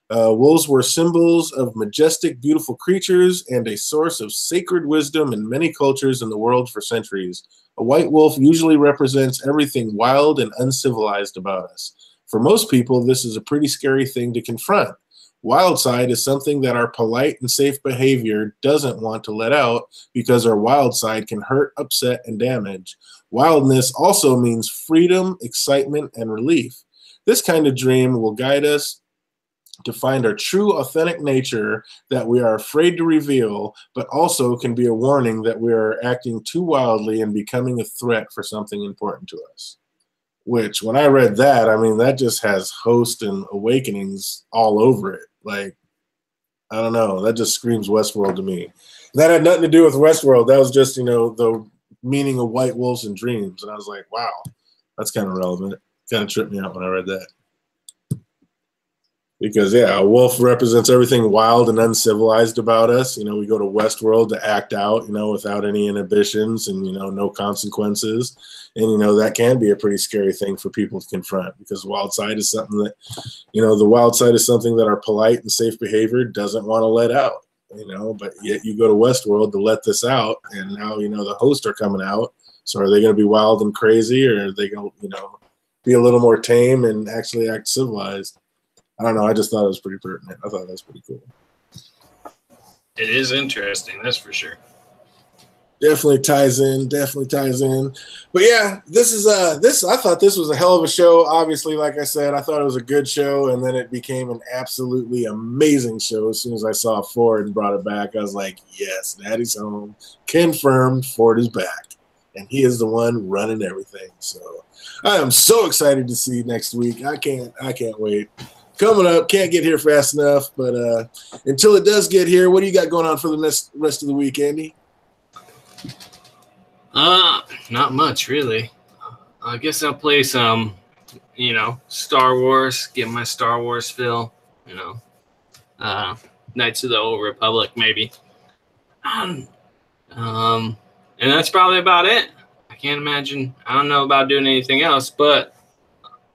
Wolves were symbols of majestic, beautiful creatures and a source of sacred wisdom in many cultures in the world for centuries. A white wolf usually represents everything wild and uncivilized about us. For most people, this is a pretty scary thing to confront. Wild side is something that our polite and safe behavior doesn't want to let out because our wild side can hurt, upset, and damage. Wildness also means freedom, excitement, and relief. This kind of dream will guide us to find our true, authentic nature that we are afraid to reveal, but also can be a warning that we are acting too wildly and becoming a threat for something important to us. Which, when I read that, I mean, that just has host and awakenings all over it. Like, I don't know. That just screams Westworld to me. That had nothing to do with Westworld. That was just, the meaning of white wolves and dreams. And I was like, wow, that's kind of relevant. Kind of tripped me out when I read that. Because, yeah, a wolf represents everything wild and uncivilized about us. We go to Westworld to act out, without any inhibitions and, no consequences. And, that can be a pretty scary thing for people to confront because the wild side is something that, the wild side is something that our polite and safe behavior doesn't want to let out, but yet you go to Westworld to let this out. And now, the hosts are coming out. So are they going to be wild and crazy, or are they going to, be a little more tame and actually act civilized? I don't know. I just thought it was pretty pertinent. I thought that was pretty cool. It is interesting, that's for sure. Definitely ties in. But yeah, I thought this was a hell of a show. Obviously, like I said, I thought it was a good show, and then it became an absolutely amazing show. As soon as I saw Ford and brought it back, I was like, yes, Daddy's home. Confirmed, Ford is back. And he is the one running everything. So I am so excited to see next week. I can't wait. Coming up, can't get here fast enough, but until it does get here, what do you got going on for the rest of the week, Andy? Not much, really. I guess I'll play some, Star Wars, get my Star Wars fill, Knights of the Old Republic, maybe. And that's probably about it. I can't imagine. I don't know about doing anything else, but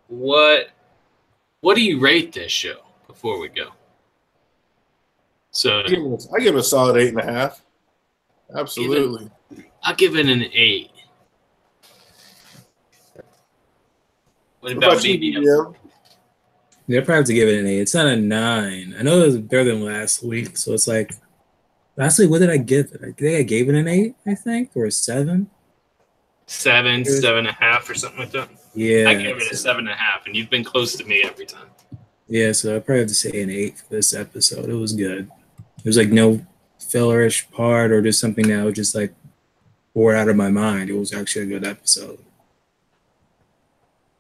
what do you rate this show before we go? So I give it a solid 8.5. Absolutely. I'll give it an 8. What about BBM? Yeah, probably have to give it an 8. It's not a 9. I know it was better than last week, so it's like last week. What did I give it? I think I gave it an 8, I think, or a 7. 7.5, or something like that. Yeah, I gave it a 7.5, and you've been close to me every time. Yeah, so I probably have to say an 8 for this episode. It was good. There's like no fillerish part or just something that was just like bored out of my mind. It was actually a good episode.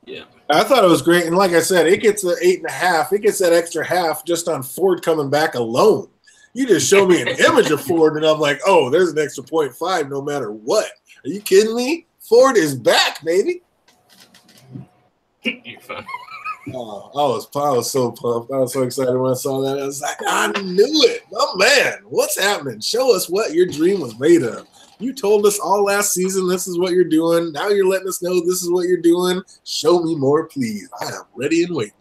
Yeah, I thought it was great, and like I said, it gets the 8.5. It gets that extra half just on Ford coming back alone. You just show me an image of Ford, and I'm like, oh, there's an extra 0.5 no matter what. Are you kidding me? Ford is back, baby. You're fun. Oh, I was so pumped. I was so excited when I saw that. I was like, I knew it. Oh, man, what's happening? Show us what your dream was made of. You told us all last season this is what you're doing. Now you're letting us know this is what you're doing. Show me more, please. I am ready and waiting.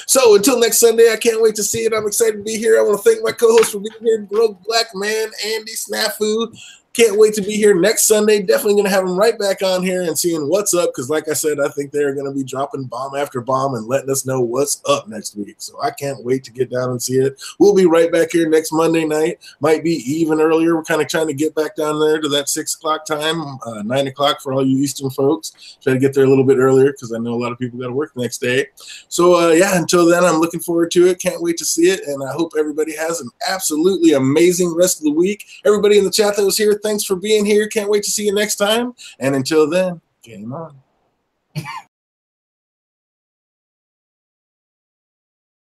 So until next Sunday, I can't wait to see it. I'm excited to be here. I want to thank my co-host for being here, Broke Black Man, Andy Snafu. Can't wait to be here next Sunday. Definitely going to have them right back on here and seeing what's up because, like I said, I think they're going to be dropping bomb after bomb and letting us know what's up next week. So I can't wait to get down and see it. We'll be right back here next Monday night. Might be even earlier. We're kind of trying to get back down there to that 6 o'clock time, 9 o'clock for all you Eastern folks. Try to get there a little bit earlier because I know a lot of people got to work the next day. So, yeah, until then, I'm looking forward to it. Can't wait to see it. And I hope everybody has an absolutely amazing rest of the week. Everybody in the chat that was here, thanks for being here. Can't wait to see you next time. And until then, game on.